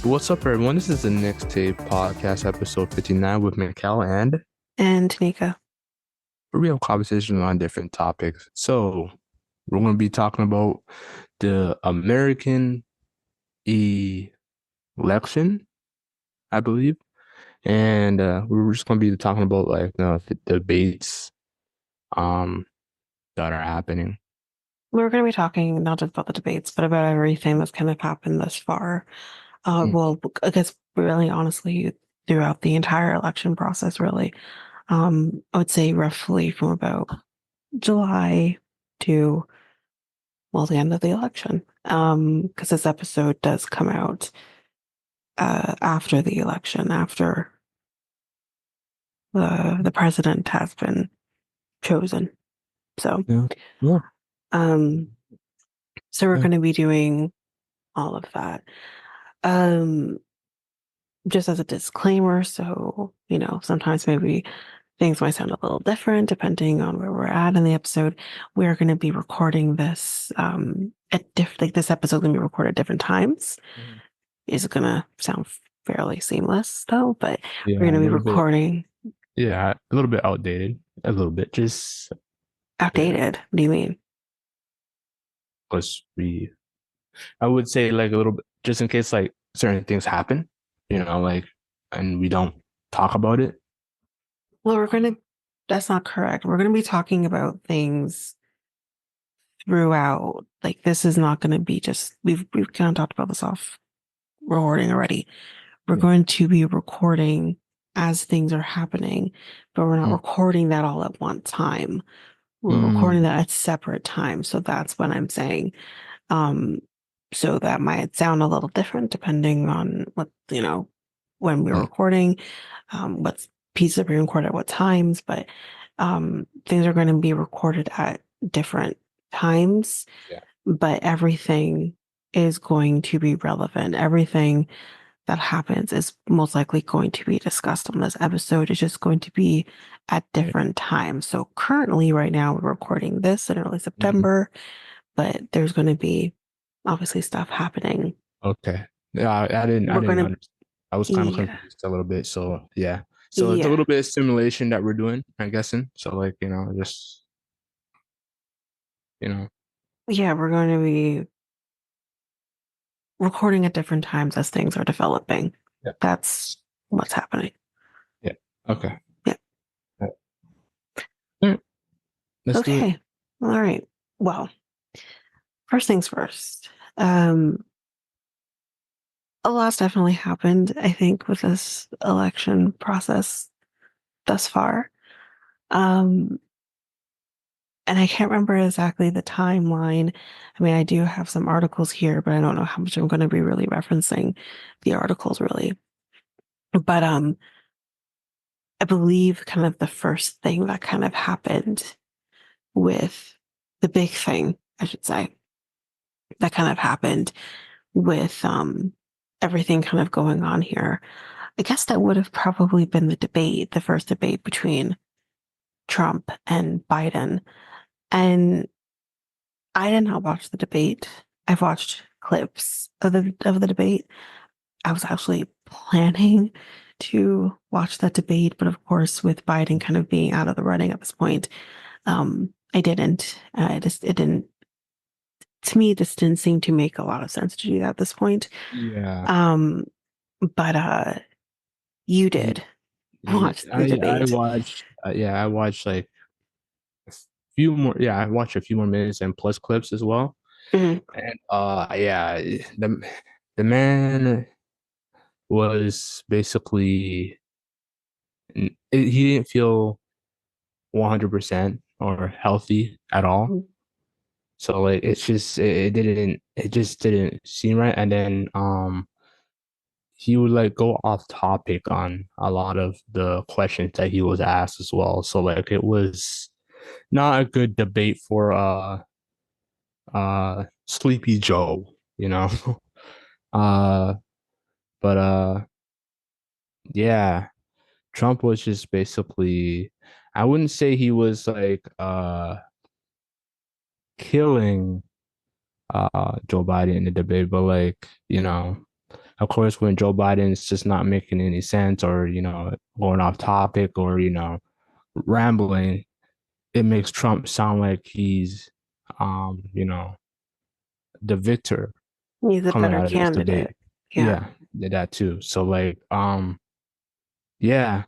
What's up, everyone? This is the Next Tape Podcast, episode 59 with Mikel and Tanyka. a real conversation on different topics. So, we're going to be talking about the American election, I believe. And we're just going to be talking about the debates um that are happening. We're going to be talking not just about the debates, but about everything that's kind of happened thus far. Mm. Well, I guess really honestly, throughout the entire election process, really. I would say roughly from about July to, well, the end of the election. Because this episode does come out after the election, after the president has been chosen. So, Yeah. Yeah. um, so we're Yeah. going to be doing all of that. Um, just as a disclaimer, so sometimes maybe things might sound a little different depending on where we're at in the episode. We're going to be recording this at like this episode going to be recorded at different times. Mhm. Is going to sound fairly seamless though, but we're Yeah, going a to be little bit. recording Yeah, a little bit outdated. A little bit. Just, yeah, outdated. What do you mean? because I would say like a little bit, just in case like certain things happen, and we don't talk about it. Well, that's not correct. We're going to be talking about things throughout. Like this is not going to be just we've kind of talked about this off recording already. We're Yeah. going to be recording as things are happening, but we're not Mm. recording that all at one time. We're recording Mm. that at separate times. So that's what I'm saying. Um, so that might sound a little different depending on when we're Mm. recording, what pieces are being recorded at what times, but things are going to be recorded at different times, Yeah. but everything is going to be relevant. Everything that happens is most likely going to be discussed on this episode. It's just going to be at Yeah. different times. So currently, right now, we're recording this in early Mhm. September, but there's going to be obviously stuff happening. Okay. Yeah, I We're didn't going to, understand. I was kind of yeah, confused a little bit. So yeah. So it's a yeah, little bit of simulation that we're doing, I'm guessing. So like, just you know, yeah, we're going to be recording at different times as things are developing. yeah. That's what's happening. Yeah. Okay. Yeah. All right. Let's do it. Okay. All right. Well, first things first. Um, a lot's definitely happened, I think, with this election process thus far. Um, and I can't remember exactly the timeline. I mean, I do have some articles here, but I don't know how much I'm going to be really referencing the articles really. But I believe kind of the first thing that kind of happened with the big thing, I should say, that kind of happened with everything kind of going on here. I guess that would have probably been the first debate between Trump and Biden. And I did not watch the debate. I've watched clips of the debate. I was actually planning to watch that debate, but of course, with Biden kind of being out of the running at this point, I didn't. It didn't. To me, this didn't seem to make a lot of sense to do that at this point. Yeah. Um, but you Ye- did watch the I debate. watched I watched like a few more I watched a few more minutes and plus clips as well. Mhm. And yeah, the man was basically he didn't feel 100% or healthy at all. So like it's just it just didn't seem right. And then he would like go off topic on a lot of the questions that he was asked as well. So like it was not a good debate for Sleepy Joe, you know. uh but yeah. Trump was just basically, I wouldn't say he was like killing Joe Biden in the debate, but like, of course, when Joe Biden's just not making any sense or, going off topic or, rambling, it makes Trump sound like he's, you know, the victor He's a coming better out of this candidate. debate. Yeah. Yeah, that too. So like, yeah,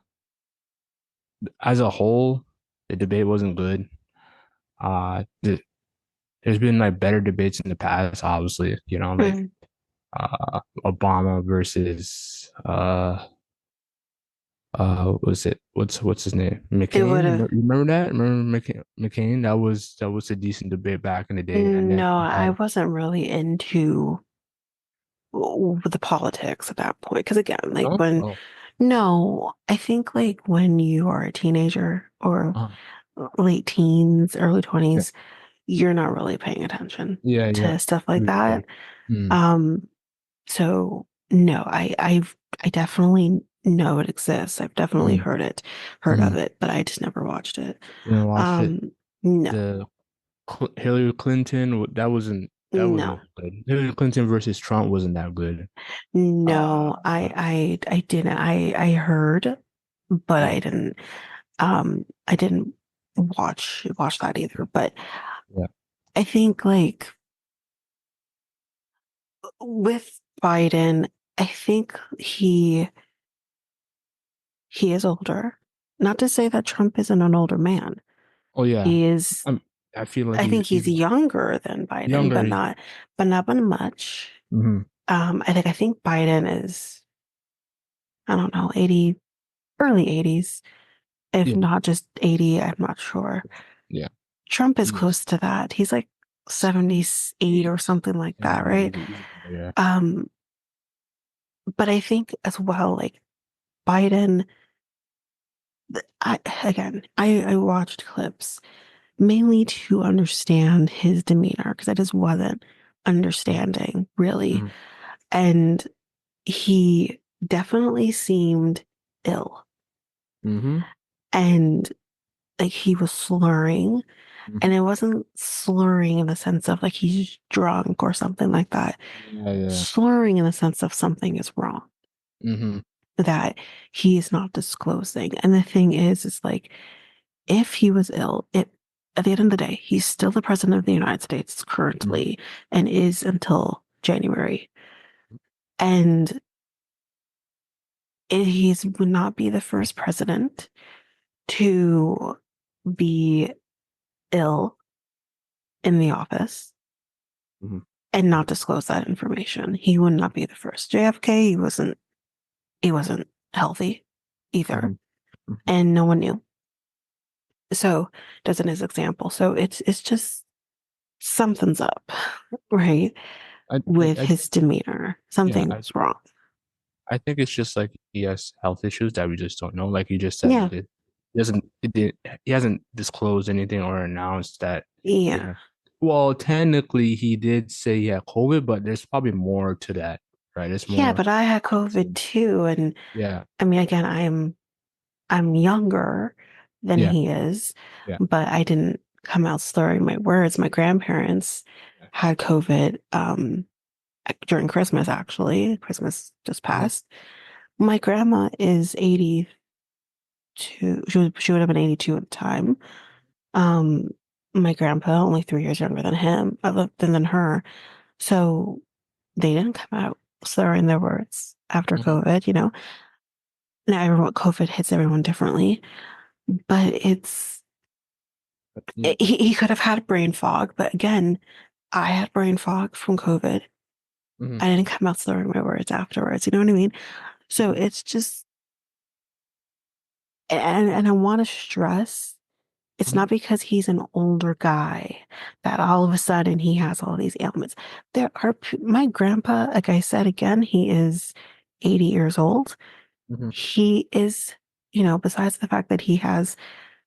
as a whole, the debate wasn't good. There's been like better debates in the past, obviously, like Mm. Obama versus what was it? What's his name? It would McCain. have. You remember that? Remember McCain? That was a decent debate back in the day. And then No, you I had wasn't really into the politics at that point. Because again, like no, when, oh, no, I think like when you are a teenager or uh, late teens, early yeah, 20s, you're not really paying attention yeah, yeah. to stuff like Yeah. that. Mm, Um, so no, I definitely know it exists. I've definitely mm, heard of mm. it, but I just never watched it. You know, watch it. No, The Hillary Clinton. That wasn't no, good. Hillary Clinton versus Trump wasn't that good. Uh, no. I didn't. I heard, but yeah, I didn't watch that either. But yeah. I think like with Biden, I think he is older. Not to say that Trump isn't an older man. Oh yeah. He is, I'm. I feel like I think he's he's younger than Biden, younger. but not by much. Mhm. I think Biden is, I don't know, 80, early 80s, if Yeah, not just 80, I'm not sure. yeah. Trump is He's close to that. He's like 78 or something like yeah, that, right? yeah. Um, but I think as well, like Biden, I watched clips mainly to understand his demeanor because I just wasn't understanding really. Mhm. And he definitely seemed ill Mhm. and like he was slurring. And Mhm. it wasn't slurring in the sense of like he's drunk or something like that. Yeah, yeah. Slurring in the sense of something is wrong Mhm. that he is not disclosing. And the thing is like if he was ill, it at the end of the day, he's still the president of the United States Mhm. currently and is until January. And he would not be the first president to be ill in the office Mhm. and not disclose that information. He would not be the first. JFK, he wasn't healthy either, Mhm. Mhm. and no one knew. So that's in his example. So it's just something's up, right? With I his think demeanor. yeah, Something's wrong. I think it's just like he has health issues that we just don't know. Like you just said, Yeah. he hasn't disclosed anything or announced that. Yeah. Yeah. Well, technically, he did say he had COVID, but there's probably more to that, right? There's Yeah, more. but I had COVID too. And Yeah, I mean again, I'm younger than yeah, he is, yeah. but I didn't come out slurring my words. My grandparents had COVID during Christmas actually. Christmas just Mhm. passed. My grandma is 82. She would have been 82 at the time. Um my grandpa only 3 years younger than him, than her. So they didn't come out slurring their words after Mhm. COVID. Now everyone COVID hits everyone differently, but Yeah. he could have had brain fog, but again, I had brain fog from COVID. Mhm. I didn't come out slurring my words afterwards. You know what I mean? So Mhm. it's just, and I want to stress, it's Mhm. not because he's an older guy that all of a sudden he has all these ailments. My grandpa, like I said again, he is 80 years old. Mhm. He is, besides the fact that he has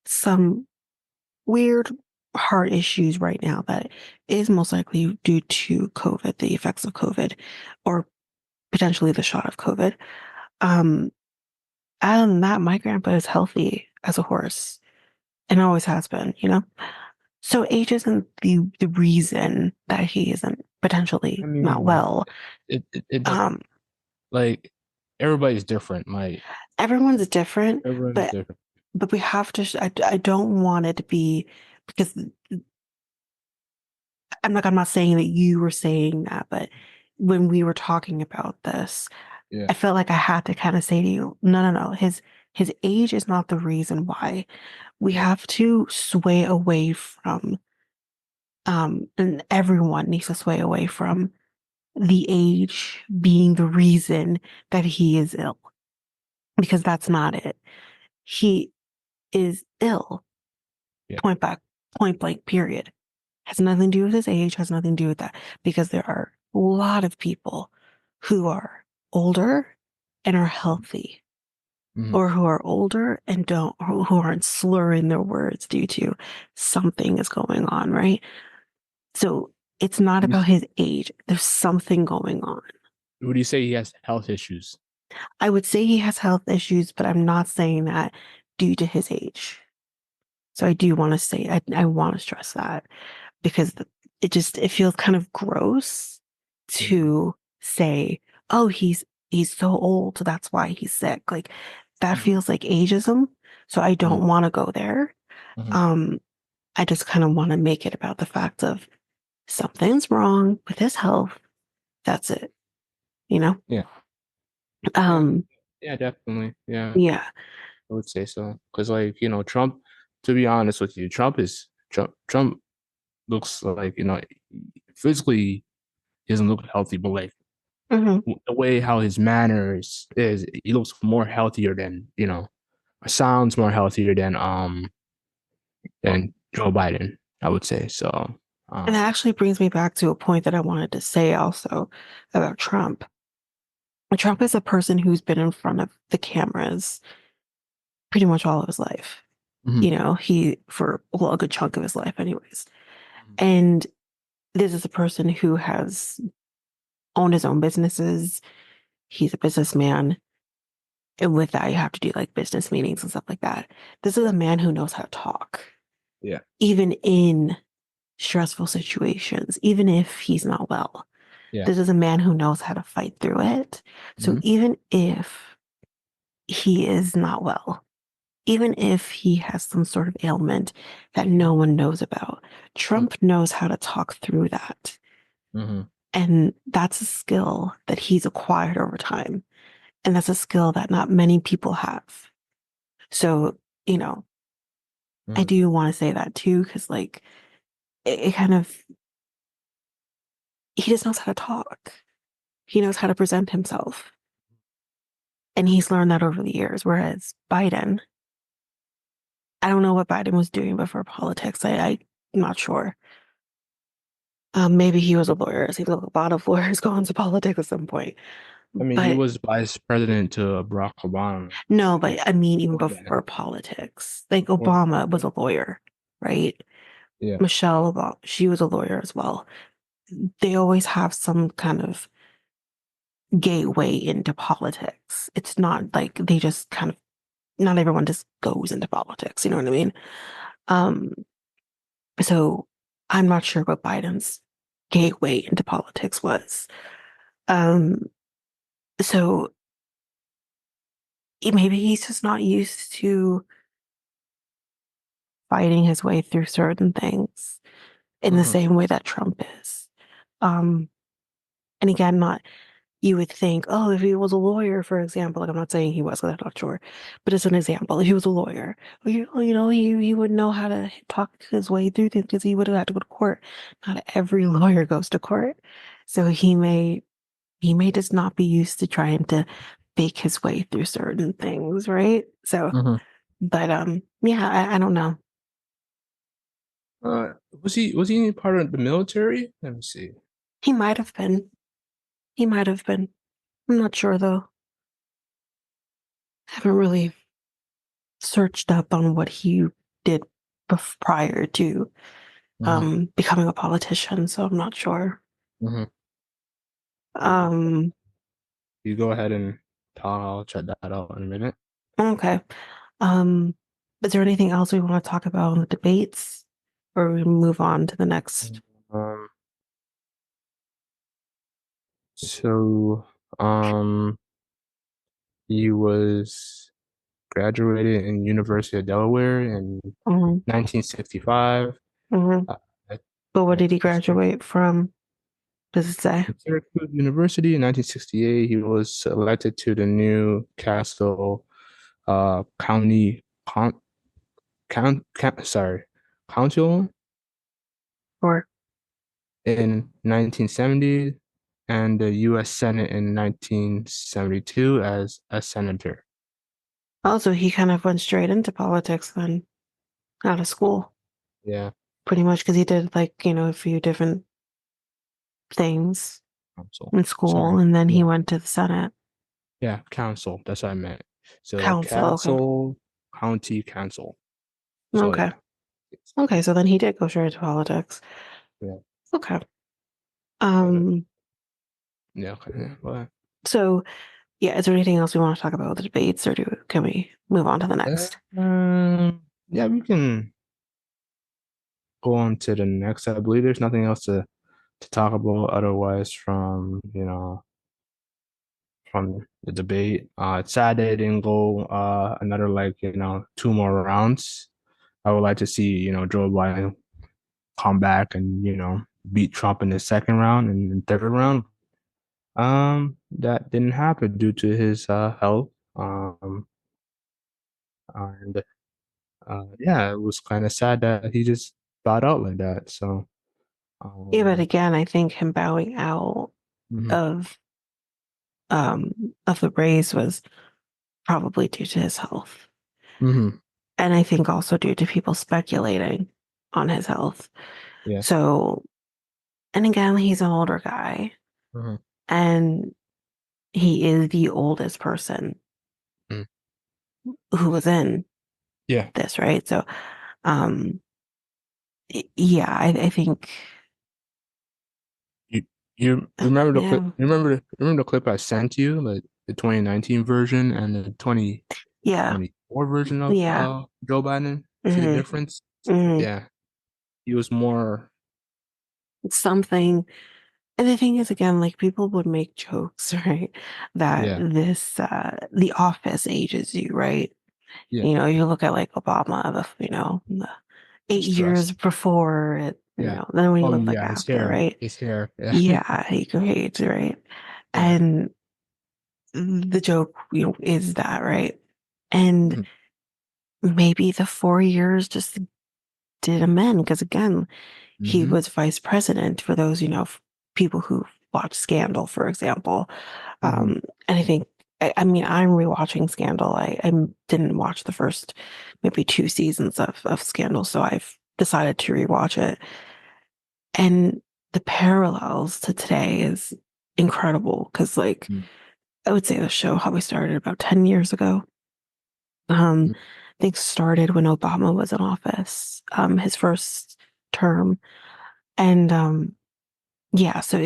some weird heart issues right now that is most likely due to COVID, the effects of COVID, or potentially the shot of COVID. Um, Other than that, my grandpa is healthy as a horse and always has been, you know? So age isn't the reason that he isn't I potentially not mean, well. it does Um, like everybody's different. Like Everyone's different, everyone's but different. we have to. I don't want it to be because I'm not saying that you were saying that, but when we were talking about this, Yeah, I felt like I had to kind of say to you, no, no, no. His age is not the reason why. We yeah. have to sway away from and everyone needs to sway away from the age being the reason that he is ill, because that's not it. He is ill, Yeah. point back, point blank, period. Has nothing to do with his age, has nothing to do with that, because there are a lot of people who are older and are healthy, Hmm. or who are older and don't, who aren't slurring their words due to something is going on, right? So it's not Would you, about his age. There's something going on. would you say he has health issues? I would say he has health issues, but I'm not saying that due to his age. So I do want to say, I want to stress that because it feels kind of gross Hmm. to say, oh, he's so old, so that's why he's sick. Like that Hmm. feels like ageism. So I Hmm. don't want to go there. Hmm. Um, I just kind of want to make it about the fact of something's wrong with his health. That's it, you know? Yeah. Yeah. Um, Yeah, definitely. Yeah, yeah. I would say so. Because like, Trump, to be honest with you, Trump looks like, physically he doesn't look healthy, but like Hmm. the way how his manners is, he looks more healthier than, sounds more healthier than Joe Biden, I would say. So, And um, that actually brings me back to a point that I wanted to say also about Trump. Trump is a person who's been in front of the cameras pretty much all of his life. mhm, You know, he, for well, a good chunk of his life, anyways. And this is a person who has owned his own businesses. He's a businessman. And with that, you have to do like business meetings and stuff like that. This is a man who knows how to talk, yeah, even in stressful situations, even if he's not well. yeah, This is a man who knows how to fight through it. So mhm, even if he is not well, even if he has some sort of ailment that no one knows about, mhm, Trump knows how to talk through that. mhm, And that's a skill that he's acquired over time. And that's a skill that not many people have. So, you know, I mhm, do want to say that too, because like it kind of, he just knows how to talk. He knows how to present himself. And he's learned that over the years. Whereas Biden, I don't know what Biden was doing before politics. I'm not sure. Maybe he was a lawyer. It seems like a lot of lawyers go into politics at some point. I mean, he But was vice president to Barack Obama. no, but I mean, even Before that, before politics, like before, Obama was a lawyer, right? yeah, Michelle Obama, she was a lawyer as well. They always have some kind of gateway into politics. It's not like they just kind of, not everyone just goes into politics. You know what I mean? Um, so I'm not sure what Biden's gateway into politics was. Um, so maybe he's just not used to fighting his way through certain things in the mhm, same way that Trump is. Um, and again, not you would think, oh, if he was a lawyer, for example, like I'm not saying he was, 'cause I'm not sure, but as an example, if he was a lawyer, he would know how to talk his way through things because he would have had to go to court. Not every lawyer goes to court, so he may just not be used to trying to fake his way through certain things, right? So, mhm. but yeah, I don't know. Was he any part of the military? Let me see. He might have been. He might have been. I'm not sure though. Haven't really searched up on what he did prior to Hmm. becoming a politician, so I'm not sure. Hmm. Um, You go ahead and talk. I'll check that out in a minute. Okay. Um, is there anything else we want to talk about in the debates, or we move on to the next? Um, so, um, he was graduated in University of Delaware in Hmm. 1965. Hmm. Uh, at, But what at did he graduate from? Does it say? Syracuse University in 1968. He was elected to the new Castle County sorry, council Or in 1970 and the U.S. Senate in 1972 as a senator. also he kind of went straight into politics then, out of school, Yeah, pretty much because he did like, a few different things council. in school, Sorry. and then he Yeah, went to the Senate yeah, council. That's what I meant. So council. Okay. castle, county council. So Okay. yeah, Okay. So then he did go straight into politics. yeah, Okay. but Um, yeah, okay, yeah, well, so yeah, is there anything else we want to talk about with the debates, or can we move on to the next? yeah, we can go on to the next. I believe there's nothing else to talk about otherwise from from the debate. It's sad that it didn't go another like two more rounds. I would like to see Joe Biden come back and beat Trump in the second round and the third round. That didn't happen due to his health. And yeah, it was kind of sad that he just bowed out like that. So Yeah, but um, again, I think him bowing out mhm, of um of the race was probably due to his health. mhm, And I think also due to people speculating on his health. yeah, So, and again, he's an older guy mhm, and he is the oldest person mhm, who was in yeah. this, right? So, um, yeah, I think, You you remember the clip? yeah, Remember the clip I sent you, like the 2019 version and the yeah, 2024 version of yeah, Joe Biden. See the hmm difference? hmm Yeah, he was more. something. And the thing is, again, like people would make jokes, right? That Yeah, the office ages you, right? yeah, You look at like Obama, the 8 years stress. before it, Yeah. then when you Oh look like yeah, after, right? his hair. Yeah, Yeah, he grades, right? yeah. And the joke, is that, right? And Mhm, maybe the 4 years just did him in because again, he mhm, was vice president for those, people who watch Scandal, for example. mhm, And I think, I mean, I'm rewatching Scandal. I didn't watch the first maybe two seasons of Scandal, so I've decided to rewatch it. And the parallels to today is incredible because, like, mhm, I would say the show probably started about 10 years ago. Um, I think started when Obama was in office, his first term. And yeah, so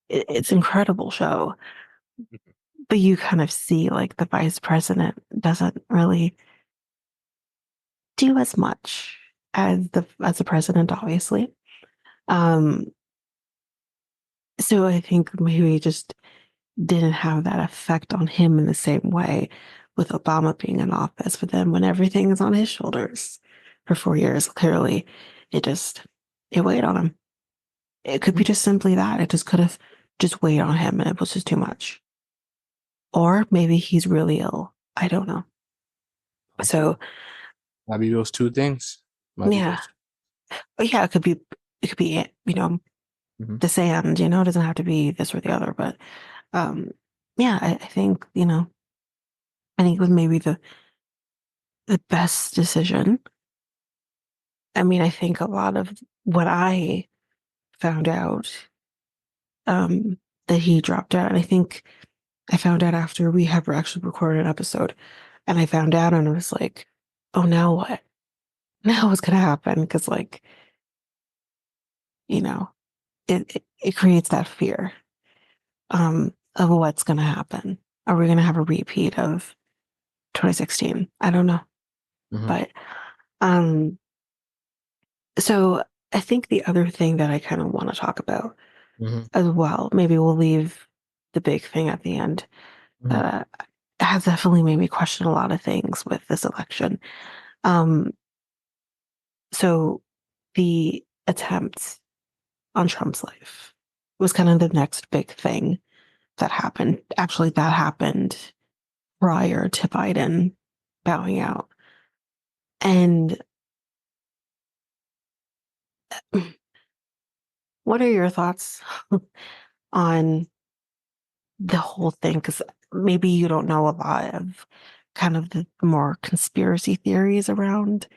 it's incredible show. But you kind of see like the vice president doesn't really do as much as the president, obviously. Um, so I think maybe it just didn't have that effect on him in the same way with Obama being in office. But then when everything is on his shoulders for 4 years, clearly it just it weighed on him. It could be mhm. just simply that. It just could have just weighed on him and it was just too much. Or maybe he's really ill. I don't know. So Possible. Might be those two things. Might be yeah. those 2. But yeah, it could be, Mhm, the sand, it doesn't have to be this or the other. But um yeah, I think, I think it was maybe the best decision. I mean, I think a lot of what I found out, um, that he dropped out, and I think I found out after we have actually recorded an episode, and I found out, and I was like, oh, now what? Now what's gonna happen? Because like, you know, it creates that fear, of what's gonna happen. Are we gonna have a repeat of 2016. I don't know. Hmm. But um so I think the other thing that I kind of want to talk about Hmm. as well, maybe we'll leave the big thing at the end, Hmm. that has definitely made me question a lot of things with this election. Um, so the attempt on Trump's life was kind of the next big thing that happened. Actually, that happened prior to Biden bowing out. And what are your thoughts on the whole thing? Because maybe you don't know a lot of kind of the more conspiracy theories around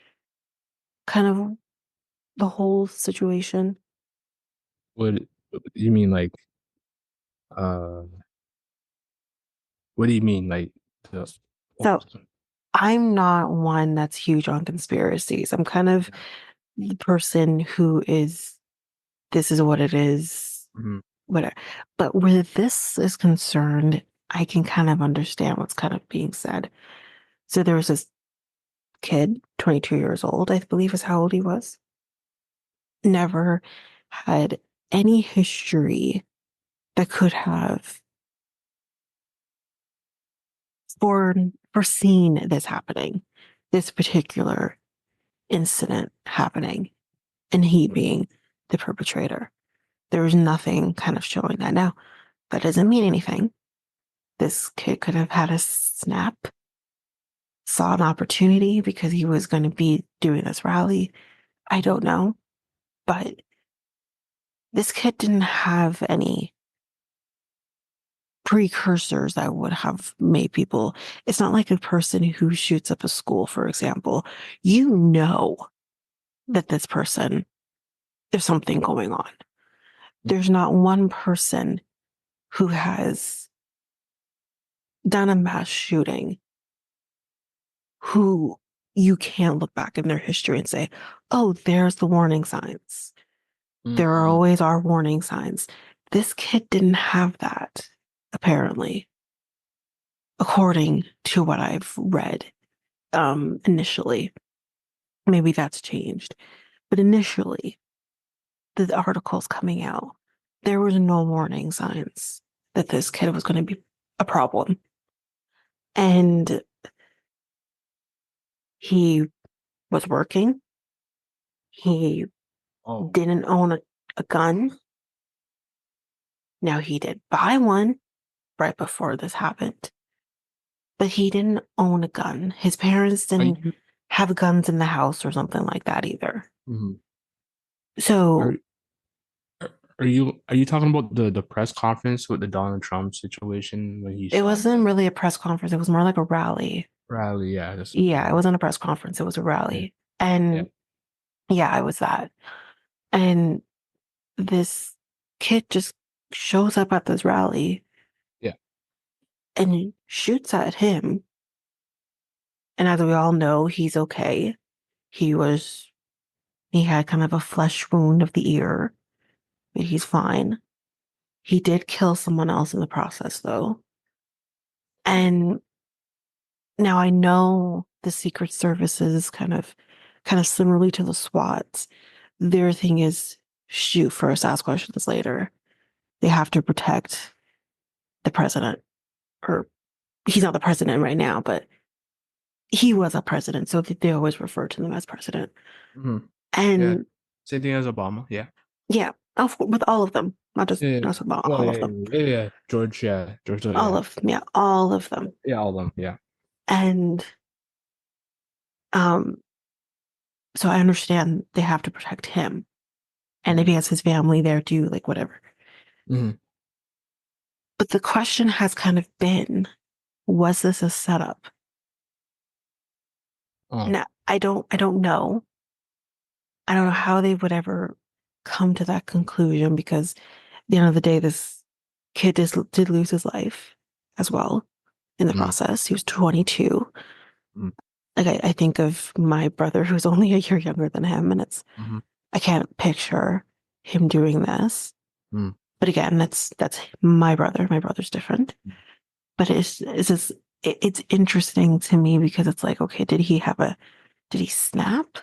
kind of the whole situation. What you mean, like, uh, what do you mean, like, the, So I'm not one that's huge on conspiracies. I'm kind of yeah. the person who is, this is what it is, Hmm. whatever. But where this is concerned, I can kind of understand what's kind of being said. So there was this kid, 22 years old, I believe is how old he was, never had any history that could have foreseen this happening, this particular incident happening, and he being the perpetrator. There was nothing kind of showing that. Now, that doesn't mean anything. This kid could have had a snap, saw an opportunity because he was going to be doing this rally. I don't know. But this kid didn't have any precursors that would have made people. It's not like a person who shoots up a school, for example. You know that this person, there's something going on. There's not one person who has done a mass shooting who you can't look back in their history and say, oh, there's the warning signs. There are Hmm. always are warning signs. This kid didn't have that, apparently, according to what I've read initially. Maybe that's changed. But initially, the articles coming out, there was no warning signs that this kid was going to be a problem. And he was working. He Oh, didn't own a gun. Now, he did buy one right before this happened, but he didn't own a gun. His parents are didn't you? have guns in the house or something like that either. Mhm. So Are are you talking about the press conference with the Donald Trump situation when he it shot wasn't the really a press conference. It was more like a rally. rally? Yeah, that's Yeah, it yeah, wasn't a press conference. It was a yeah, rally. yeah, And yeah, I was that. And this kid just shows up at this rally yeah. and shoots at him. And as we all know, he's okay. He was, he had kind of a flesh wound of the ear, but he's fine. He did kill someone else in the process, though. And now I know the Secret Services kind of similarly to the SWAT. Their thing is shoot first, ask questions later. They have to protect the president, or he's not the president right now, but he was a president, so they always refer to them as president. Hmm. Yeah. And Same thing as Obama. Yeah. yeah, with all of them, not just Yeah. Yeah. not about Well, all yeah, of them, yeah, yeah, yeah. George, yeah, George, all yeah, of them, yeah, all of them. yeah, all of them, yeah. And um, so I understand they have to protect him, and if Hmm. he has his family there too, like whatever. Hmm. But the question has kind of been, was this a setup? Oh. Now, I don't know. I don't know how they would ever come to that conclusion because at the end of the day, this kid did lose his life as well in the Mm. process. He was 22. Mm. Like I think of my brother who's only a year younger than him, and Hmm. I can't picture him doing this. Mm. But again, that's my brother. My brother's different. But it's this. it's interesting to me because it's like, okay, did he snap?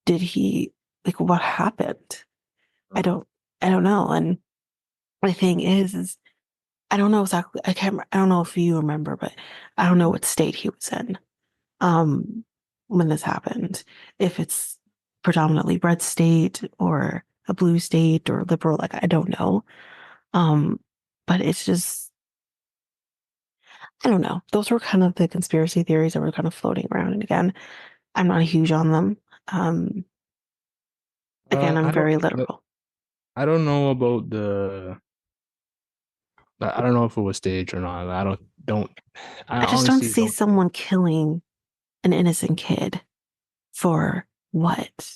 Did he, like, what happened? I don't, I don't know. And the thing is I don't know exactly, I don't know if you remember, but I don't know what state he was in, um, when this happened. If it's predominantly red state or a blue state or liberal, like, I don't know. Um, but it's just, I don't know. Those were kind of the conspiracy theories that were kind of floating around. And again, I'm not huge on them. Um, again, I'm I don't very literal. I don't know about the I don't know if it was staged or not. I don't I I just don't honestly see don't think. someone killing an innocent kid for what?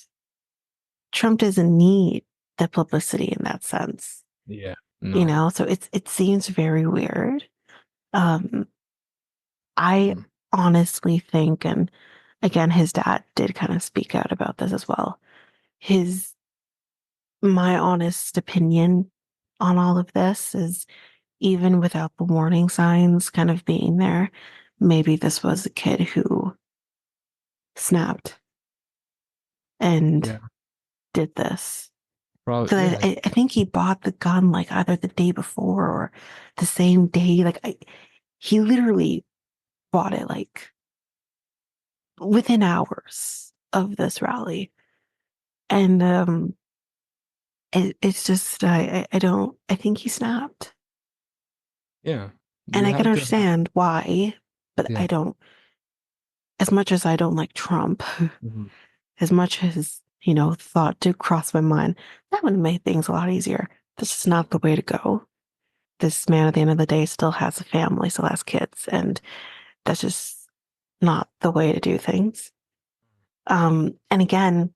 Trump doesn't need the publicity in that sense, Yeah. you No. know? So it seems very weird. Um, I Mm. honestly think, and again, his dad did kind of speak out about this as well. His My honest opinion on all of this is even without the warning signs kind of being there, maybe this was a kid who snapped and Yeah. did this. Probably Because yeah. I think he bought the gun like either the day before or the same day. He literally bought it like within hours of this rally. And it's just, I don't, I think he snapped. Yeah. And You I can have to have understand why, but yeah. I don't, as much as I don't like Trump, Mhm. as much as, thought did cross my mind, that would have made things a lot easier. This is not the way to go. This man at the end of the day still has a family, still has kids, and that's just not the way to do things. And again,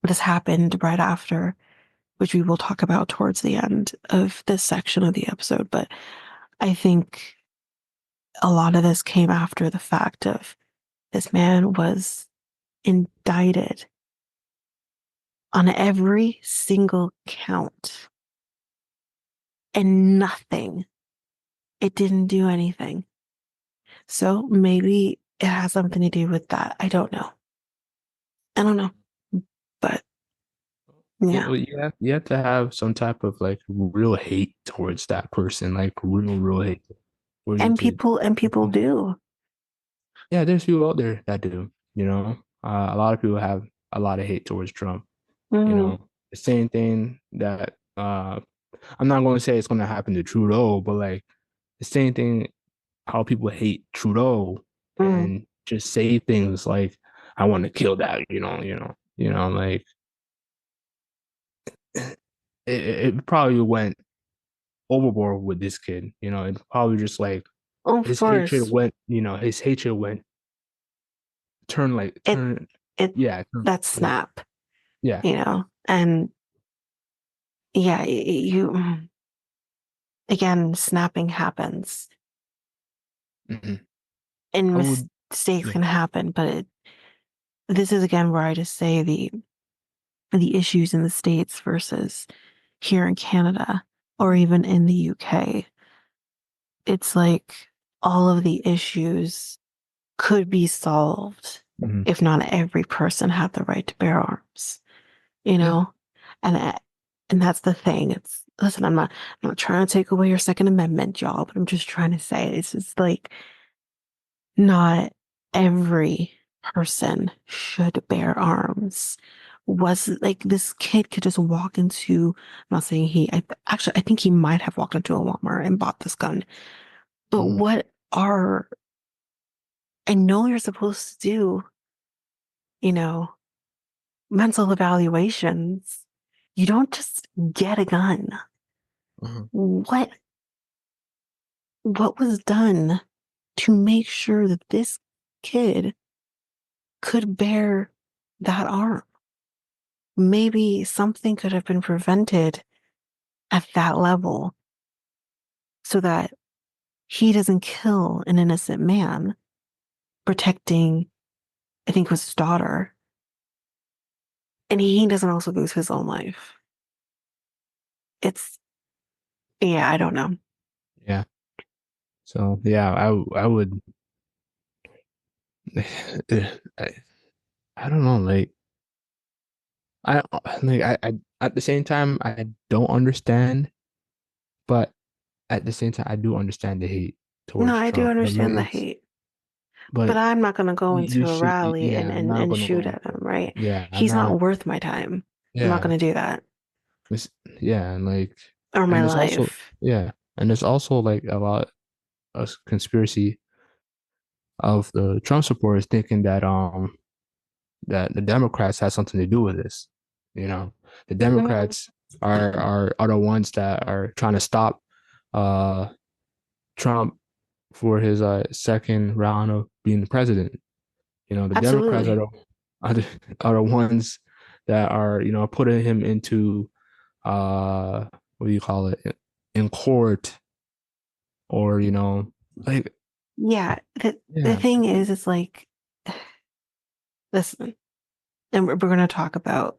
this happened right after, which we will talk about towards the end of this section of the episode. But I think a lot of this came after the fact of this man was indicted on every single count and nothing. It didn't do anything. So maybe it has something to do with that. I don't know. I don't know. But Yeah, yeah. well, you have to have some type of like real hate towards that person, like real hate. Where you And could, people do. yeah, there's people out there that do, you know. A lot of people have a lot of hate towards Trump, you Mm, know. The same thing that I'm not going to say it's going to happen to Trudeau, but like the same thing how people hate Trudeau mm. and just say things like I want to kill that, like it probably went overboard with this kid, it probably just like Of his hatred course. went, his hatred went It turn it yeah, that yeah, snap, yeah. and yeah, again, snapping happens Hmm. and I would mistakes yeah. can happen, but this is again where I just say the issues in the States versus here in Canada or even in the UK. It's like all of the issues could be solved Hmm. if not every person had the right to bear arms, you Yeah. know? And and that's the thing. It's listen, I'm not trying to take away your Second Amendment, y'all, but I'm just trying to say it's just like not every person should bear arms. Was like this kid could just walk into, I'm not saying I think he might have walked into a Walmart and bought this gun. But Hmm. what are, I know you're supposed to do, you know, mental evaluations. You don't just get a gun. Hmm. What was done to make sure that this kid could bear that arm? Maybe something could have been prevented at that level so that he doesn't kill an innocent man protecting, I think it was his daughter, and he doesn't also lose his own life. It's, yeah, I don't know. Yeah. So yeah, I would I, I don't know, like I like I at the same time I don't understand, but at the same time I do understand the hate No, towards I do Trump. But like understand the it's hate, but but I'm not going to go you into a should rally yeah, I'm not and gonna shoot go at him, into right? yeah, I'm He's not not worth my time. I'm not yeah. going to do that Yeah, and like or and my there's also life. yeah, and there's also like a lot of conspiracy of the Trump supporters thinking that the Democrats had something to do with this. You know, the Mhm. Democrats are the ones that are trying to stop uh Trump for his second round of being the president. You know, the Democrats Absolutely. are the, are the ones that are, you know, putting him into uh what do you call it, in court, or you know, like Yeah. The yeah, thing is, it's like, listen, and we're going to talk about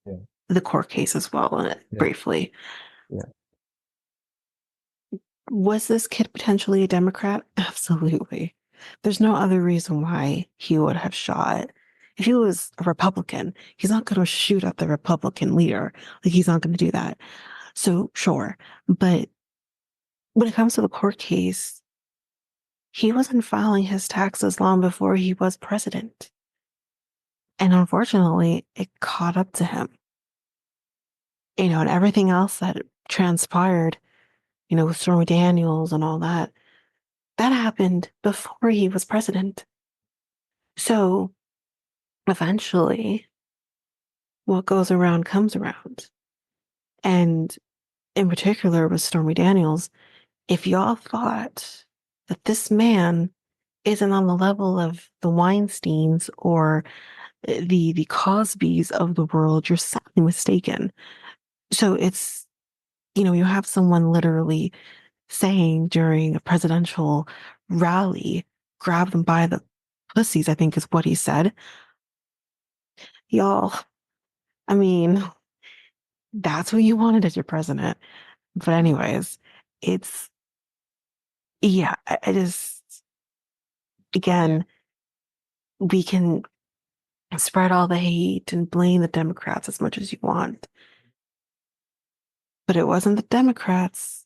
yeah, the court case as well yeah, briefly. yeah, Was this kid potentially a Democrat? Absolutely. There's no other reason why he would have shot. If he was a Republican, he's not going to shoot at the Republican leader. Like, he's not going to do that. So, sure. But when it comes to the court case, he wasn't filing his taxes long before he was president. And unfortunately, it caught up to him, and everything else that transpired, with Stormy Daniels and all that, that happened before he was president. So eventually, what goes around comes around. And in particular with Stormy Daniels, if y'all thought that this man isn't on the level of the Weinsteins or the Cosbys of the world, you're sadly mistaken. So it's, you have someone literally saying during a presidential rally, grab them by the pussies, I think is what he said. Y'all, I mean, that's who you wanted as your president. But anyways, it's yeah, I just yeah, again, we can spread all the hate and blame the Democrats as much as you want. But it wasn't the Democrats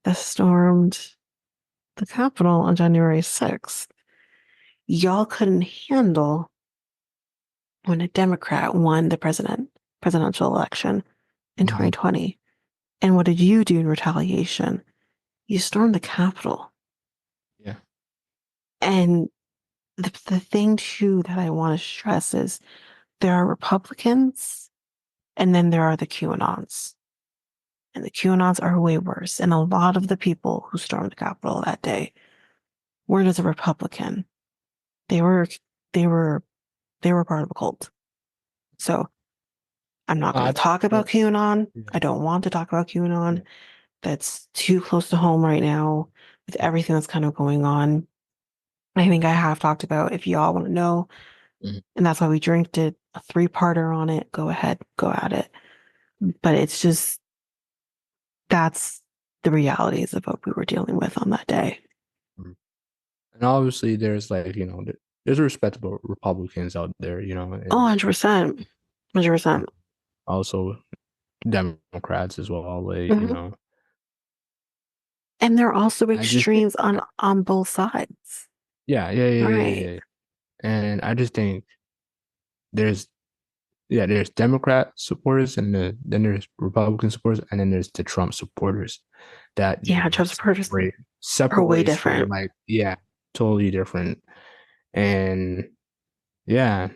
that stormed the Capitol on January 6th. Y'all couldn't handle when a Democrat won the presidential election in hmm 2020. And what did you do in retaliation? You stormed the Capitol. yeah, And the thing too that I want to stress is there are Republicans and then there are the QAnons. And the QAnons are way worse. And a lot of the people who stormed the Capitol that day were just a Republican. They were they were they were part of a cult. So I'm not going I to don't talk about know, QAnon. yeah, I don't want to talk about QAnon. yeah, That's too close to home right now with everything that's kind of going on. I think I have talked about if y'all want to know, mhm. and that's why we did a three-parter on it. Go ahead, go at it. But it's just that's the realities of what we were dealing with on that day. Mhm. And obviously there's like, you know, there's respectable Republicans out there, you know, Oh, and 100%. 100%. also Democrats as well, like, you Mhm. know, And there are also I just think, extremes on both sides. yeah, yeah, yeah, All yeah, right. yeah, yeah. And I just think there's yeah, there's Democrat supporters and then there's Republican supporters and then there's the Trump supporters that, you Yeah, know, Trump supporters are way separate from different. like, yeah, totally different. And yeah,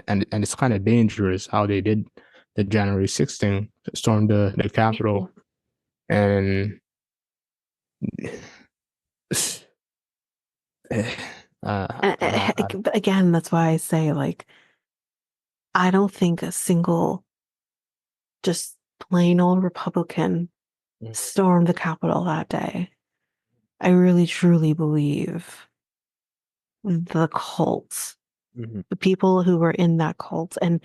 and it's kind of dangerous how they did the January 6th thing, storm the Capitol. And I But again, that's why I say, like, I don't think a single, just plain old Republican stormed the Capitol that day. I really truly believe the cult, Mhm. the people who were in that cult, and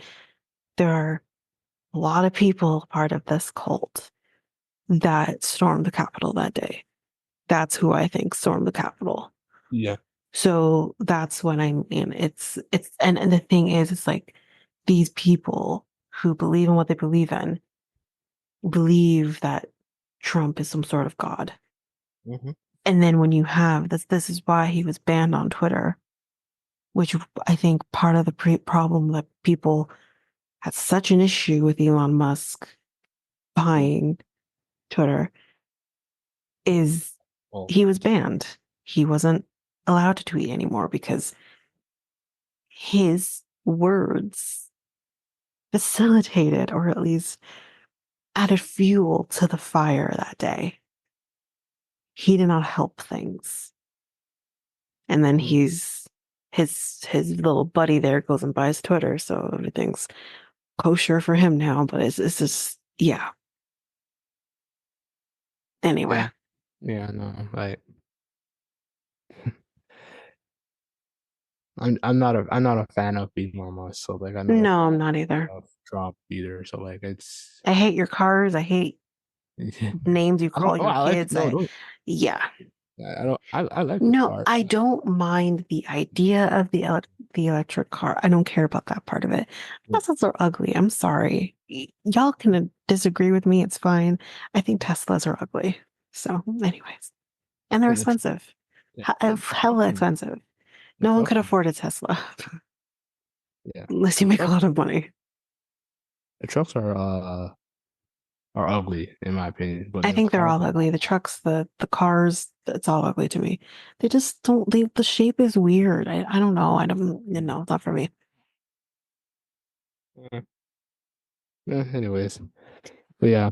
there are a lot of people part of this cult that stormed the Capitol that day. that's who I think stormed the Capitol. Yeah. So that's what I mean. And the thing is, it's like these people who believe in what they believe that Trump is some sort of god. Hmm. And then when you have this is why he was banned on Twitter, which I think part of the problem that people had such an issue with Elon Musk buying Twitter is Well, he was banned. He wasn't allowed to tweet anymore because his words facilitated or at least added fuel to the fire that day. He did not help things. And then mm, his little buddy there goes and buys Twitter, so everything's kosher for him now. But it's just yeah. Anyway, yeah, yeah, no, like I'm not a fan of Elon Musk, so like I'm not a no, I'm fan not either. of Trump either. So like it's I hate your cars. I hate names you I don't call know. your I like kids. no, don't Yeah. I don't I like the No, car. I don't mind the idea of the electric car. I don't care about that part of it. Teslas are ugly. I'm sorry. Y'all can disagree with me. It's fine. I think Teslas are ugly. So, anyways, and they're Yeah, the expensive. yeah, Hella expensive. the No one trucks could afford a Tesla yeah unless you the make a trucks lot of money. the trucks are ugly in my opinion, but I the think they're cars all ugly. The trucks, the cars, it's all ugly to me. They just don't, the shape is weird. I don't know. I don't, it's not for me. anyways, but yeah.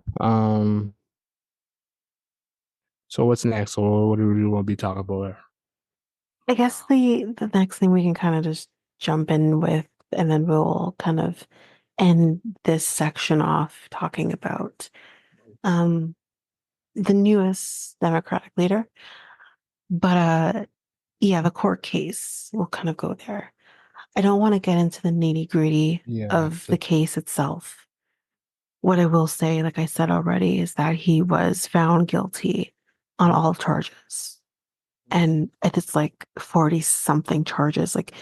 So what's next? So what do we want to be talking about? I guess the next thing we can kind of just jump in with, and then we'll kind of end this section off talking about um the newest Democratic leader. But yeah, the court case, we'll kind of go there. I don't want to get into the nitty-gritty Yeah, of the case itself. What I will say, like I said already, is that he was found guilty on all charges. And it's like 40 something charges. Like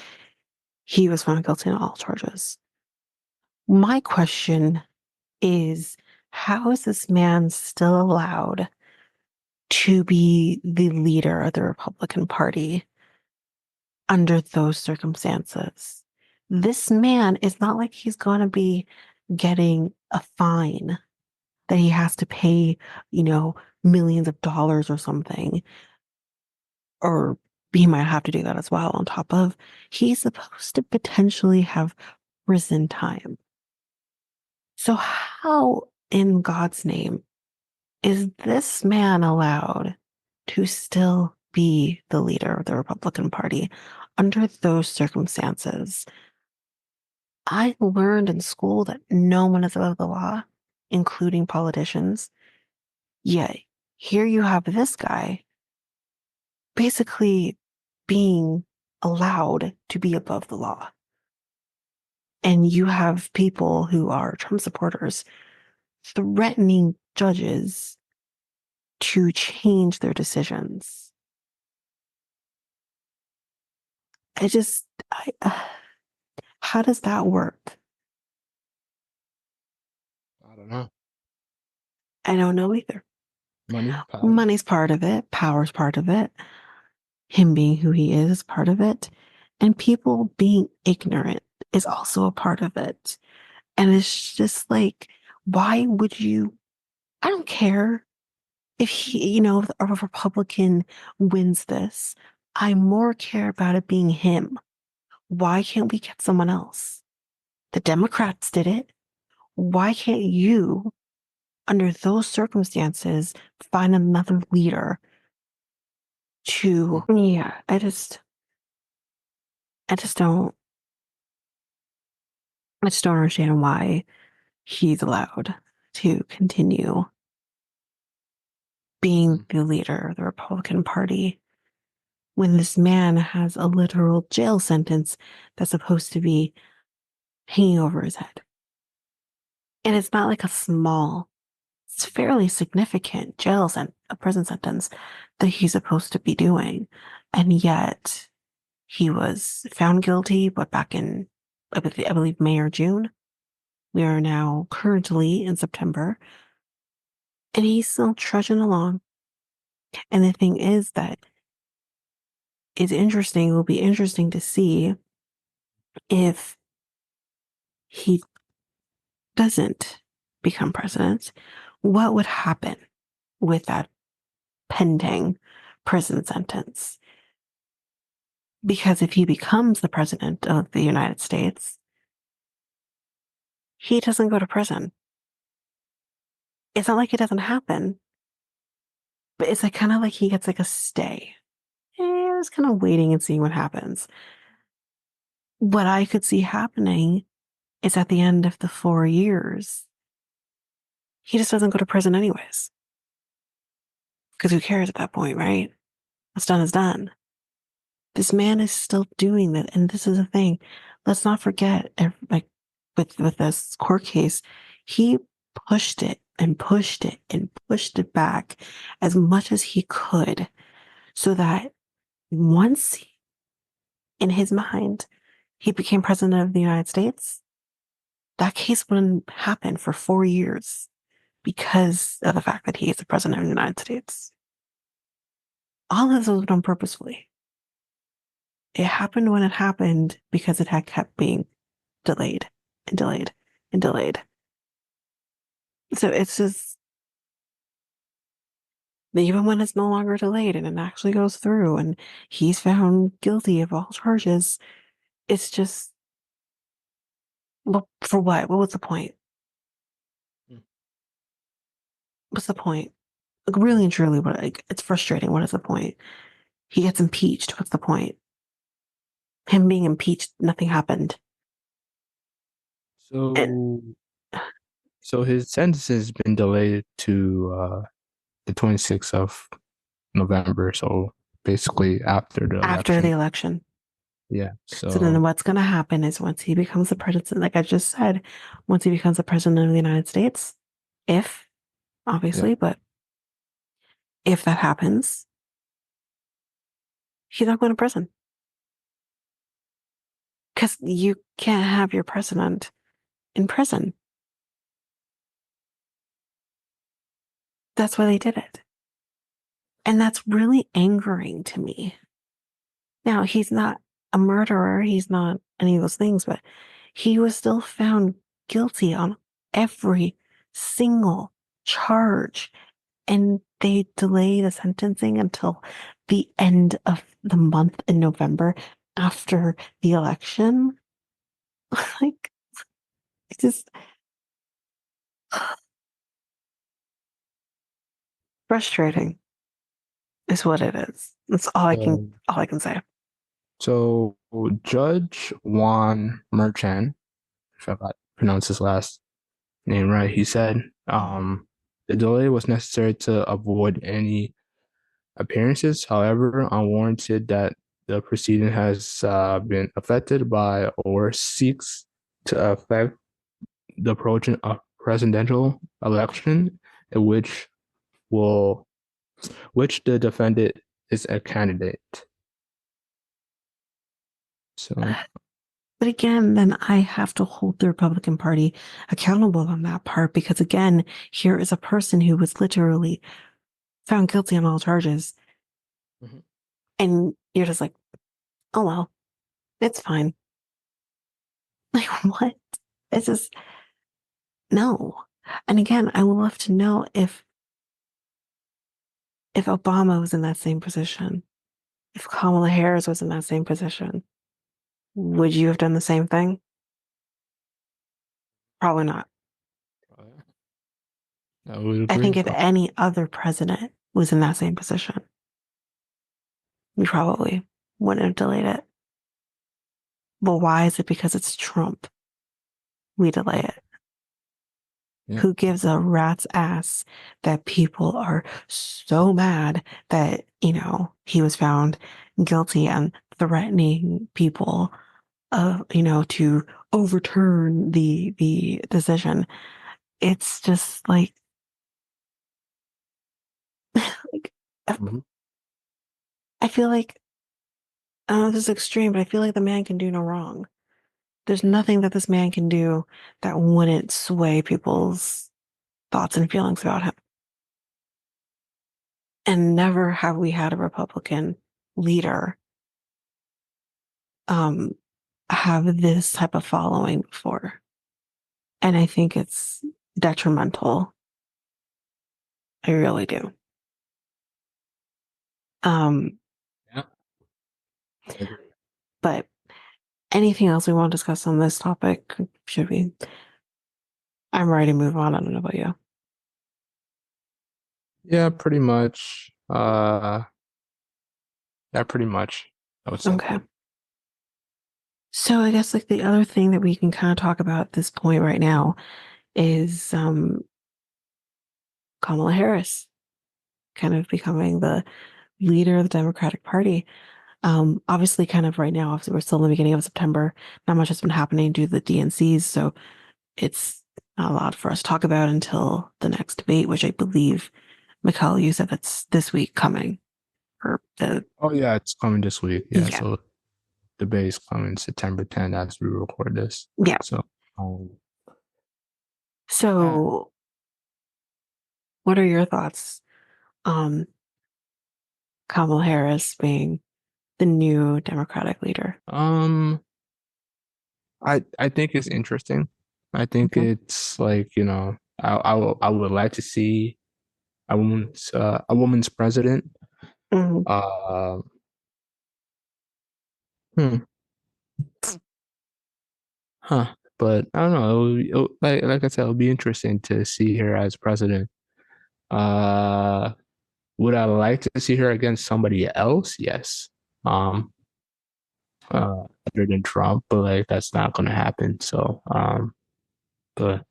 he was found guilty on all charges. My question is, how is this man still allowed to be the leader of the Republican Party under those circumstances? This man is not like he's going to be getting a fine that he has to pay, millions of dollars or something, or he might have to do that as well on top of he's supposed to potentially have prison time. So, how in God's name is this man allowed to still be the leader of the Republican Party under those circumstances? I learned in school that no one is above the law, including politicians. Yet, here you have this guy basically being allowed to be above the law. And you have people who are Trump supporters threatening judges to change their decisions. I just, how does that work? I don't know. I don't know either. Money, power. Money's part of it, power's part of it, him being who he is part of it, and people being ignorant is also a part of it. And it's just like, why would you? I don't care if if a Republican wins this. I more care about it being him. Why can't we get someone else? The Democrats did it. Why can't you, under those circumstances, find another leader to, yeah, I just don't, I just don't understand why he's allowed to continue being Mm. the leader of the Republican Party when this man has a literal jail sentence that's supposed to be hanging over his head. And it's not like a small it's fairly significant jail and a prison sentence that he's supposed to be doing. And yet he was found guilty, but back in, I believe May or June. We are now currently in September, and he's still trudging along. And the thing is that it's interesting, it will be interesting to see if he doesn't become president, what would happen with that pending prison sentence? Because if he becomes the president of the United States, he doesn't go to prison. It's not like it doesn't happen, but it's like kind of like he gets like a stay. I was kind of waiting and seeing what happens. What I could see happening is at the end of the 4 years, he just doesn't go to prison anyways. Because who cares at that point, right? What's done is done. This man is still doing that. And this is the thing. Let's not forget, like with this court case, he pushed it and pushed it and pushed it back as much as he could so that once in his mind he became president of the United States, that case wouldn't happen for 4 years because of the fact that he is the president of the United States. All of this was done purposefully. It happened when it happened because it had kept being delayed and delayed and delayed. So it's just, even when it's no longer delayed and it actually goes through and he's found guilty of all charges, it's just, well, for what? What was the point? Mm. What's the point? Like, really and truly, what? Like, it's frustrating. What is the point? He gets impeached. What's the point? Him being impeached, nothing happened. And So, so his sentence has been delayed to the 26th of November. So basically after the after the election. election. Yeah. So then So what's going to happen is once he becomes the president, like I just said, once he becomes the president of the United States, if yeah. obviously, but if that happens, he's not going to prison because you can't have your president in prison. That's why they did it. And that's really angering to me. Now, he's not a murderer, he's not any of those things, but he was still found guilty on every single charge. And they delay the sentencing until the end of the month in November after the election. Like, it's just frustrating, is what it is. That's Um, all I can say. so Judge Juan Merchan, if I got pronounced his last name right, he said the delay was necessary to avoid any appearances, however, unwarranted that the proceeding has been affected by or seeks to affect the approaching presidential election, in will which the defendant is a candidate. So, But again, then I have to hold the Republican Party accountable on that part because, again, here is a person who was literally found guilty on all charges. mhm. And you're just like, oh, well, it's fine. Like, what? It's just, no. And again, I would love to know if Obama was in that same position, if Kamala Harris was in that same position, would you have done the same thing? Probably not. I would I think agree. if any other president was in that same position, we probably wouldn't have delayed it. Well, why is it because it's Trump? We delay it. Yeah. Who gives a rat's ass that people are so mad that, he was found guilty and threatening people, to overturn the decision. It's just like, Mhm. I feel like, I don't know if this is extreme, but I feel like the man can do no wrong. There's nothing that this man can do that wouldn't sway people's thoughts and feelings about him. And never have we had a Republican leader um, have this type of following before. And I think it's detrimental. I really do. Um, Yeah, I agree. but anything else we want to discuss on this topic? Should we? I'm ready to move on. I don't know about you. Yeah, pretty much. Yeah, pretty much, I would say. Okay. So I guess like the other thing that we can kind of talk about at this point right now is Kamala Harris kind of becoming the leader of the Democratic Party. Obviously, kind of right now, obviously, we're still in the beginning of September. Not much has been happening due to the DNCs, so it's not a lot for us to talk about until the next debate, which I believe, Mikel, you said that's this week coming. Or the Oh yeah, it's coming this week. Yeah, Yeah, so the base coming September 10th as we record this. yeah. So, um, yeah. So, what are your thoughts on Kamala Harris being the new Democratic leader? Um, I think it's interesting. I think Okay. it's like, I would like to see a woman's president. Mhm. Uh, hmm, huh. But I don't know. Like I said, it'll be interesting to see her as president. Uh, would I like to see her against somebody else? Yes. Um, Other than Trump, but like that's not gonna happen. So, but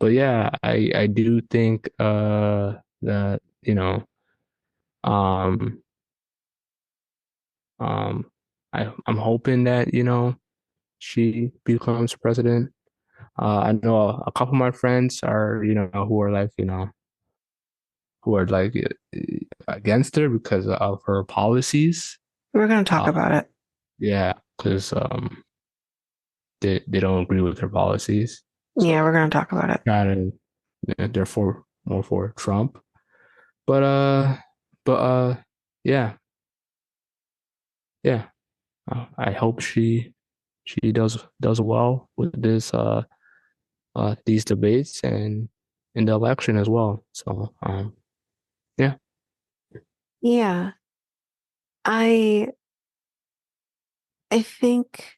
yeah, I do think that um um I'm hoping that she becomes president. I know a couple of my friends are who are like against her because of her policies. We're going to talk Uh, about it. yeah, because they don't agree with her policies. Yeah, we're So going to talk about it. kind of therefore more for Trump. But yeah, yeah. I hope she does well with this these debates and in the election as well. So yeah. Yeah, I I think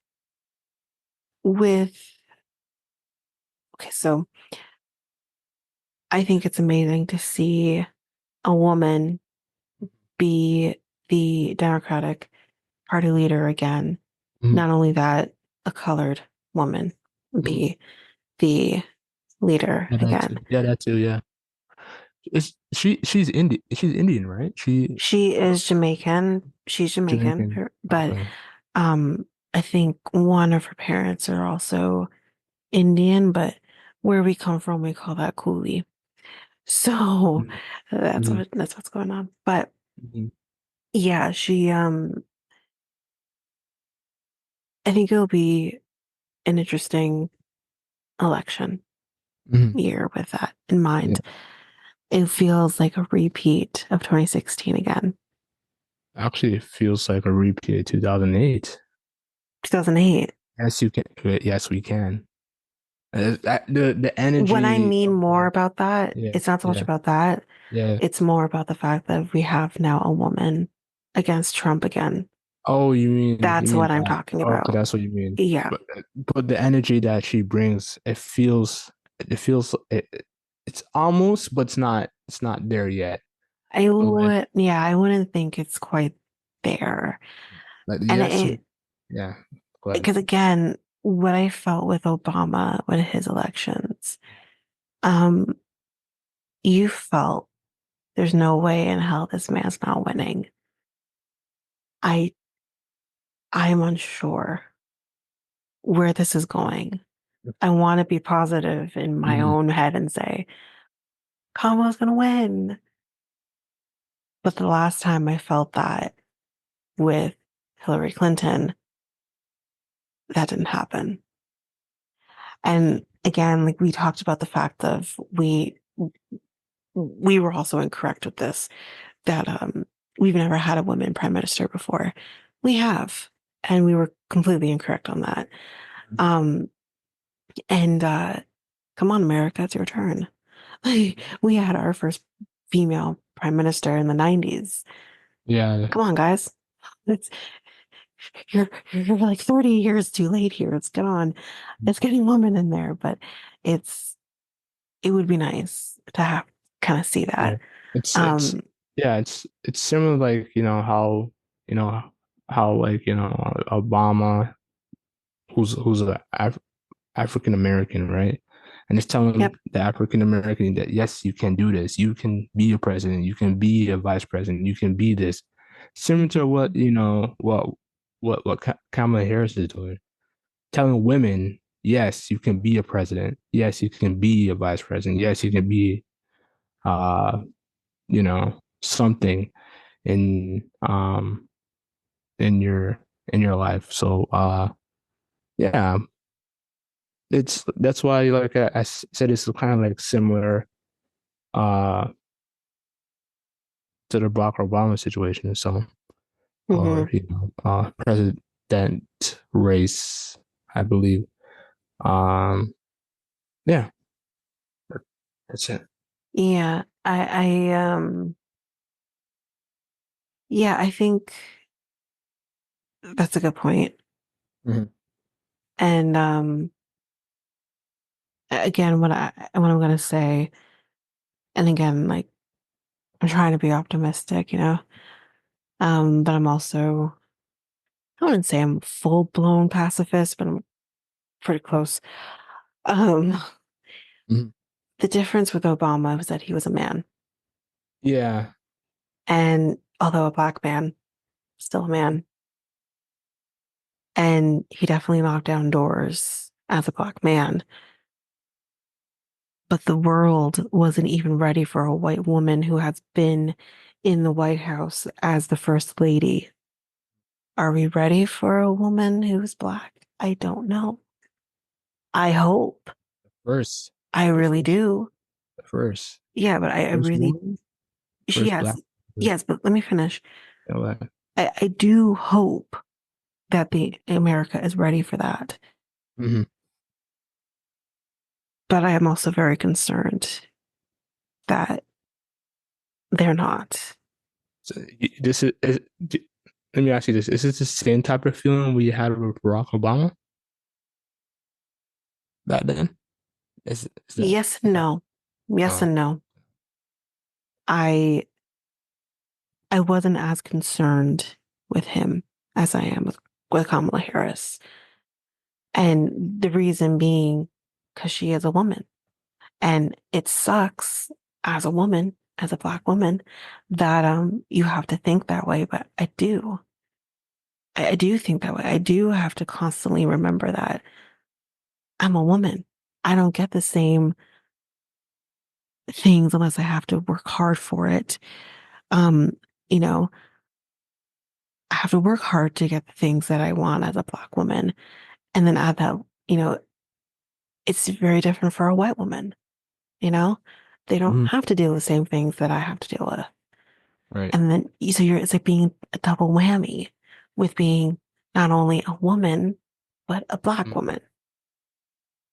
with okay, so I think it's amazing to see a woman be the Democratic Party leader again. Mhm. Not only that, a colored woman Mhm. be the leader Yeah, that again. too. Yeah, that too. Yeah. She's Indian. She's Indian, right? She She is Jamaican. She's Jamaican, Jamaican. but Okay. um, I think one of her parents are also Indian, but where we come from, we call that coolie. So Mhm. Mhm. that's what's going on. But Mhm. yeah, she I think it'll be an interesting election Mhm. year with that in Yeah. mind. It feels like a repeat of 2016 again. Actually, it feels like a repeat of 2008. 2008. Yes, you can. Yes, we can. The When I energy mean of more the about that, yeah it's not so much yeah about that. yeah. It's more about the fact that we have now a woman against Trump again. Oh, you That's mean what I'm that? talking Oh, okay, about. that's what you mean. Yeah. But the energy that she brings, it's almost, but it's not there yet. Like, Yeah, I wouldn't think it's quite there. And yes, yeah. Go ahead. because again, what I felt with Obama with his elections, um, you felt there's no way in hell this man's not winning. I I'm unsure where this is going. I want to be positive in my Mhm. own head and say Kamala's gonna win, But the last time I felt that with Hillary Clinton, that didn't happen. And again, like we talked about the fact of we were also incorrect with this, that we've never had a woman prime minister before. We have, and we were completely incorrect on that. Um, and come on, America, it's your turn. We had our first female prime minister in the 90s. Yeah, Come on, guys. It's you're like 30 years too late here. It's get on. It's getting women in there, but it's it would be nice to have kind of see yeah. that. It's Um, yeah, it's similar like, you know how like, Obama, who's a African American, right? And it's yep. telling the African American that yes, you can do this. You can be a president. You can be a vice president. You can be this. Similar to what Kamala Harris is doing, telling women, yes, you can be a president. Yes, you can be a vice president. Yes, you can be something in in your life. So yeah, that's why like I said it's kind of like similar uh to the Barack Obama situation. So Hmm. or president race, I believe. Um yeah, that's it. Yeah, yeah, I think that's a good point. Mhm. And again, what I'm gonna say, and again, like I'm trying to be optimistic, but I'm also I wouldn't say I'm full blown pacifist, but I'm pretty close. Um, Mhm. the difference with Obama was that he was a man, Yeah, and although a black man, still a man, and he definitely knocked down doors as a black man. But the world wasn't even ready for a white woman who has been in the White House as the first lady. Are we ready for a woman who's black? I don't know. I hope. first, I the really first, do. the first, Yeah, but I first really, woman, first yes, black. yes, but let me finish. uh, I do hope that the America is ready for that. mhm. But I am also very concerned that they're not. So let me ask you this. Is this the same type of feeling we had with Barack Obama back then? Is that Yes and no. Yes uh and no. I I wasn't as concerned with him as I am with Kamala Harris. And the reason being because she is a woman. And it sucks as a woman, as a black woman, that you have to think that way. But I do. I do think that way. I do have to constantly remember that I'm a woman. I don't get the same things unless I have to work hard for it. Um, you know, I have to work hard to get the things that I want as a black woman. And then add that, you know, it's very different for a white woman, you know? They don't mhm, have to deal with the same things that I have to deal with. right. And then so it's like being a double whammy with being not only a woman, but a black woman.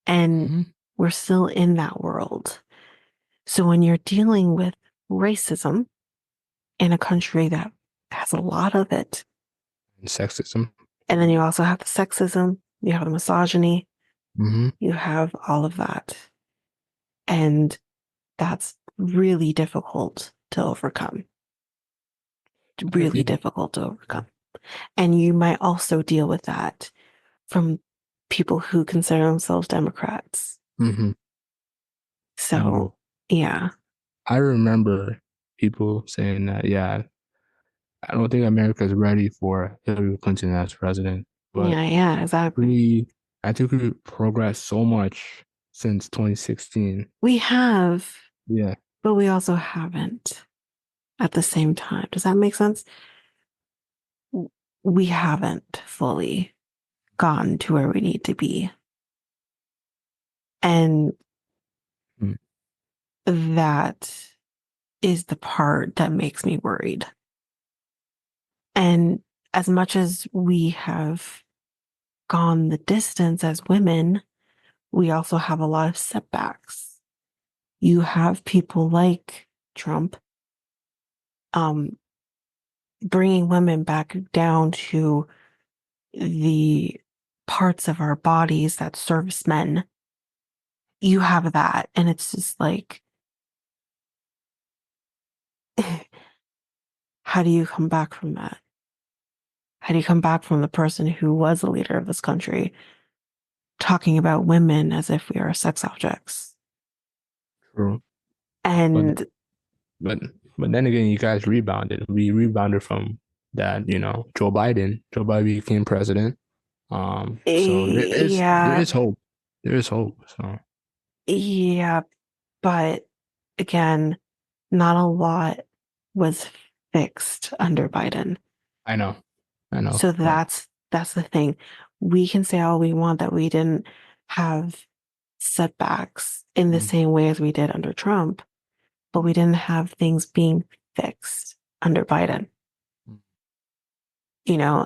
And Mm-hmm. we're still in that world. So when you're dealing with racism in a country that has a lot of it, And sexism. and then you also have the sexism, you have the misogyny, Mm-hmm. you have all of that. And that's really difficult to overcome. I Really agree. difficult to overcome. And you might also deal with that from people who consider themselves Democrats. Mm-hmm. So, No, yeah. I remember people saying that, yeah, I don't think America is ready for Hillary Clinton as president, but Yeah, yeah, exactly. we, I think we progressed so much since 2016. We have, Yeah. but we also haven't. at the same time. Does that make sense? We haven't fully gone to where we need to be. And Mm. that is the part that makes me worried. And as much as we have gone the distance as women, we also have a lot of setbacks. You have people like Trump um, bringing women back down to the parts of our bodies that service men. You have that. And it's just like, how do you come back from that? How do you come back from the person who was the leader of this country talking about women as if we are sex objects? True. But And but but then again, you guys rebounded. We rebounded from that, Joe Biden. Joe Biden became president. So there yeah, is hope. There is hope. So yeah, but again, not a lot was fixed under Biden. I know. I know. So But that's the thing. We can say all we want that we didn't have setbacks in the mm, same way as we did under Trump, but we didn't have things being fixed under Biden. mm,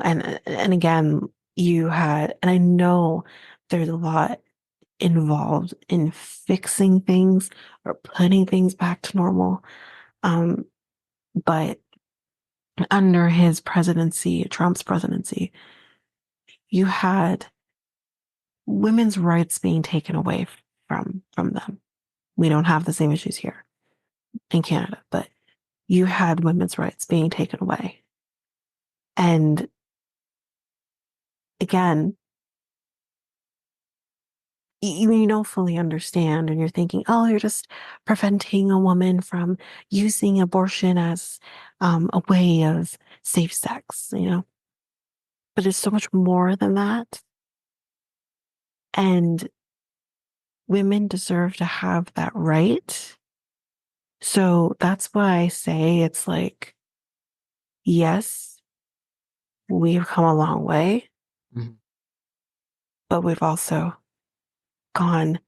And again, you had, and I know there's a lot involved in fixing things or putting things back to normal. Um, but under his presidency, Trump's presidency, you had women's rights being taken away from them. We don't have the same issues here in Canada, but you had women's rights being taken away. And again, you don't fully understand and you're thinking, oh, you're just preventing a woman from using abortion as a way of safe sex. But it's so much more than that. And women deserve to have that right. So that's why I say it's like, yes, we've come a long way, mm, but we've also gone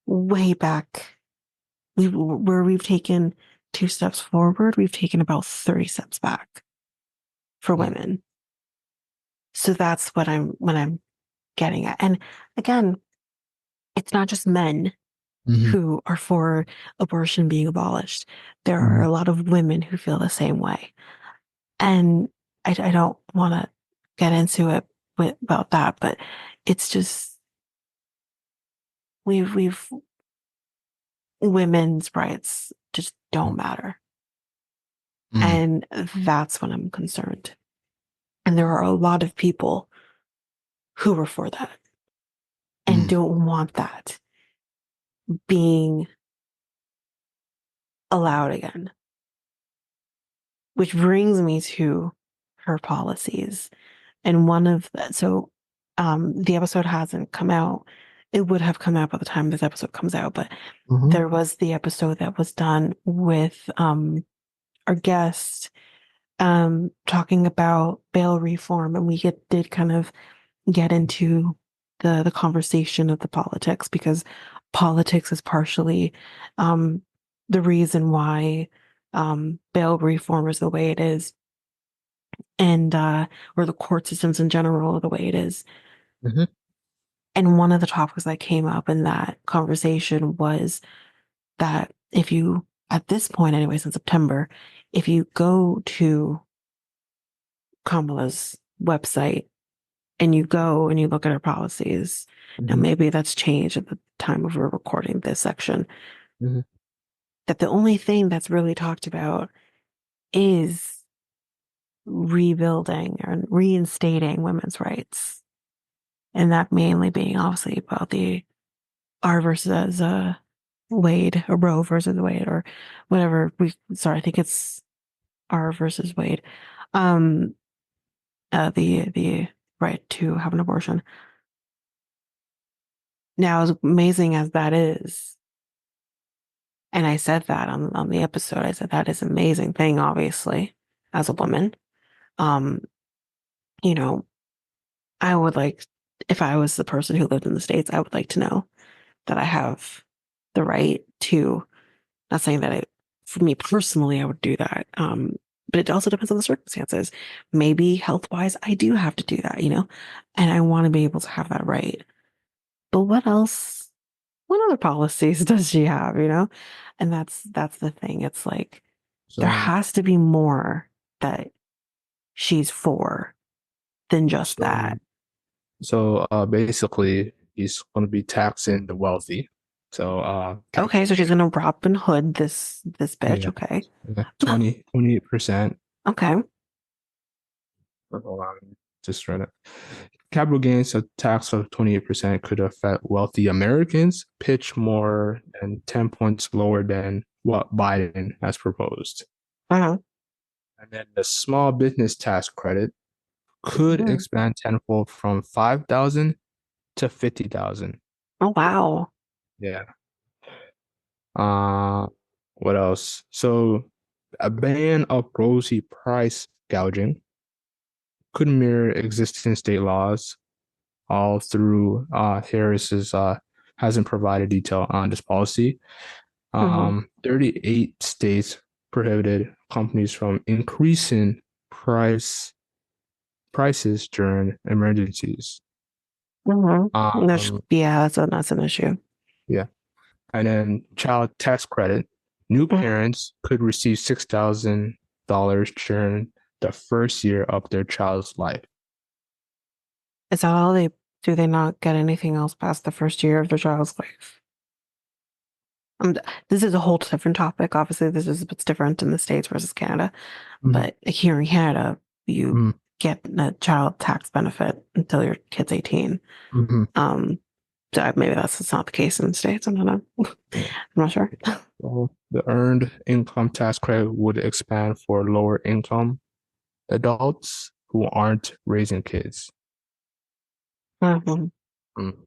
way back. Where we've taken 2 steps forward, we've taken about 30 steps back for mm, women. So that's what I'm getting at. And again, it's not just men mhm, who are for abortion being abolished. There are mhm, a lot of women who feel the same way. And I don't want to get into it about that, but it's just we've women's rights just don't matter. mm, And that's when I'm concerned. And there are a lot of people who are for that and mm, don't want that being allowed again, which brings me to her policies. And one of the episode hasn't come out. It would have come out by the time this episode comes out, but mhm, there was the episode that was done with our guest talking about bail reform, and did kind of get into the conversation of the politics because politics is partially um, the reason why bail reform is the way it is, and or the court systems in general are the way it is. mhm, And one of the topics that came up in that conversation was that if you, at this point, anyways, in September, if you go to Kamala's website and you go and you look at her policies, now mhm, maybe that's changed at the time of her recording this section, mhm, that the only thing that's really talked about is rebuilding and reinstating women's rights. And that mainly being obviously about the R versus Wade, or Roe versus Wade, or whatever. Sorry, I think it's R versus Wade. Um, the right to have an abortion. Now, as amazing as that is, And I said that on the episode. I said that is an amazing thing, obviously, as a woman. Um, you know, I would like, if I was the person who lived in the States, I would like to know that I have the right to, not saying that for me personally, I would do that. But it also depends on the circumstances. Maybe health wise, I do have to do that, and I want to be able to have that right. But what else? What other policies does she have, And that's the thing. It's like there So has to be more that she's for than just so that. basically he's going to be taxing the wealthy. So Okay, so she's gonna Robin Hood this bitch. yeah, Okay. 28%. Okay. Hold on, just read it. Capital gains a tax of 28% could affect wealthy Americans, pitch more than 10 points lower than what Biden has proposed. Uh-huh. And then the small business tax credit could Mhm. expand tenfold from 5,000 to 50,000. Oh wow. Yeah. Uh, what else? So a ban of rosy price gouging could mirror existing state laws all through Harris's hasn't provided detail on this policy. Hmm. 38 states prohibited companies from increasing prices during emergencies. Hmm. Um, Yeah, that's an issue. yeah. And then child tax credit. New Mhm. parents could receive $6,000 during the first year of their child's life. Is that all they do? They not get anything else past the first year of their child's life? Um, this is a whole different topic. Obviously, it's different in the States versus Canada. Mhm, But here in Canada, you mhm, get a child tax benefit until your kid's 18. mhm. Um, so maybe that's not the case in the States. I don't know. Yeah. I'm not sure. So the earned income tax credit would expand for lower income adults who aren't raising kids. Mhm. Mm,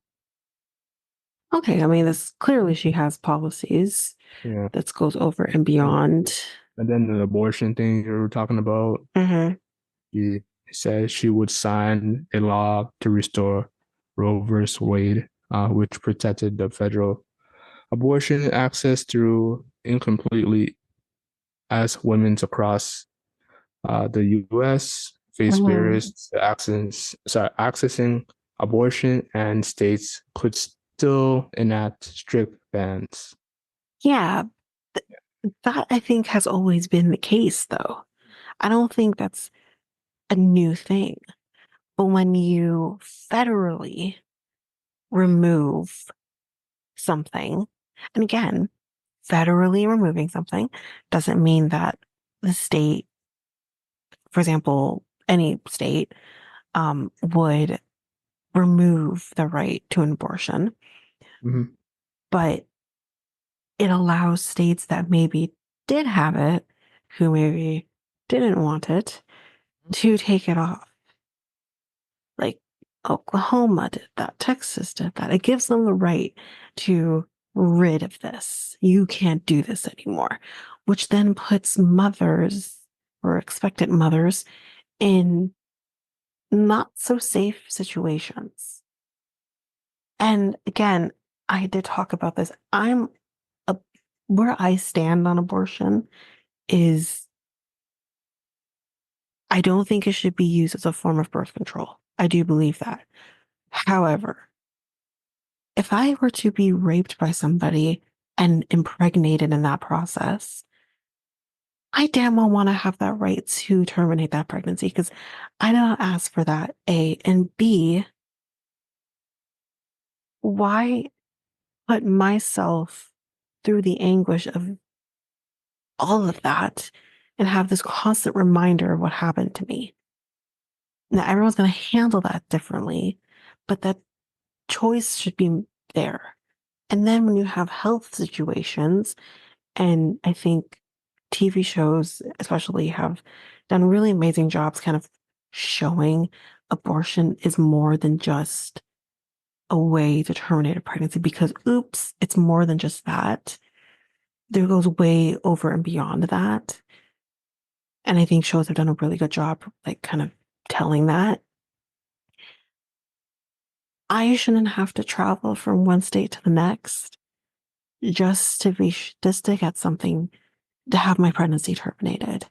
Okay, I mean, this clearly she has policies yeah. that goes over and And beyond. then the abortion thing you were talking about, Hmm. she said she would sign a law to restore Roe versus Wade, which protected the federal abortion access through incompletely as women's across the U.S. face Hmm. barriers to accessing abortion, and states could still enact strict bans. Yeah, th- that I think has always been the case, though. I don't think that's a new thing. But when you federally remove something, and again, federally removing something doesn't mean that the state, for example, any state, would remove the right to an abortion, Mhm. but it allows states that maybe did have it, who maybe didn't want it, to take it off. Like Oklahoma did that, Texas did that. It gives them the right to rid of this. You can't do this anymore, which then puts mothers or expectant mothers in not so safe situations. And again, I did talk about this. A, where I stand on abortion is I don't think it should be used as a form of birth control. I do believe that. However, if I were to be raped by somebody and impregnated in that process, I damn well want to have that right to terminate that pregnancy because I did not ask for that, A. And B, why put myself through the anguish of all of that and have this constant reminder of what happened to me? Now, everyone's going to handle that differently, but that choice should be there. And then when you have health situations, and I think TV shows, especially, have done really amazing jobs kind of showing abortion is more than just a way to terminate a pregnancy because, oops, it's more than just that. there goes way over and beyond that. And I think shows have done a really good job, like kind of telling that. I shouldn't have to travel from one state to the next just to get something to have my pregnancy terminated.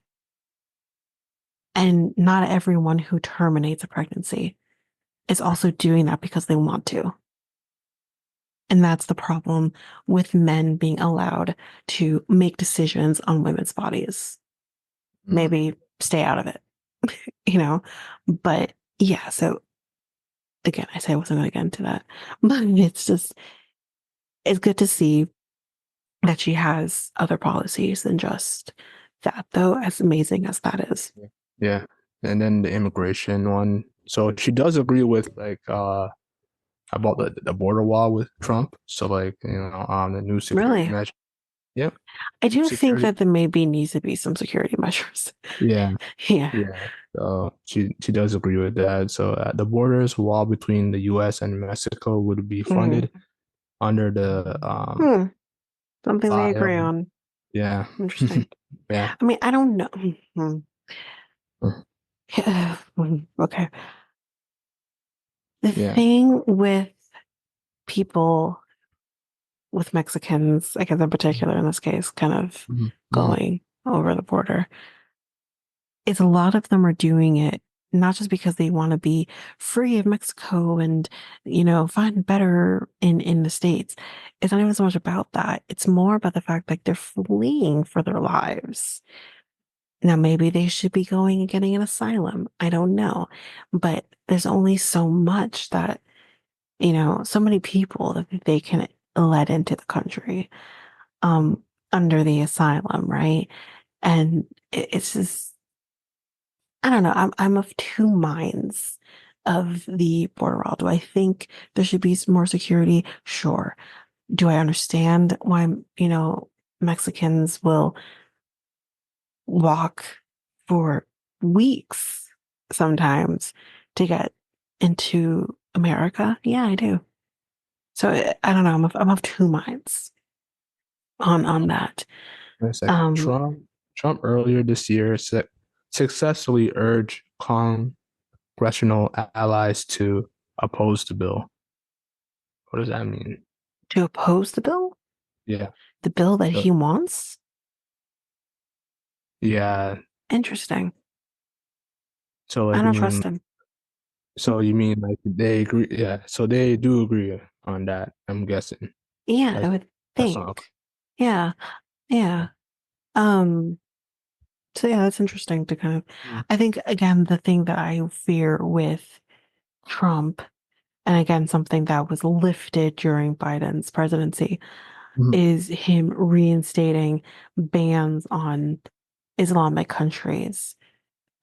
And not everyone who terminates a pregnancy is also doing that because they want to. And that's the problem with men being allowed to make decisions on women's bodies. Mm. Maybe stay out of it, you know? But yeah, so again, I say I wasn't going to get into that, but it's good to see that she has other policies than just that, though, as amazing as that is. Yeah. And then the immigration one. So she does agree with like about the border wall with Trump. So like, the new security Really, measure. Yep. I do think Security. that there maybe needs to be some security measures. Yeah. Yeah. Yeah. So she does agree with that. So the borders wall between the US and Mexico would be Mhm. funded under the Hmm. Something they agree bio. on. Yeah. Interesting. Yeah. I mean, I don't know. Mhm. Okay. The Yeah. thing with people, with Mexicans, I guess in particular in this case, kind of Mhm. Mhm. going over the border, is a lot of them are doing it not just because they want to be free of Mexico and, find better in the States. It's not even so much about that. It's more about the fact that they're fleeing for their lives. Now, maybe they should be going and getting an asylum. I don't know. But there's only so much that, so many people that they can let into the country under the asylum, right? And it's just, I don't know. I'm of two minds of the border wall. Do I think there should be some more security? Sure. Do I understand why, Mexicans will walk for weeks sometimes to get into America? Yeah, I do. So I don't know. I'm of two minds on that. Wait a second. Um, Trump earlier this year successfully urged congressional allies to oppose the bill. What does that mean? to oppose Yeah. the bill that So, he wants. yeah. Interesting. So I like don't trust him. you mean like they agree? Yeah. So they do agree on that. I'm guessing. Yeah, I That's would that's not. think. Yeah, yeah. Um, so yeah, that's interesting to kind of, Mm-hmm. I think again, the thing that I fear with Trump, and again, something that was lifted during Biden's presidency, is him reinstating bans on Islamic countries.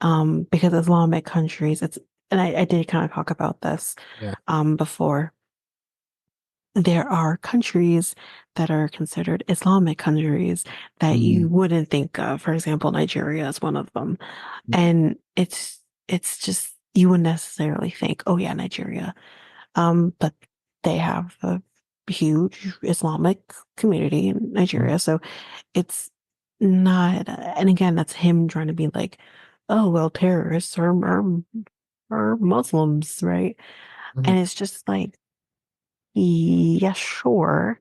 Because Islamic countries, and I did kind of talk about this Yeah. before. There are countries that are considered Islamic countries that you Mm-hmm. wouldn't think of. For example, Nigeria is one of them. And it's just you wouldn't necessarily think, oh yeah, Nigeria. But they have a huge Islamic community in Nigeria. So it's not, and again, that's him trying to be like, oh well, terrorists are Muslims, right? Mm-hmm. And it's just like, yeah, sure.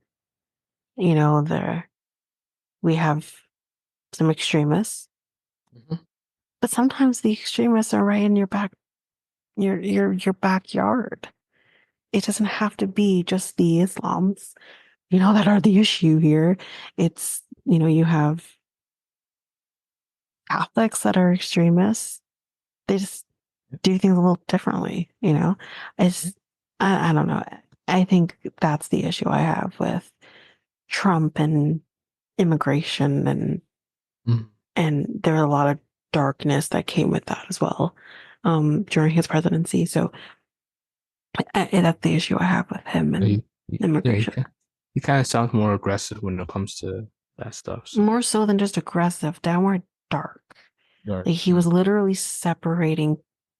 There we have some extremists, Mm-hmm. but sometimes the extremists are right in your backyard. It doesn't have to be just the Islams, that are the issue here. It's, you have Catholics that are extremists. They just do things a little differently. It's, I don't know. I think that's the issue I have with Trump and immigration Mm-hmm. and there was a lot of darkness that came with that as well during his presidency. So that's the issue I have with him and Yeah, immigration. he kind of sounds more aggressive when it comes to that stuff. So, More so than just aggressive, downward dark. or, Like he was literally separating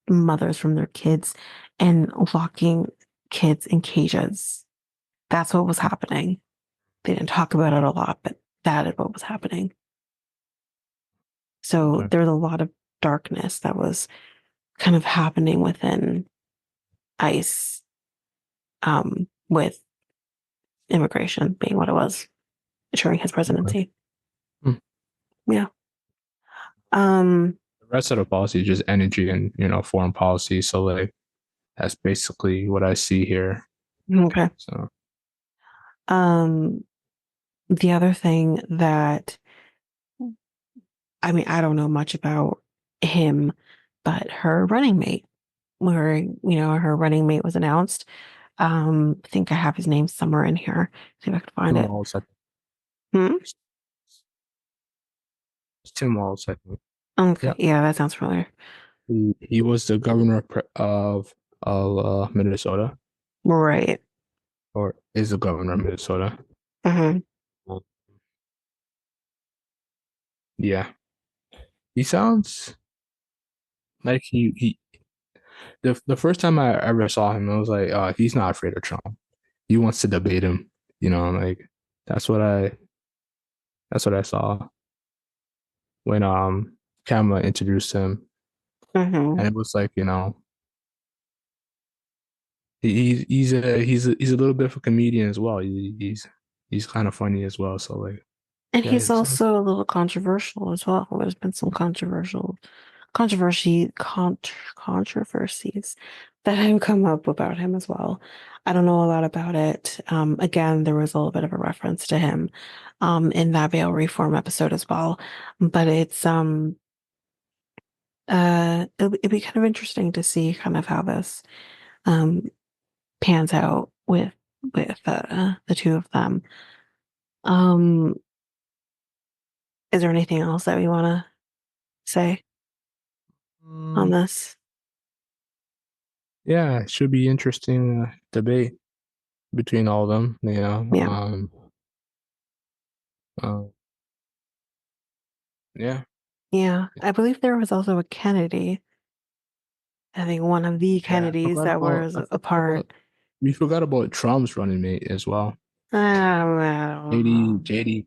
mothers from their kids and locking kids in cages. That's what was happening. They didn't talk about it a lot, but that is what was happening. So Okay. there's a lot of darkness that was kind of happening within ICE, with immigration being what it was during his Okay. presidency. Hmm. Yeah. Um, The rest of the policy is just energy and foreign policy. So like that's basically what I see here. okay. So Um, the other thing that I mean, I don't know much about him, but her running mate, where her running mate was announced. I think I have his name somewhere in here. See if I can find Tim it. Walz, I think. Hmm? It's Tim Walz, I think. Okay, Yeah. yeah, that sounds familiar. He was the governor of Minnesota, Right. or is the governor of Minnesota. Hmm. Yeah. He sounds like the first time I ever saw him, I was like, he's not afraid of Trump. He wants to debate him. Like that's what I that's what I saw when Kamala introduced him. Hmm. And it was like, he's a little bit of a comedian as well. He's kind of funny as well. So like, And yeah, he's also a little controversial as well. There's been some controversies that have come up about him as well. I don't know a lot about it. Again, there was a little bit of a reference to him, in that bail reform episode as well. But it'd be kind of interesting to see kind of how this um pans out with the two of them. Um, is there anything else that we want to say on mm, this? yeah, it should be interesting debate between all of them. Yeah, Uh, yeah, yeah. I believe there was also a Kennedy. I think one of the yeah. Kennedys that was I a forgot about part. we forgot about Trump's running mate as well. I don't know. JD,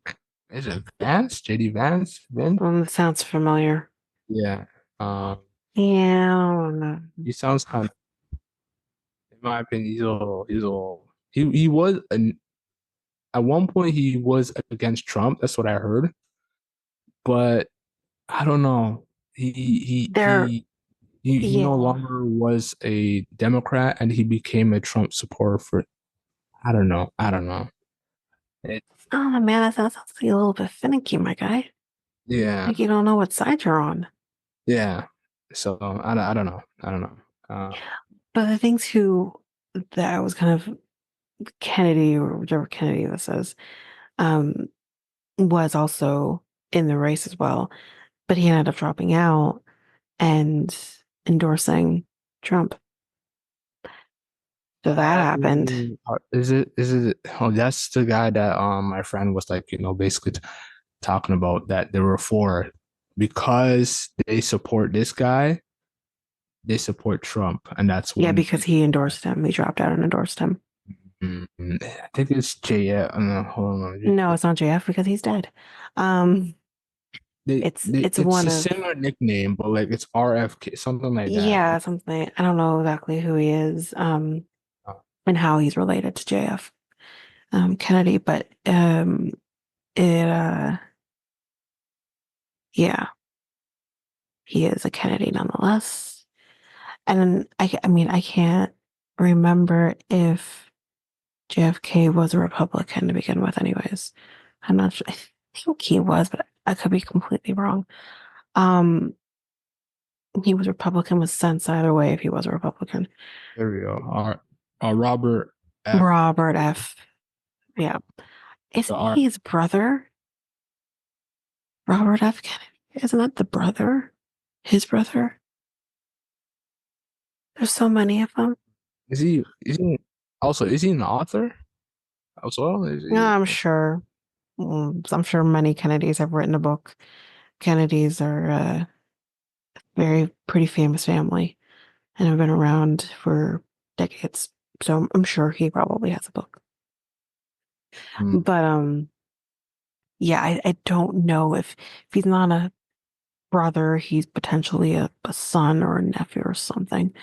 is it Vance? JD Vance? Vin? It sounds familiar. Yeah. Um, Yeah, I don't know. he sounds kind of, in my opinion, he was at one point he was against Trump. That's what I heard, but I don't know. He he There, he he no yeah. longer was a Democrat and he became a Trump supporter for I don't know. I don't know. It, Oh man, that sounds like a little bit finicky, my guy. yeah. Like you don't know what side you're on. Yeah. So I don't know. I don't know. But the things who that was kind of Kennedy or whichever Kennedy this is, um, was also in the race as well. But he ended up dropping out and endorsing Trump. So that happened. Is it oh that's the guy that my friend was like, basically talking about that there were four because they support this guy, they support Trump, and that's Yeah, one because reason he why. endorsed him. He dropped out and endorsed him. I think it's JF. Hold on. No, it's not JF because he's dead. Um, it's It's one a of similar nickname, but like it's RFK, something like that. yeah, something. I don't know exactly who he is, Uh, and how he's related to JF Kennedy, but it yeah, he is a Kennedy nonetheless. And I mean, I can't remember if JFK was a Republican to begin with, anyways. I'm not sure. I think he was, but I could be completely wrong. Um, he was Republican with sense either way if he was a Republican. there we go. Robert F. Robert F. Yeah. The Isn't R. he his brother? Robert F. Kennedy? Isn't that the brother? His brother? There's so many of them. Is he an author as well? Is Yeah, he? I'm sure many Kennedys have written a book. Kennedys are a very pretty famous family and have been around for decades. So I'm sure he probably has a book. Hmm. But yeah, I don't know if he's not a brother, he's potentially a son or a nephew or something.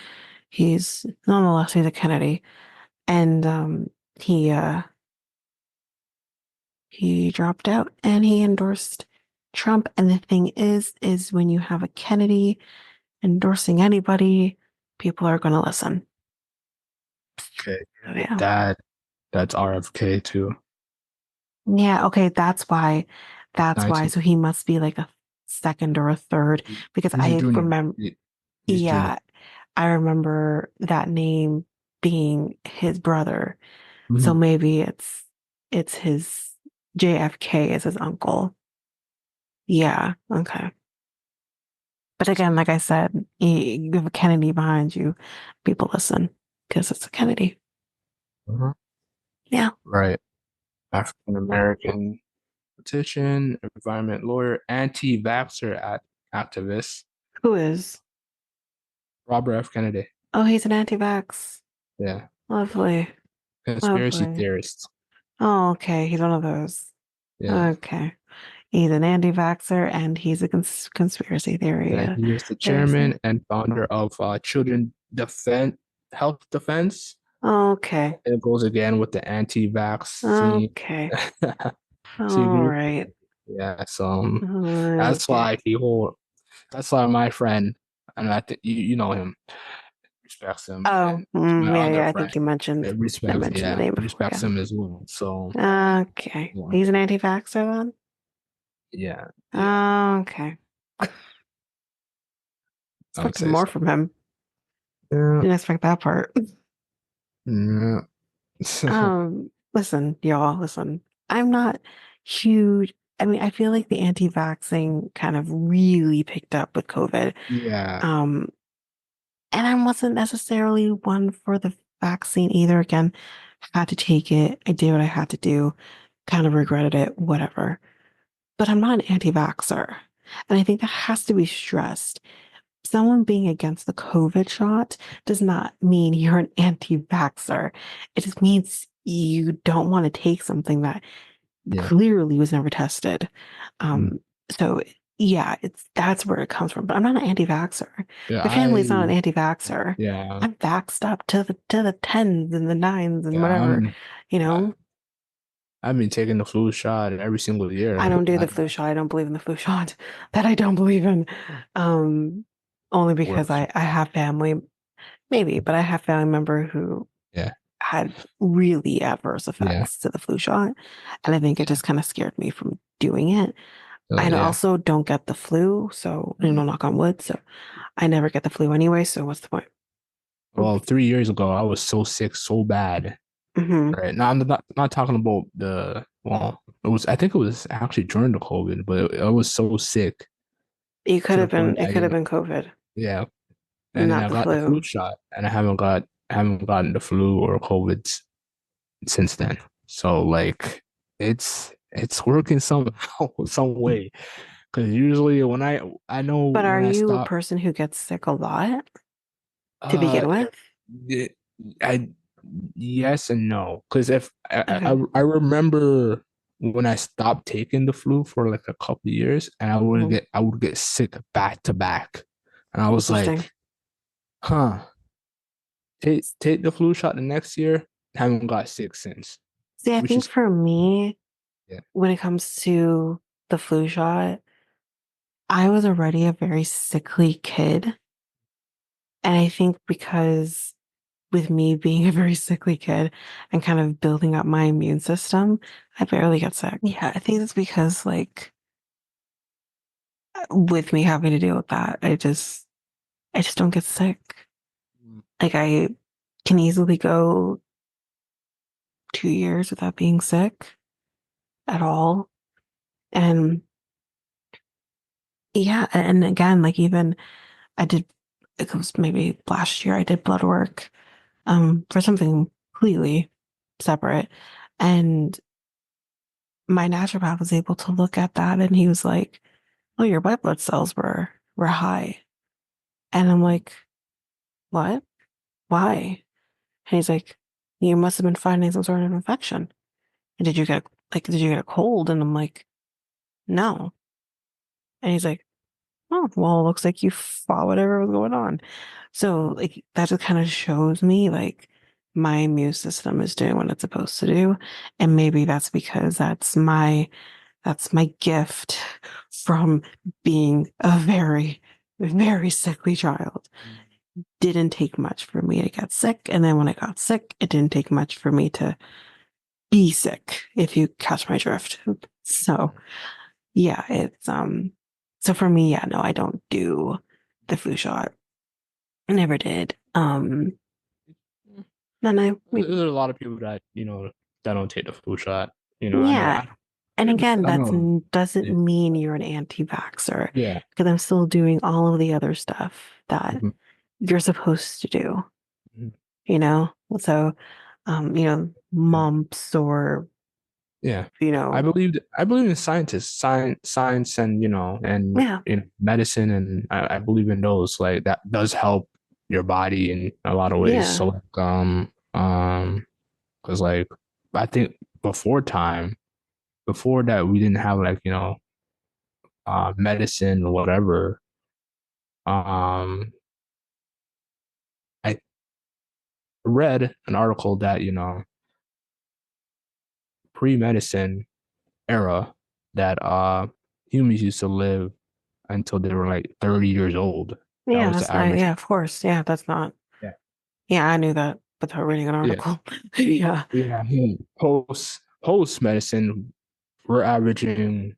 He's nonetheless he's a Kennedy. And he uh he dropped out and he endorsed Trump. And the thing is when you have a Kennedy endorsing anybody, people are gonna listen. Okay. So yeah. That's RFK too. Yeah, okay, that's why. That's why. 19. So he must be like a second or a third because He's a I junior. remember, He's junior. yeah, I remember that name being his brother. So Mhm. maybe it's his JFK is his uncle. Yeah, okay. But again, like I said, you have a Kennedy behind you, people listen because it's a Kennedy. Uh-huh. Yeah. Right. African American politician, environment lawyer, anti-vaxxer activist, Who is? Robert F. Kennedy. Oh, he's an anti-vax. Yeah. Lovely. Conspiracy Lovely. theorist. Oh, okay. He's one of those. Yeah. Okay. He's an anti-vaxxer and he's a conspiracy theory. Yeah. He is the There's chairman and founder of Children Defense Health Defense. okay. It goes again with the anti-vaccine. Okay. So you All agree? right. Yeah. So that's Okay. why people. That's why my friend, and I think you know him, respects him, Oh, and my yeah, other yeah. I friend think you mentioned the name before. respects Yeah. him as well. So Okay. yeah, He's an anti-vaxxer then? yeah, yeah, Okay. I would Expected say more so. from him. Yeah, Didn't expect that part. yeah. Listen, y'all, listen. I'm not huge. I mean, I feel like the anti-vaxxing kind of really picked up with COVID. Yeah, Um, and I wasn't necessarily one for the vaccine either. Again, had to take it. I did what I had to do. Kind of regretted it, whatever. But I'm not an anti-vaxxer. And I think that has to be stressed. Someone being against the COVID shot does not mean you're an anti-vaxxer. It just means you don't want to take something that yeah, clearly was never tested. mm, Um, so yeah, it's that's where it comes from. But I'm not an anti-vaxxer. yeah. My family's not an anti-vaxxer. Yeah, I'm vaxxed up to the tens and the nines and yeah. whatever, you I, know. I've been taking the flu shot every single I year. don't do the flu shot. I don't believe in the flu shot. That I don't believe in. Um, only because Works. I have family, maybe, but I have family member who Yeah, had really adverse yeah, effects to the flu shot. And I think it yeah. just kind of scared me from doing it. So I yeah. also don't get the flu, so knock on wood. So I never get the flu anyway. So what's the point? Well, 3 years ago, I was so sick, so bad. Hmm. Right. Now, I'm not talking about the, well, it was, I think it was actually during the COVID, but I was so sick You could to the have been. point It that, could have been COVID, yeah. And then not I the got the flu. flu shot and I haven't gotten the flu or COVID since then. So like, it's working somehow, some way. Because usually I know But are when I you a stop, person who gets sick a lot to uh, begin with? it, I yes and no, because if Okay. I remember when I stopped taking the flu for like a couple of years, and Mhm. I would get sick back to back, and I was Interesting. like, huh, take the flu shot the next year. Haven't got sick since, See, I which think is for me, yeah, when it comes to the flu shot, I was already a very sickly kid. And I think because with me being a very sickly kid and kind of building up my immune system, I barely get sick. Yeah, I think it's because like with me having to deal with that, I just don't get sick. Like I can easily go 2 years without being sick at all. And yeah, and again, like even I did it was maybe last year I did blood work for something completely separate. And my naturopath was able to look at that and he was like, "Oh, your white blood cells were high." And I'm like, "What? Why?" And he's like, "You must have been finding some sort of infection. And did you get did you get a cold?" And I'm like, no. And he's like, oh, well, it looks like you fought whatever was going on. So, like, that just kind of shows me, like, my immune system is doing what it's supposed to do. And maybe that's because that's my gift from being a very, very sickly child. Didn't take much for me to get sick. And then when I got sick, it didn't take much for me to be sick, if you catch my drift. So yeah, so for me, yeah, no, I don't do the flu shot. I never did. Then There's a lot of people that, that don't take the flu shot. yeah. And again, I that know. doesn't Yeah. mean you're an anti-vaxxer Yeah. because I'm still doing all of the other stuff that Mhm. you're supposed to do, Mhm. you know? So, Yeah. mumps or, Yeah. you know, I believe in scientists, science and yeah, medicine, and I believe in those. Like that does help your body in a lot of ways. yeah, So like because like I think before that we didn't have like, medicine or whatever. Um I read an article that, pre-medicine era that humans used to live until they were like 30 years old. That yeah, was the that's not, average. yeah, of course. Yeah, that's not, Yeah. yeah, I knew that without reading an Yeah. article. Yeah. Yeah. Post medicine, we're averaging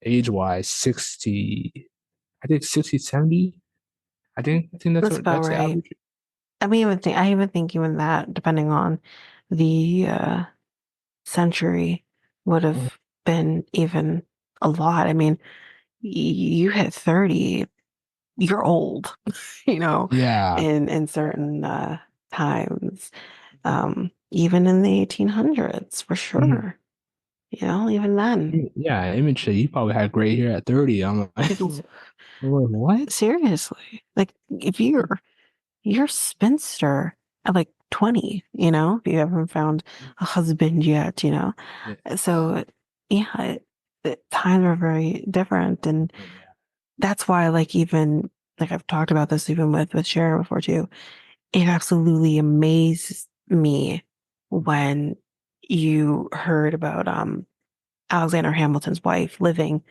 age wise 60, I think 60, 70. I think That's about that's the right. average. I even think even that, depending on the century, would Mhm. have been even a lot. I mean, you hit 30, you're old, you know, Yeah. in certain times. Even in the 1800s, for Mhm. sure. Even then. Yeah, Image said you probably had gray hair at 30. I'm like, It's- I'm like, what? Seriously. Like if you're a spinster at like 20, if you haven't found a husband yet. Yeah. So yeah, times are very different. And Yeah. that's why like even like I've talked about this even with Sharon before too. It absolutely amazed me when you heard about Alexander Hamilton's wife living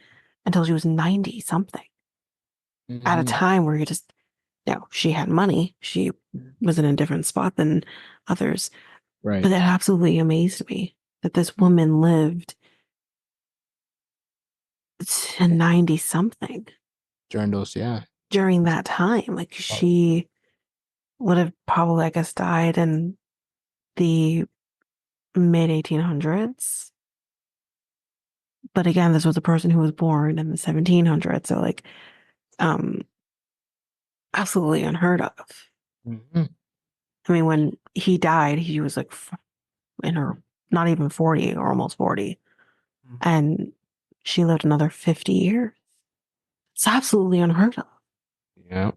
until she was 90 something at a Mhm. time where you just, she had money. She was in a different spot than others. But Right. that absolutely amazed me that this woman lived to 90 something During those, yeah. during that time. Like Oh. she would have probably, I guess, died in the mid 1800s. But again, this was a person who was born in the 1700s. So like, um, absolutely unheard of. Mhm. I mean, when he died, he was like in her, not even 40 or almost 40. And she lived another 50 years. It's absolutely unheard of Yeah.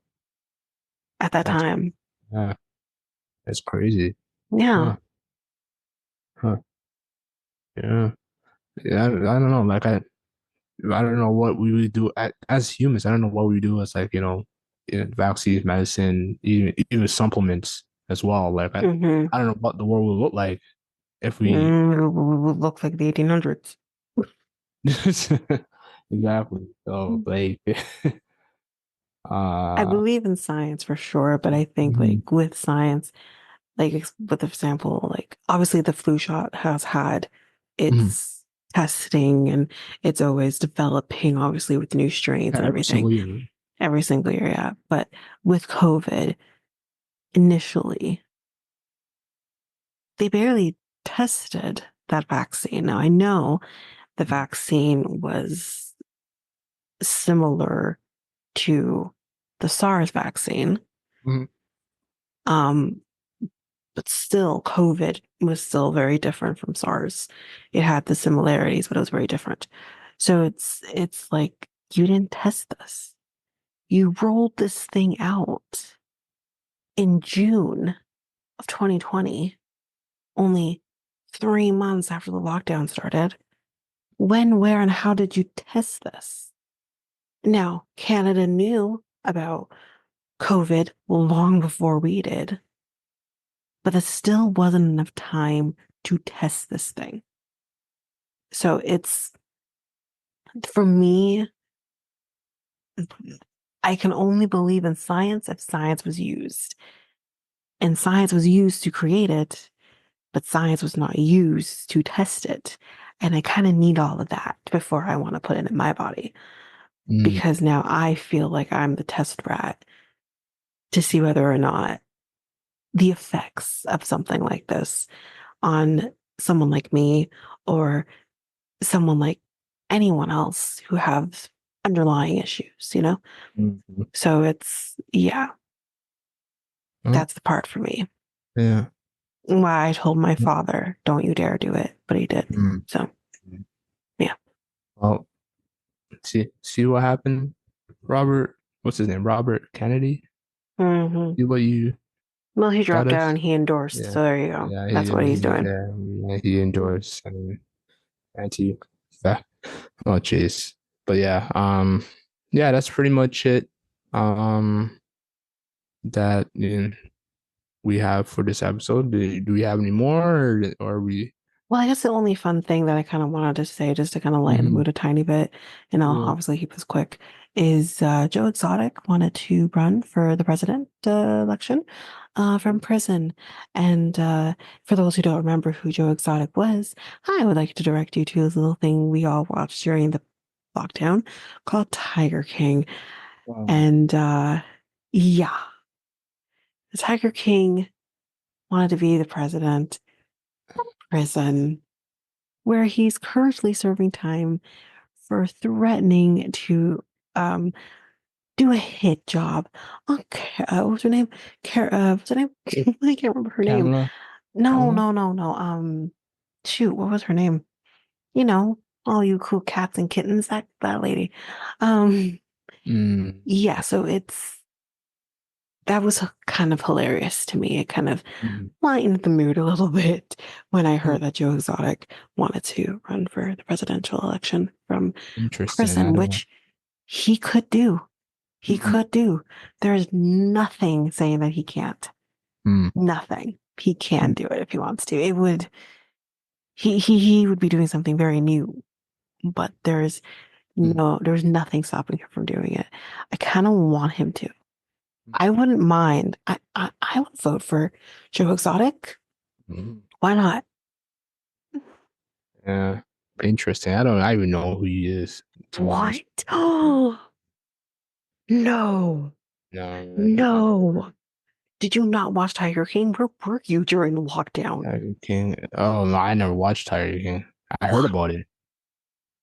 at that That's time. yeah. That's crazy. Yeah. Huh. Huh. Yeah. Yeah. I don't know. Like I don't know what we would do as humans. I don't know what we do as like, vaccines, medicine, even supplements as well. Like Hmm. I don't know what the world would look like if we It look like the 1800s. exactly. So like I uh believe in science for sure, but I think mhm, like with science, like with example, like obviously the flu shot has had mhm. its testing and it's always developing, obviously with new strains Yeah, and every everything single year. every single year. Yeah. But with COVID, initially, they barely tested that vaccine. Now I know the vaccine was similar to the SARS vaccine. Mhm. Um, but still COVID was still very different from SARS. It had the similarities, but it was very different. So it's like you didn't test this. You rolled this thing out in June of 2020, only 3 months after the lockdown started. When, where, and how did you test this? Now, Canada knew about COVID long before we did, but there still wasn't enough time to test this thing. So it's, for me, I can only believe in science if science was used. And science was used to create it, but science was not used to test it. And I kind of need all of that before I want to put it in my body. Mm, Because now I feel like I'm the test rat to see whether or not the effects of something like this on someone like me or someone like anyone else who have underlying issues, you know? mm, So it's, yeah, oh, that's the part for me. yeah. Why I told my father, don't you dare do it, but he did. Mm. So, yeah. Well, see what happened, Robert. What's his name? Robert Kennedy. Hmm. See what you Well, he got dropped out us. and he endorsed. Yeah, So there you go. yeah. That's what he's doing. He endorsed. I mean, anti. Oh, jeez. But yeah, yeah. That's pretty much it. Um, that we have for this episode. Do we have any more, or are we? Well, I guess the only fun thing that I kind of wanted to say, just to kind of lighten the Mhm. mood a tiny bit, and I'll Yeah. obviously keep this quick, is Joe Exotic wanted to run for the president election from prison. And for those who don't remember who Joe Exotic was, I would like to direct you to this little thing we all watched during the lockdown called Tiger King. Um, And yeah, the Tiger King wanted to be the president of prison, where he's currently serving time for threatening to um, do a hit job on what was her name? What's her name? I can't remember her name. Kamala. No, Kamala. no, no, no. Shoot, what was her name? You know, all you cool cats and kittens, that lady. Um, Mm, yeah, so that was kind of hilarious to me. It kind of mm, lightened the mood a little bit when I mm. heard that Joe Exotic wanted to run for the presidential election from Interesting. I prison, don't. which he could do. He Mm, could do. There's nothing saying that he can't. mm, Nothing. He can mm, do it if he wants to. It would he would be doing something very new, but mm, there's nothing stopping him from doing it. I kind of want him to. I wouldn't mind. I would vote for Joe Exotic. mm. Why not? Yeah. Interesting. I don't. I even know who he is. To be honest. What? Oh no. No. No. Did you not watch Tiger King? Where were you during the lockdown? Tiger King. Oh no, I never watched Tiger King. I heard What? about it.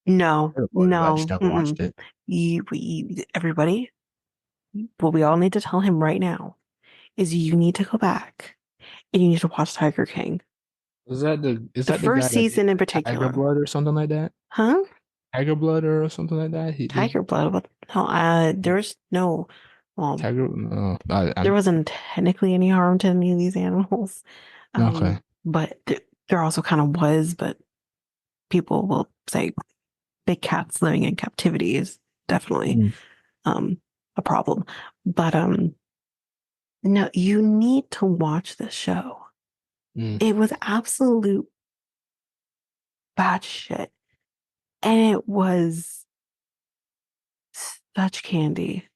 No, I heard about it, but I just no. never watched Mm-mm. it. Everybody, what we all need to tell him right now is you need to go back and you need to watch Tiger King. Is The that the guy first that did season in Tiger particular. Blood or something like that? Huh? Tiger Blood or something like that? He did Tiger blood. What? No, there's no, well, Tiger. No, there I'm wasn't technically any harm to any of these animals. okay. But there also kind of was, but people will say big cats living in captivity is definitely Mm, um a problem. But no, you need to watch this show. mm, It was absolute bad shit. And it was such candy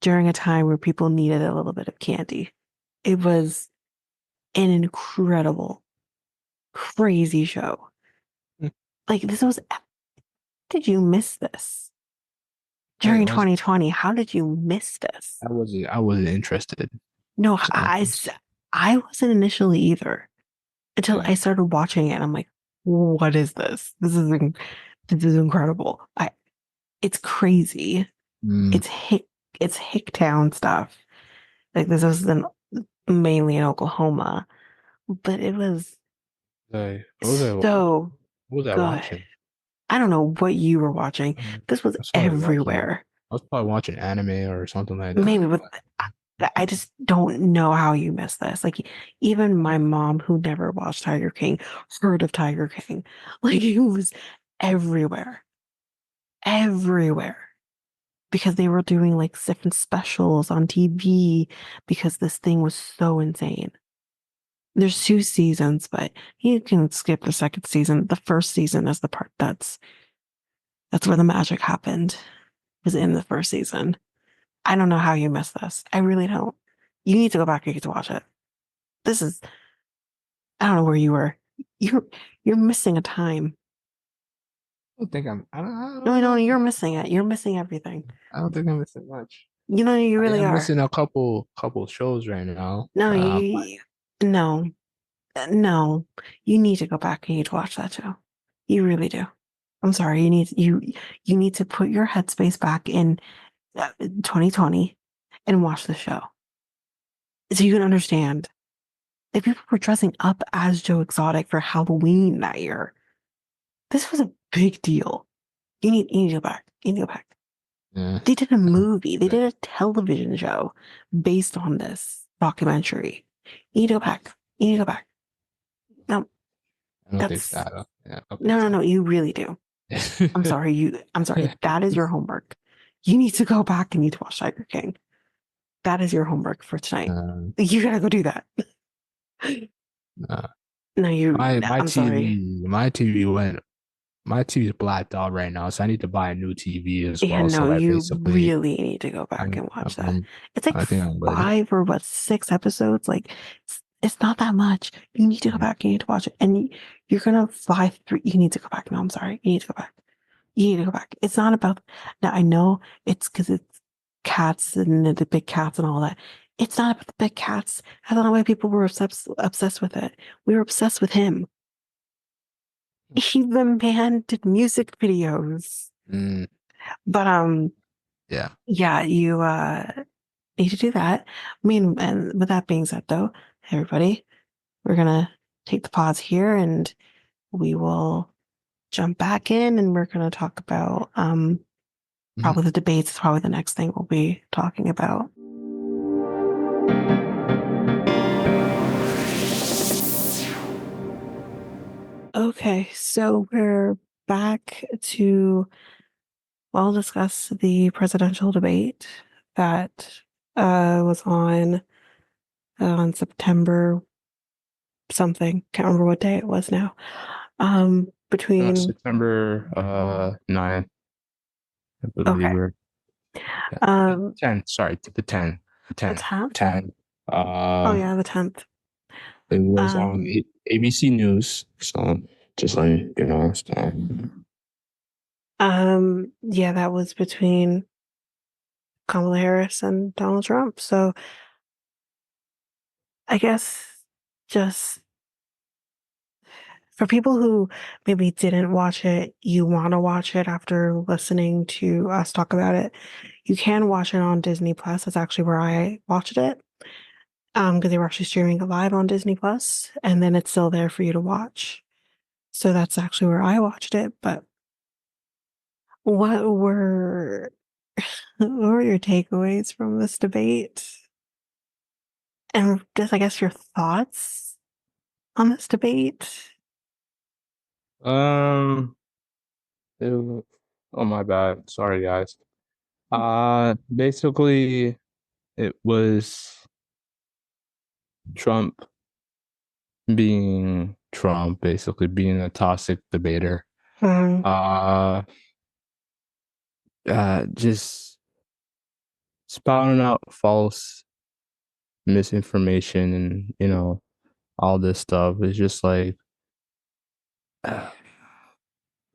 during a time where people needed a little bit of candy. It was an incredible, crazy show. mm. Like this was, did you miss this Wait, during was 2020? How did you miss this? I wasn't interested. No, So, I wasn't initially either until okay. I started watching it. And I'm like, what is this? This is incredible. It's crazy. Mm, It's it's Hicktown stuff. Like this was mainly in Oklahoma, but it was so what was I good. watching? I don't know what you were watching. This was That's probably watching. everywhere. I was probably watching anime or something like that. Maybe, but I just don't know how you missed this. Like even my mom, who never watched Tiger King, heard of Tiger King. Like it was everywhere, everywhere, because they were doing like different specials on TV because this thing was so insane. There's two seasons, but you can skip the second season. The first season is the part that's where the magic happened, was in the first season. I don't know how you missed this. I really don't. You need to go back and get to watch it. This is, I don't know where you were. You're you're missing a time. don't think No, I no, don't you're think missing it. You're missing everything. I don't think I'm missing much. You know, you I think really I'm are. missing a couple shows right now. No, no, no. You need to go back and you need to watch that show. You really do. I'm sorry. You need to put your headspace back in 2020 and watch the show so you can understand. Like people were dressing up as Joe Exotic for Halloween that year. This was a big deal. You need to go back. You need to go back. Yeah, They did a movie. They but did a television show based on this documentary. You need to go back. You need to go back. No, I don't think so. that's Yeah, I don't think no, no, so. no. You really do. I'm sorry. I'm sorry. That is your homework. You need to go back and you need to watch Tiger King. That is your homework for tonight. um, You gotta go do that. uh, No, my I'm sorry. my TV is blacked out right now, so I need to buy a new TV as Yeah, well. no, So I you basically really need to go back and watch that. I'm It's like I think I'm good. five or what, six episodes. Like it's not that much. You need to go Mhm. back. You need to watch it, and you're gonna fly through. You need to go back. No, I'm sorry. You need to go back. You need to go back. It's not about now. I know it's because it's cats and the big cats and all that. It's not about the big cats. I don't know why people were obsessed with it. We were obsessed with him. The man did music videos. Mm, But yeah. yeah, you need to do that. I mean, and with that being said though, everybody, we're gonna take the pause here and we will jump back in and we're gonna talk about Mhm. probably the debates is probably the next thing we'll be talking about. Okay, so we're back to well discuss the presidential debate that was on September something. Can't remember what day it was now. Between September 9th, I believe, okay, or yeah, um, 10. Sorry, the 10, the 10, 10th. 10. Oh yeah, the 10th. It was on Um, ABC News. So just letting you know. So, yeah, that was between Kamala Harris and Donald Trump. So I guess just for people who maybe didn't watch it, you want to watch it after listening to us talk about it, you can watch it on Disney Plus. That's actually where I watched it. Because they were actually streaming it live on Disney Plus, and then it's still there for you to watch. So that's actually where I watched it. But what were what were your takeaways from this debate? And just I guess your thoughts on this debate? um, oh my bad. Sorry, guys. Basically, it was Trump being Trump, basically being a toxic debater. Mm. Uh, just spouting out false misinformation and all this stuff. It's just like,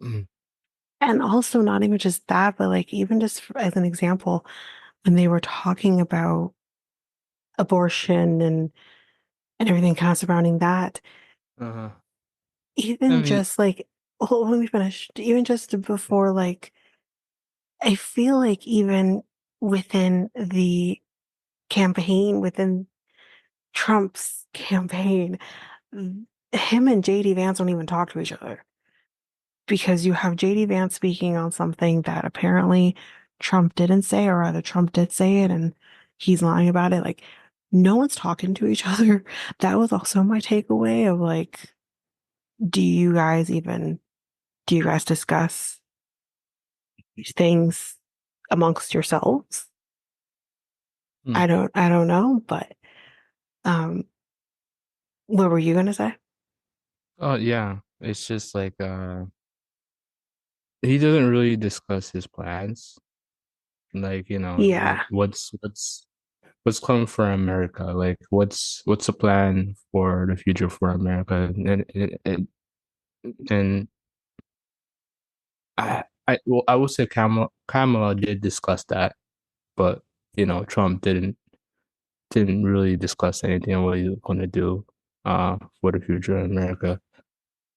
mm, And also not even just that, but like even just as an example, when they were talking about abortion and everything kind of surrounding that, uh, I even mean, just like oh, let me finish. Even just before like I feel like even within the campaign, within Trump's campaign, him and JD Vance don't even talk to each other because you have JD Vance speaking on something that apparently Trump didn't say, or rather Trump did say it and he's lying about it. Like no one's talking to each other. That was also my takeaway of like, do you guys even Do you guys discuss these things amongst yourselves? Hmm. I don't know, but um, what were you gonna say? Oh yeah, it's just like he doesn't really discuss his plans. Like, like Yeah. what's coming for America? Like what's the plan for the future for America? And I would say Kamala did discuss that, but Trump didn't really discuss anything on what he's gonna do for the future of America.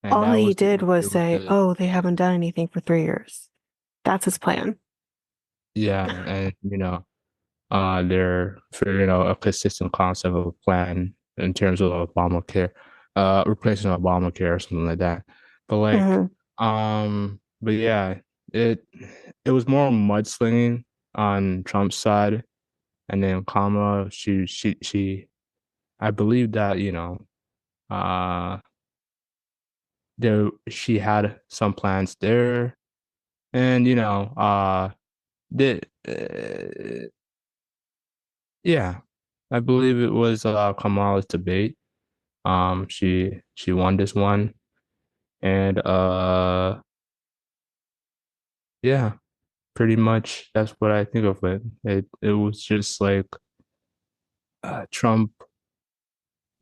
And All that he was did the was it was say, the "Oh, they haven't done anything for 3 years." That's his plan. yeah, and they're figuring out a consistent concept of a plan in terms of Obamacare, replacing Obamacare or something like that. But like, Hmm. but yeah, it it was more mudslinging on Trump's side, and then Kamala, I believe that uh, there she had some plans there, and the yeah, I believe it was Kamala's debate. She won this one, and yeah, pretty much that's what I think of it. It was just like Trump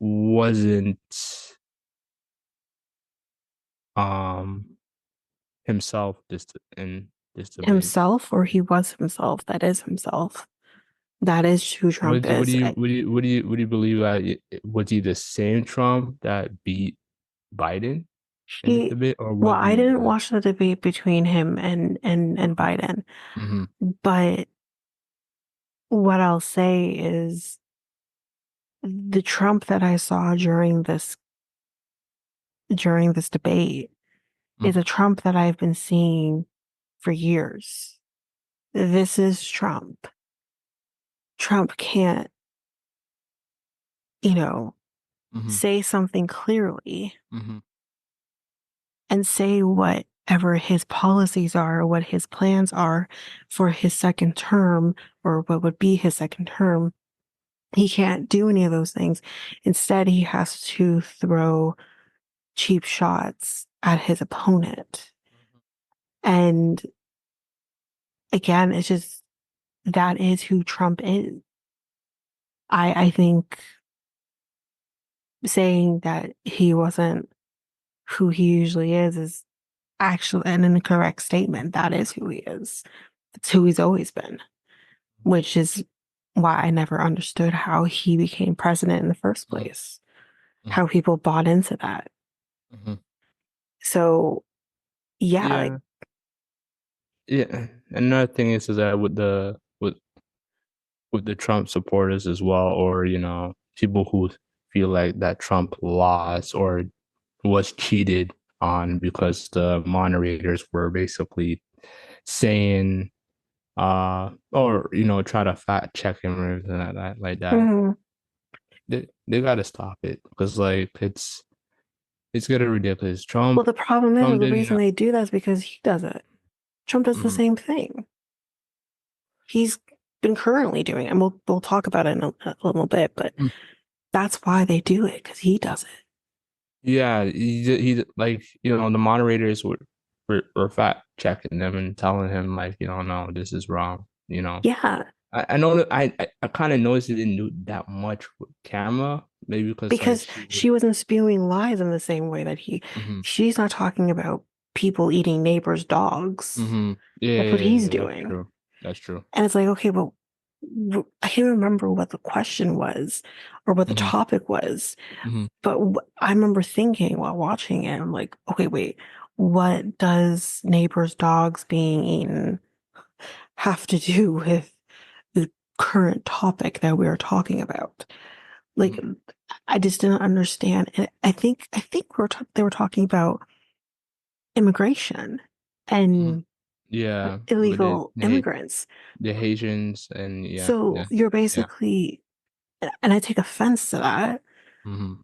wasn't um himself in this debate. Himself, or he was himself. That is himself. That is who Trump What do is. you what do you believe that was he the same Trump that beat Biden in this He, debate, or well, was I he didn't the watch the debate between him and Biden, hmm but what I'll say is the Trump that I saw during this debate is a Trump that I've been seeing for years. This is Trump. Trump can't, you know, hmm say something clearly hmm and say whatever his policies are or what his plans are for his second term or what would be his second term. He can't do any of those things. Instead, he has to throw cheap shots at his opponent. And again, it's just that is who Trump is. I think saying that he wasn't who he usually is actually an incorrect statement. That is who he is. It's who he's always been, which is why I never understood how he became president in the first place, how people bought into that. hmm So, yeah, like, Yeah, yeah. Another thing is that with the Trump supporters as well, or people who feel like that Trump lost or was cheated on because the moderators were basically saying or try to fact check him or anything like that. mhm. They got to stop it because like it's getting ridiculous. Well, Trump the problem is Trump the didn't reason they do that is because he does it. Trump does the mhm, same thing. He's been currently doing it, and we'll talk about it in a little bit, but mhm. that's why they do it because he does it. Yeah, he like the moderators were fact checking them and telling him like no, this is wrong. Yeah, I know that I kind of noticed he didn't do that much with camera, maybe because like because she would. she wasn't spewing lies in the same way that Hmm she's not talking about people eating neighbors' dogs. Yeah, That's what yeah, he's yeah, that's doing. true. That's true. And it's like, okay, but I can't remember what the question was or what the Hmm topic was. hmm But I remember thinking while watching it, I'm like, okay, wait, what does neighbors' dogs being eaten have to do with the current topic that we are talking about? Like, hmm I just didn't understand. And I think they were talking about immigration hmm and Yeah, with illegal immigrants. the Haitians and yeah, So yeah, you're yeah. basically, and I take offense to that hmm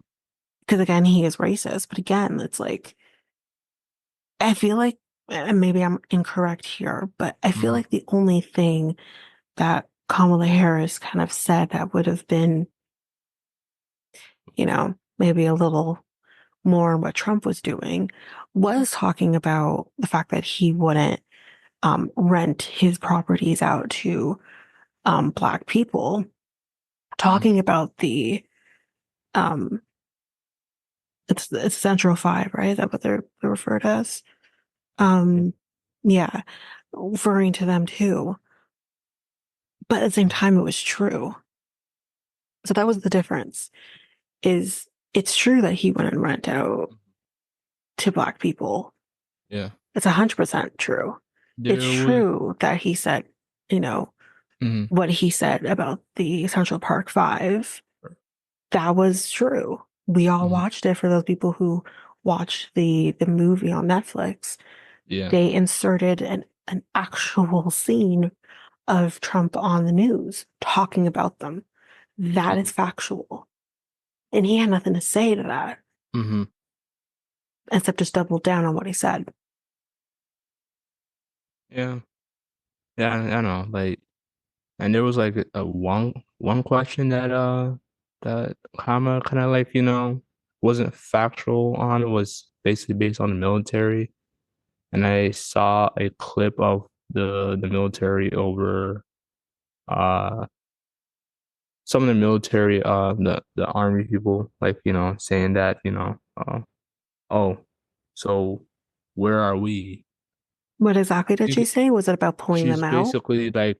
because again, he is racist. But again, it's like I feel like, and maybe I'm incorrect here, but I feel Mhm. like the only thing that Kamala Harris kind of said that would have been, maybe a little more what Trump was doing was talking about the fact that he wouldn't rent his properties out to Black people, Mhm. talking about the um, it's Central Five, right? Is that what they're referred as? Um, yeah, referring to them too. But at the same time, it was true. So that was the difference. Is it's true that he wouldn't rent out to Black people. Yeah. It's 100% true. It's There was. true that he said, you know, Mhm. what he said about the Central Park Five. That was true. We all Mhm. watched it. For those people who watched the movie on Netflix, Yeah. they inserted an actual scene of Trump on the news talking about them. That is Mhm. factual. And he had nothing to say to that Mhm. except just double down on what he said. Yeah. Yeah, I know. Like, and there was like a one question that Kama kind of like, wasn't factual on. It was basically based on the military. And I saw a clip of the military over uh some of the military, the army people, like, saying that, oh, so where are we? What exactly did she People, say? Was it about pulling them she's out? basically like,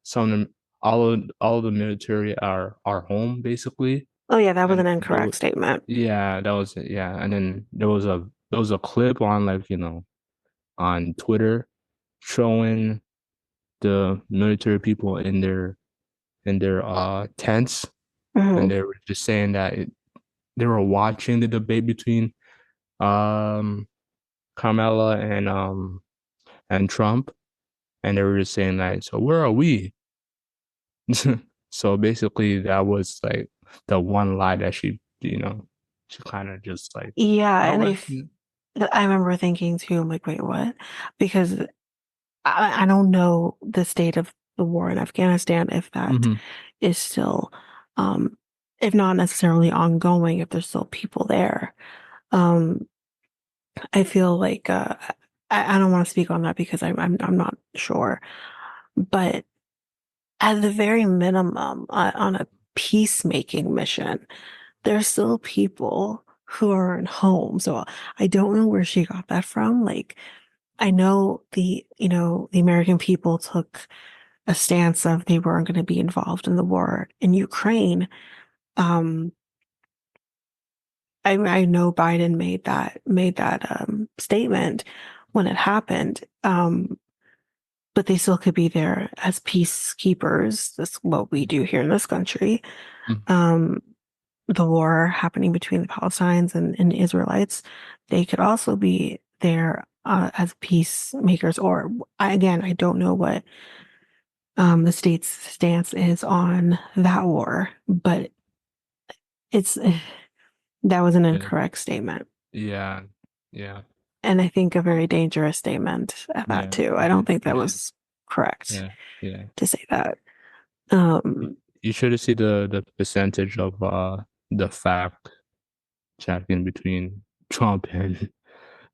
some of them, all of the military are home basically, Oh, yeah, that was and an there was, incorrect statement. yeah, that was it, yeah, and then there was a clip on, like, on Twitter showing the military people in their tents, and Hmm. they were just saying that they were watching the debate between um Kamala and Trump, and they were just saying like, so where are we? So basically, that was like the one lie that she kind of just like, Yeah, oh, and what? I remember thinking too, I'm like, wait, what? Because I don't know the state of the war in Afghanistan, if that Mm-hmm. is still, um, if not necessarily ongoing, if there's still people there. Um, I feel like I don't want to speak on that because I'm not sure, but at the very minimum, on a peacemaking mission, there's still people who are in homes. So I don't know where she got that from. Like, I know the American people took a stance of they weren't going to be involved in the war in Ukraine. Um, I know Biden made that statement when it happened. But they still could be there as peacekeepers. That's what we do here in this country. Um, the war happening between the Palestinians and the Israelites, they could also be there as peacemakers. Or again, I don't know what the state's stance is on that war, but it's that was an Yeah, incorrect statement, yeah, yeah, and I think a very dangerous statement at that yeah. too. I It don't is. think It that is. was correct Yeah, yeah. to say that. You, Um, you should see the percentage of the fact checking between Trump and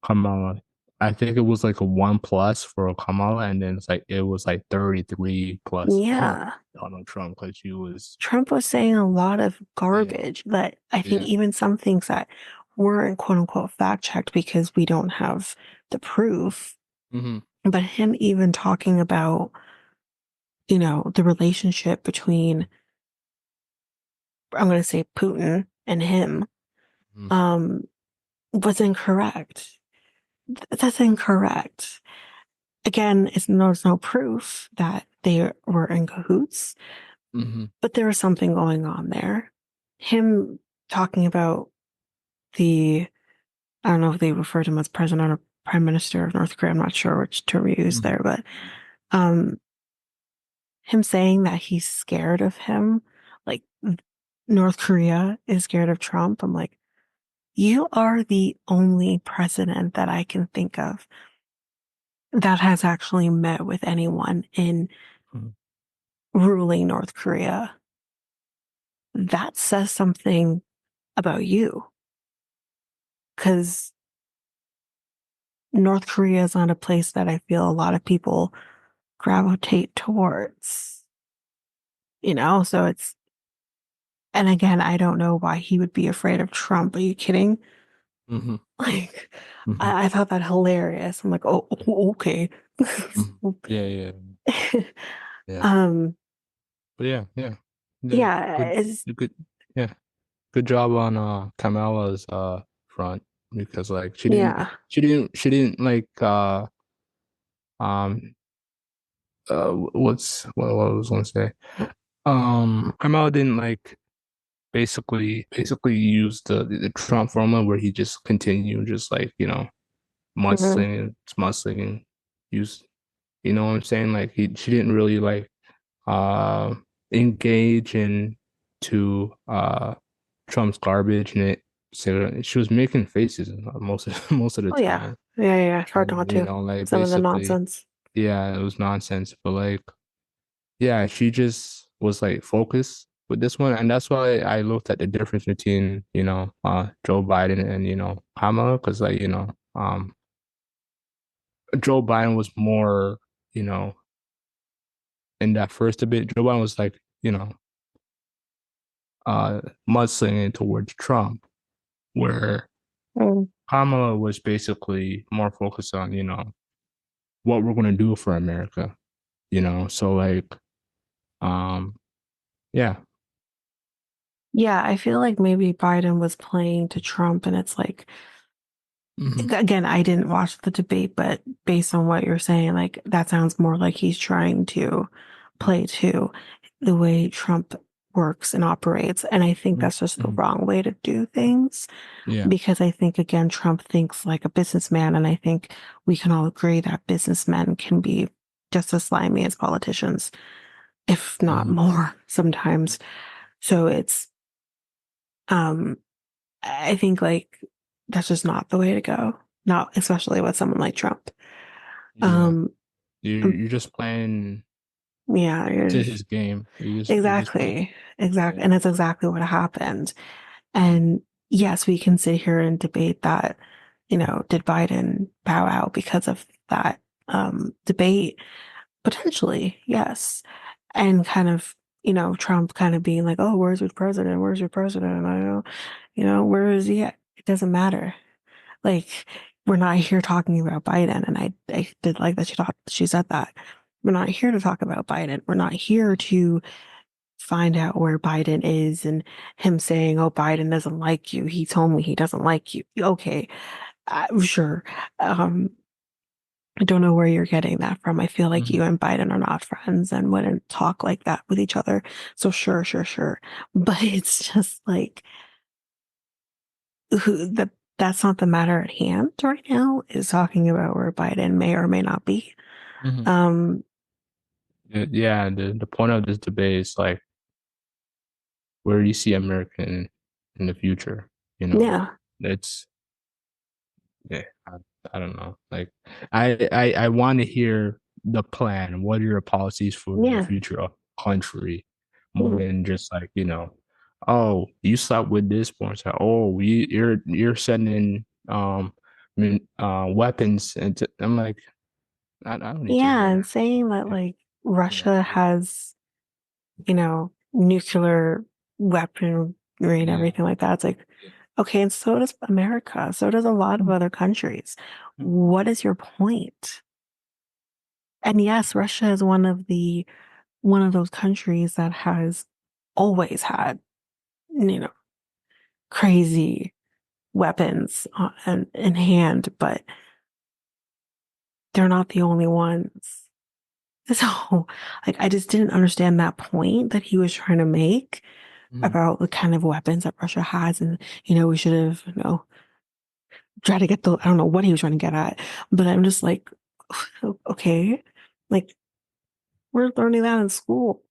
Kamala. I think it was like a 1+ for Kamala, and then it was like 33 plus on yeah, Donald Trump because she was, Trump was saying a lot of yeah, garbage that I think yeah, even some things that weren't quote unquote fact checked because we don't have the proof. hmm, But him even talking about, the relationship between, I'm going to say Putin and him, hmm, um, was incorrect. That's incorrect. Again, there's no proof that they were in cahoots, hmm, but there was something going on there. Him talking about the I don't know if they refer to him as president or prime minister of North Korea. I'm not sure which term you use hmm, there, but um, him saying that he's scared of him, like North Korea is scared of Trump. I'm like, You are the only president that I can think of that has actually met with anyone in Mhm. ruling North Korea. That says something about you because North Korea is not a place that I feel a lot of people gravitate towards, So it's, and again, I don't know why he would be afraid of Trump. Are you kidding? Mhm. Like, Mhm. I thought that hilarious. I'm like, oh, okay. Mhm. Yeah, yeah, yeah. um, But yeah, yeah. The yeah, good, it's, the good, yeah. Good job on Kamala's front because like yeah. she didn't like um what I was gonna say. Kamala didn't like basically use the Trump formula where he just continued just like, Mhm. mudslinging, use, what I'm saying? Like she didn't really like uh engage in to Trump's garbage and it, so she was making faces most of most of the Oh, yeah. time. Yeah, yeah, it's hard not And to. like Some of the basically, nonsense. yeah, it was nonsense. But like, yeah, she just was like focused with this one, and that's why I looked at the difference between Joe Biden and Kamala, because like Joe Biden was more you know in that first debate. Joe Biden was like mudslinging towards Trump, where Mm. Kamala was basically more focused on what we're gonna do for America, So like, um, yeah. Yeah, I feel like maybe Biden was playing to Trump, and it's like, Hmm. again, I didn't watch the debate, but based on what you're saying, like that sounds more like he's trying to play to the way Trump works and operates. And I think that's just the Hmm. wrong way to do things Yeah. because I think, again, Trump thinks like a businessman. And I think we can all agree that businessmen can be just as slimy as politicians, if not Hmm. more sometimes. So it's, um, I think like that's just not the way to go. Not especially with someone like Trump. Yeah. Um, You're just playing yeah, to his game. You just playing. exactly, exactly, Yeah. and that's exactly what happened. And yes, we can sit here and debate that, did Biden bow out because of that debate? Potentially, yes. And kind of, Trump kind of being like, oh, where's your president? Where's your president? And I know, where is he at? It doesn't matter. Like, we're not here talking about Biden. And I did like that she said that. We're not here to talk about Biden. We're not here to find out where Biden is and him saying, oh, Biden doesn't like you. He told me he doesn't like you. Okay, sure. Um, I don't know where you're getting that from. I feel like Hmm. you and Biden are not friends and wouldn't talk like that with each other. So sure, sure, sure. But it's just like that's not the matter at hand right now, is talking about where Biden may or may not be. Hmm. Um, Yeah. The point of this debate is like where do you see America in the future? You know, yeah, it's yeah. I don't know. Like, I want to hear the plan. What are your policies for the yeah, future of the country, more mm, than just like oh, you slept with this porn star. Oh, you're sending weapons, and I'm like, I don't need to yeah, hear and that. saying that Yeah, like Russia like, has, nuclear weaponry and yeah, everything like that. It's like, yeah. okay, and so does America. So does a lot of other countries. What is your point? And yes, Russia is one of those countries that has always had, you know, crazy weapons in hand, but they're not the only ones. So, like, I just didn't understand that point that he was trying to make Mhm. about the kind of weapons that Russia has. And, we should have, tried to get I don't know what he was trying to get at, but I'm just like, okay, like, we're learning that in school.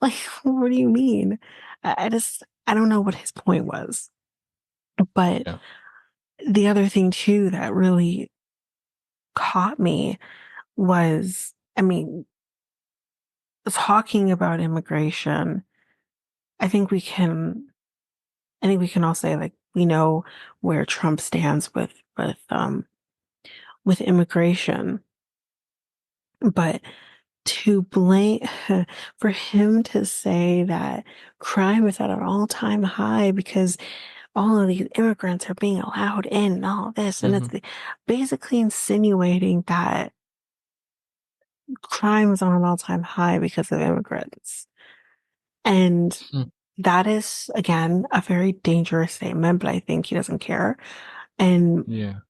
Like, what do you mean? I don't know what his point was. But Yeah. the other thing too that really caught me was, I mean, talking about immigration, I think we can I think we can all say like we know where Trump stands with immigration, but to blame for him to say that crime is at an all-time high because all of these immigrants are being allowed in and all this, and it's Hmm. basically insinuating that crime is on an all-time high because of immigrants. And that is, again, a very dangerous statement, but I think he doesn't care. And Yeah.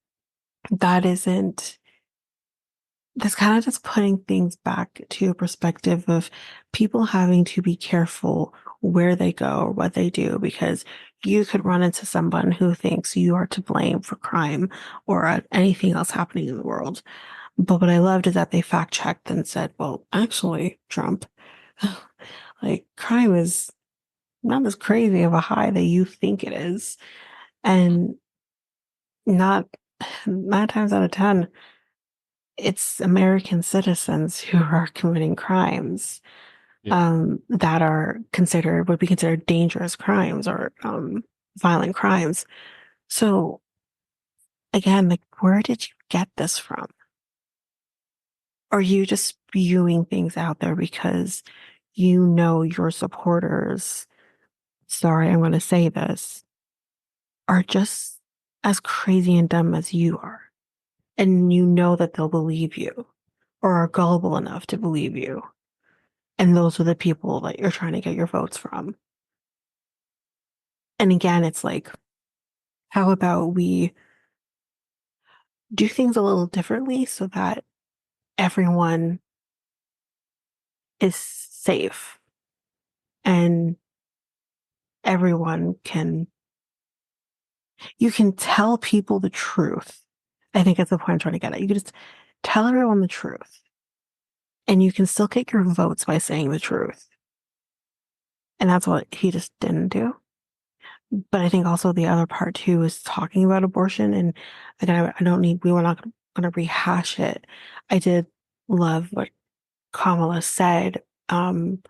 that isn't, that's kind of just putting things back to a perspective of people having to be careful where they go or what they do because you could run into someone who thinks you are to blame for crime or anything else happening in the world. But what I loved is that they fact checked and said, well, actually, Trump, like crime is not as crazy of a high that you think it is. And not 9 times out of 10, it's American citizens who are committing crimes Yeah. that would be considered dangerous crimes or violent crimes. So again, like, where did you get this from? Are you just spewing things out there because you know your supporters, sorry, I'm going to say this, are just as crazy and dumb as you are? And you know that they'll believe you or are gullible enough to believe you. And those are the people that you're trying to get your votes from. And again, it's like, how about we do things a little differently so that everyone is safe and everyone you can tell people the truth. I think that's the point I'm trying to get at. You can just tell everyone the truth and you can still get your votes by saying the truth. And that's what he just didn't do. But I think also the other part too is talking about abortion. And again, I don't need, we were not going to rehash it. I did love what Kamala said, kind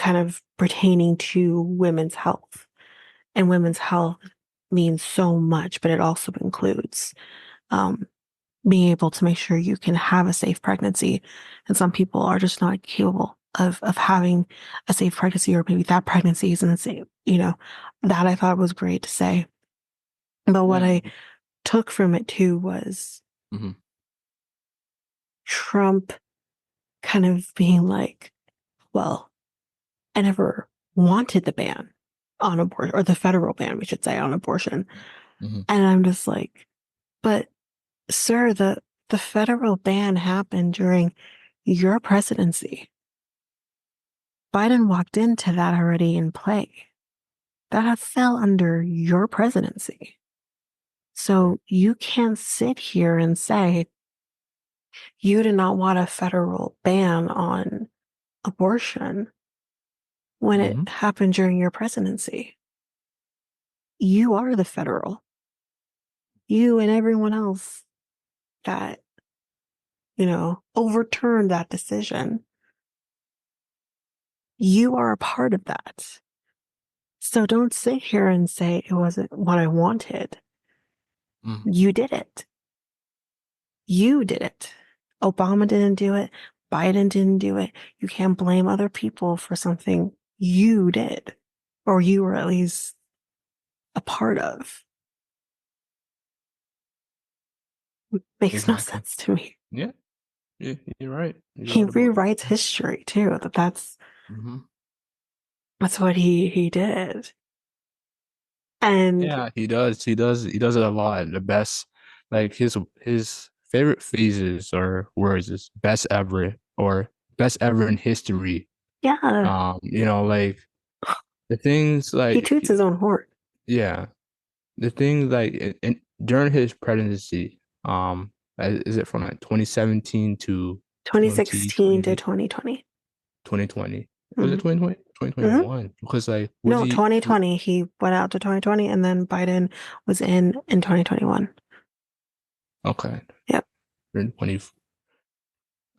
of pertaining to women's health. And women's health means so much, but it also includes um, being able to make sure you can have a safe pregnancy. And some people are just not capable of having a safe pregnancy, or maybe that pregnancy isn't safe. That I thought was great to say. But what Yeah. I took from it too was Hmm. Trump kind of being like, well, I never wanted the ban on abortion, or the federal ban, we should say, on abortion. Hmm. And I'm just like, but sir, the federal ban happened during your presidency. Biden walked into that already in play. That fell under your presidency. Right. So you can't sit here and say you did not want a federal ban on abortion when it Hmm. happened during your presidency. You are the federal. You and everyone else that, overturned that decision. You are a part of that. So don't sit here and say it wasn't what I wanted. Hmm. You did it. You did it. Obama didn't do it. Biden didn't do it. You can't blame other people for something you did, or you were at least a part of. Makes no Exactly. sense to me. Yeah. Yeah. You're right. You're He right about rewrites history too. that. Hmm. That's what he did. And Yeah, he does. He does. He does it a lot. The best, like his favorite phrases or words is best ever or best ever in history. yeah, Like the things he like toots his own horn. yeah, the things like during his presidency, is it from like 2017 to 2016 to 2020, 2020. 2020? Was it Mhm. 2020? Hmm. 2021 because like was No, he 2020. He went out to 2020, and then Biden was in 2021. okay Yep. we're in 20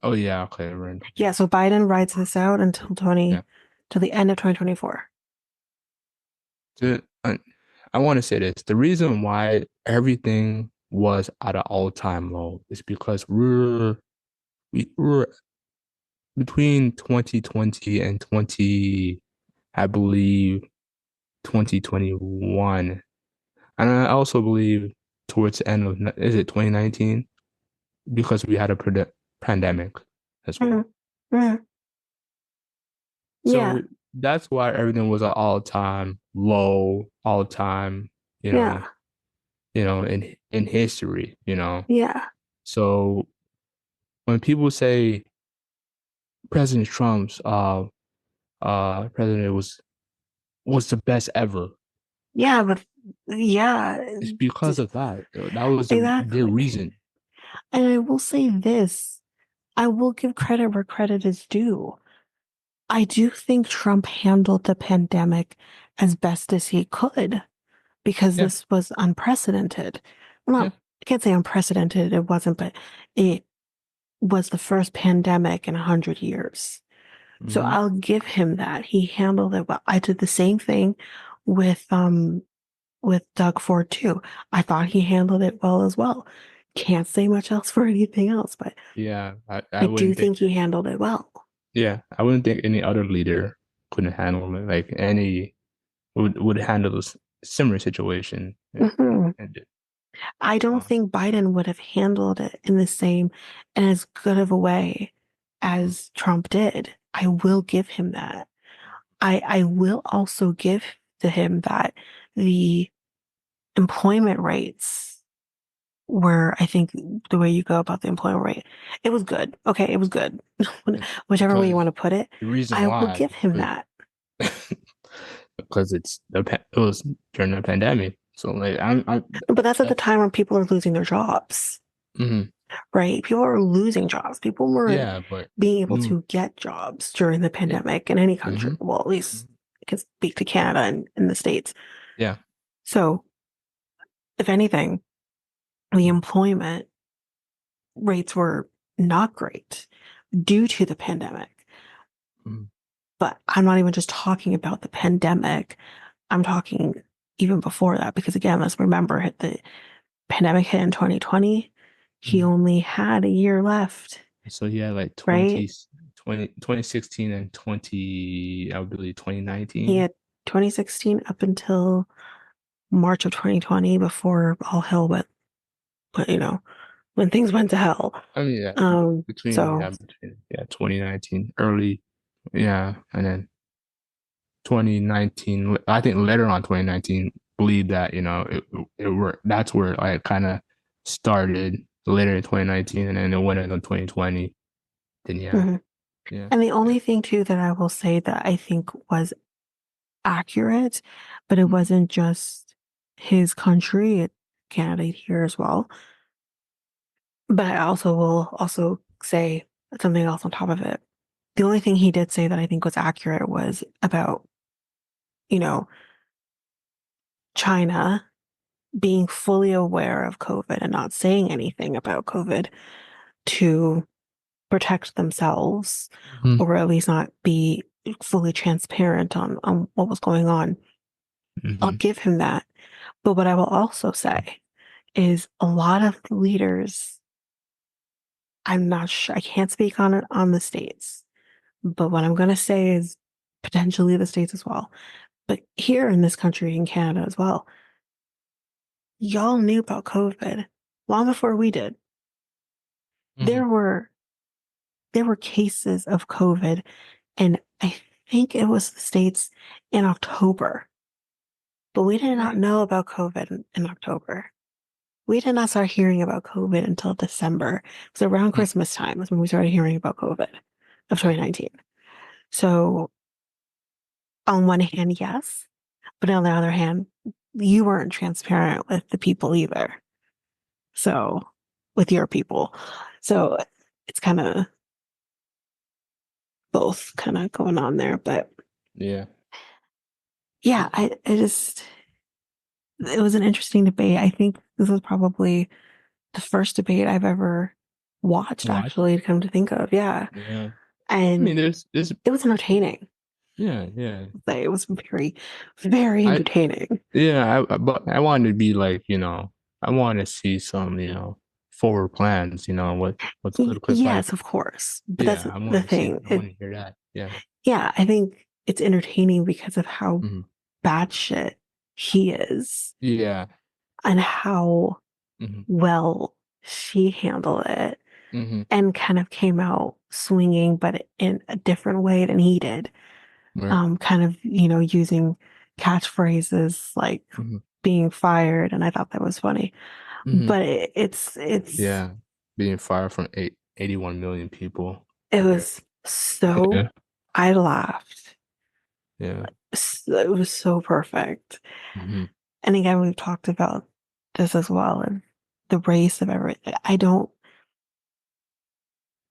oh yeah okay we're in Yeah, so Biden rides this out until yeah 20 to the end of 2024. I want to say this. The reason why everything was at an all-time low is because we were between 2020 and 20, I believe 2021. And I also believe towards the end of, is it 2019? Because we had a pandemic as Hmm. well. Hmm. Yeah, So that's why everything was at all-time low, all-time, you know, yeah, in history, yeah, So when people say President Trump's president was the best ever, yeah, but yeah, it's because of that. That was their exactly. reason. And I will say this, I will give credit where credit is due. I do think Trump handled the pandemic as best as he could because Yeah, this was unprecedented. Well, yeah. I can't say unprecedented, it wasn't, but it was the first pandemic in 100 years. So Hmm. I'll give him that. He handled it well. I did the same thing with Doug Ford too. I thought he handled it well as well. Can't say much else for anything else, but Yeah, I I do wouldn't think. think he handled it well. Yeah, I wouldn't think any other leader couldn't handle it. Like any would handle this similar situation. Mhm. And I don't uh, think Biden would have handled it in the same and as good of a way as Trump did. I will give him that. I will also give to him that the employment rates were, I think, the way you go about the employment rate, it was good. Okay, it was good. Whichever way you because want to put it, the reason I will why give him that. because it was during the pandemic. So like I'm But that's at the that's time when people are losing their jobs, mhm. right? People are losing jobs. People weren't Yeah, but being able new to get jobs during the yeah. pandemic in any country. Hmm. Well, at least I can speak to Canada and in the States. Yeah. So, if anything, the employment rates were not great due to the pandemic. Mhm. But I'm not even just talking about the pandemic. I'm talking even before that, because again, let's remember the pandemic hit in 2020. He Mhm. only had a year left, So he had like right? 2016 and 20, I believe He 2019. had 2016 up until March of 2020 before all hell went, but when things went to hell. I mean, yeah, So, between yeah 2019 early, yeah, and then 2019. I think later on 2019, believe that it were that's where I kind of started later in 2019, and then it went into 2020. Then yeah, mhm. yeah, And the yeah. only thing too that I will say that I think was accurate, but it Mhm. wasn't just his country, Canada here as well. But I also will also say something else on top of it. The only thing he did say that I think was accurate was about, you know, China being fully aware of COVID and not saying anything about COVID to protect themselves, Mhm. or at least not be fully transparent on what was going on. I'll Mhm. give him that. But what I will also say is a lot of the leaders, I'm not sure, I can't speak on it on the states, but what I'm going to say is potentially the states as well. But here in this country, in Canada as well, y'all knew about COVID long before we did. Mhm. There were there were cases of COVID, and I think it was the states in October, but we did not Right. know about COVID in October. We did not start hearing about COVID until December. It was around Mhm. Christmas time was when we started hearing about COVID of Yeah. 2019. So on one hand, yes, but on the other hand, you weren't transparent with the people either. So with your people. So it's kind of both kind of going on there. But Yeah. Yeah, I just it was an interesting debate. I think this was probably the first debate I've ever watched, What? actually, to come to think of. Yeah. Yeah. I And mean, there's, it was entertaining. yeah, yeah. Like, it was very, very I, entertaining. yeah, but I wanted to be like, I want to see some, forward plans, what's Cliff like. Yes, of course. But that's Yeah, I the want to see, thing. I want to hear that. Yeah. Yeah, I think it's entertaining because of how Hmm. bad shit he is Yeah. and how Hmm. well she handled it Hmm. and kind of came out swinging, but in a different way than he did. Right. Kind of, using catchphrases like Hmm. being fired. And I thought that was funny. Hmm. But it's, Yeah. Being fired from 81 million people. it Yeah. was so, Yeah. I laughed. Yeah. It was so perfect. Hmm. And again, we've talked about this as well, and the race of everything.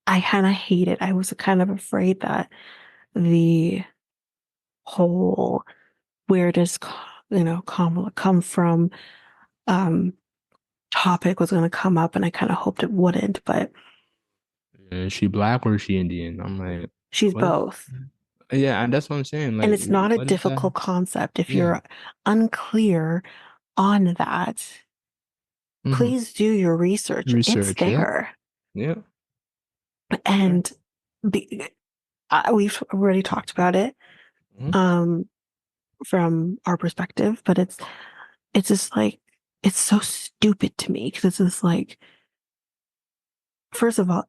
I kind of hate it. I was kind of afraid that the whole where does Kamala come from um topic was going to come up, and I kind of hoped it wouldn't, but Is she black or is she Indian? I'm like, she's what? both. Yeah, and that's what I'm saying. And Like, it's not a what is that? difficult concept. If Yeah. you're unclear on that, Hmm. please do your research. It's Research. Yeah. there. Yeah. Right. And be, we've already talked about it Mhm. um, from our perspective, but it's just like, it's so stupid to me because it's just like, first of all,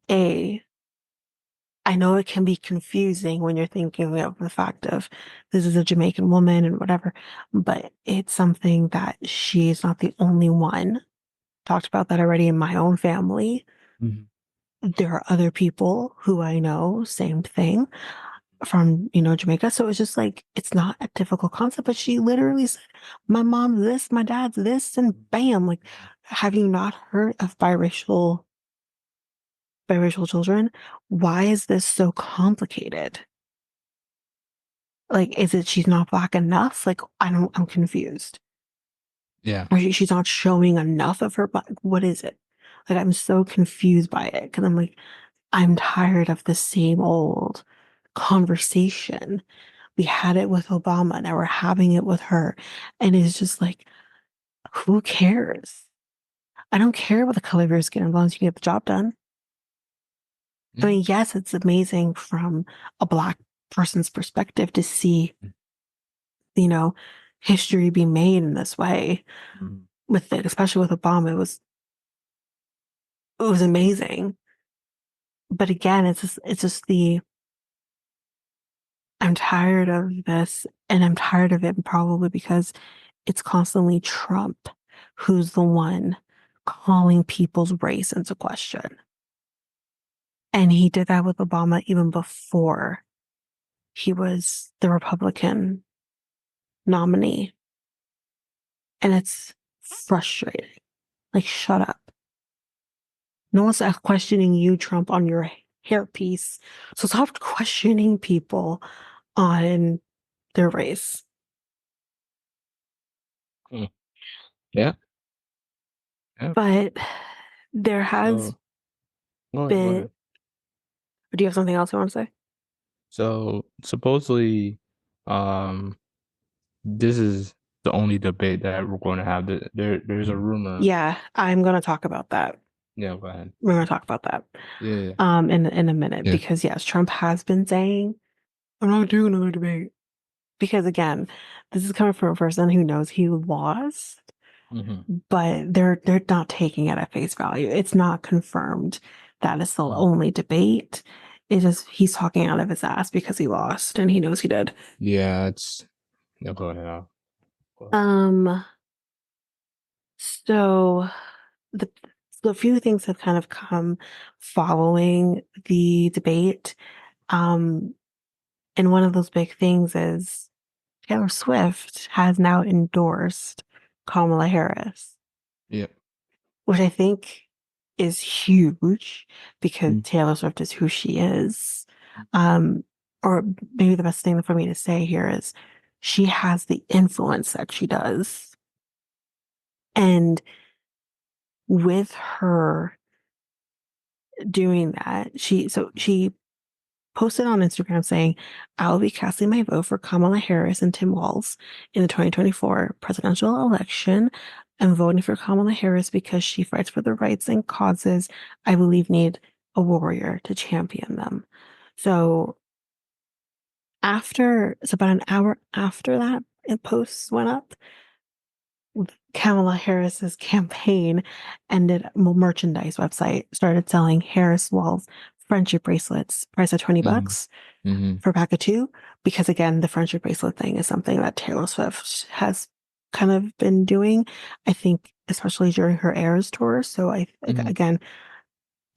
I know it can be confusing when you're thinking of the fact of this is a Jamaican woman and whatever, but it's something that she's not the only one. Talked about that already in my own family. Mhm. There are other people who I know, same thing from, Jamaica. So it's just like, it's not a difficult concept, but she literally said, my mom's this, my dad's this, and bam. Like, have you not heard of biracial children? Why is this so complicated? Like, is it she's not black enough? Like, I'm confused. Yeah. Or she's not showing enough of her black. What is it? Like, I'm so confused by it because I'm like, I'm tired of the same old conversation. We had it with Obama, now we're having it with her. And it's just like, who cares? I don't care what the color of your skin as long as you get the job done. I Mhm. mean, yes, it's amazing from a black person's perspective to see, you know, history be made in this way Mhm. with it, especially with Obama. It was amazing. But again, it's just the I'm tired of this, and I'm tired of it probably because it's constantly Trump who's the one calling people's race into question. And he did that with Obama even before he was the Republican nominee. And it's frustrating. Like, shut up. No one's questioning you, Trump, on your hairpiece. So stop questioning people on their race. Mm. Yeah. Yeah. But there has So go ahead. Go been, ahead. do you have something else you want to say? So supposedly, um, this is the only debate that we're going to have. There's a rumor. Yeah, I'm going to talk about that. Yeah. Go ahead. We're going to talk about that Yeah. in a minute Yeah. because yes, Trump has been saying, I'm not doing another debate. Because again, this is coming from a person who knows he lost, Hmm. but they're not taking it at face value. It's not confirmed that it's the only debate. It just he's talking out of his ass because he lost and he knows he did. Yeah. It's yeah. Go ahead. Go ahead. Um, so the the few things have kind of come following the debate. Um, and one of those big things is Taylor Swift has now endorsed Kamala Harris, Yeah. which I think is huge because Mm. Taylor Swift is who she is. Um, or maybe the best thing for me to say here is she has the influence that she does. And with her doing that, she posted on Instagram saying, I will be casting my vote for Kamala Harris and Tim Walz in the 2024 presidential election. I'm voting for Kamala Harris because she fights for the rights and causes I believe need a warrior to champion them. So about an hour after that post went up, Kamala Harris's campaign ended merchandise website started selling Harris Walls friendship bracelets, price of 20 Mm-hmm. bucks Mm-hmm. for a pack of two. Because again, the friendship bracelet thing is something that Taylor Swift has kind of been doing, I think, especially during her Eras tour. So Mm-hmm. again,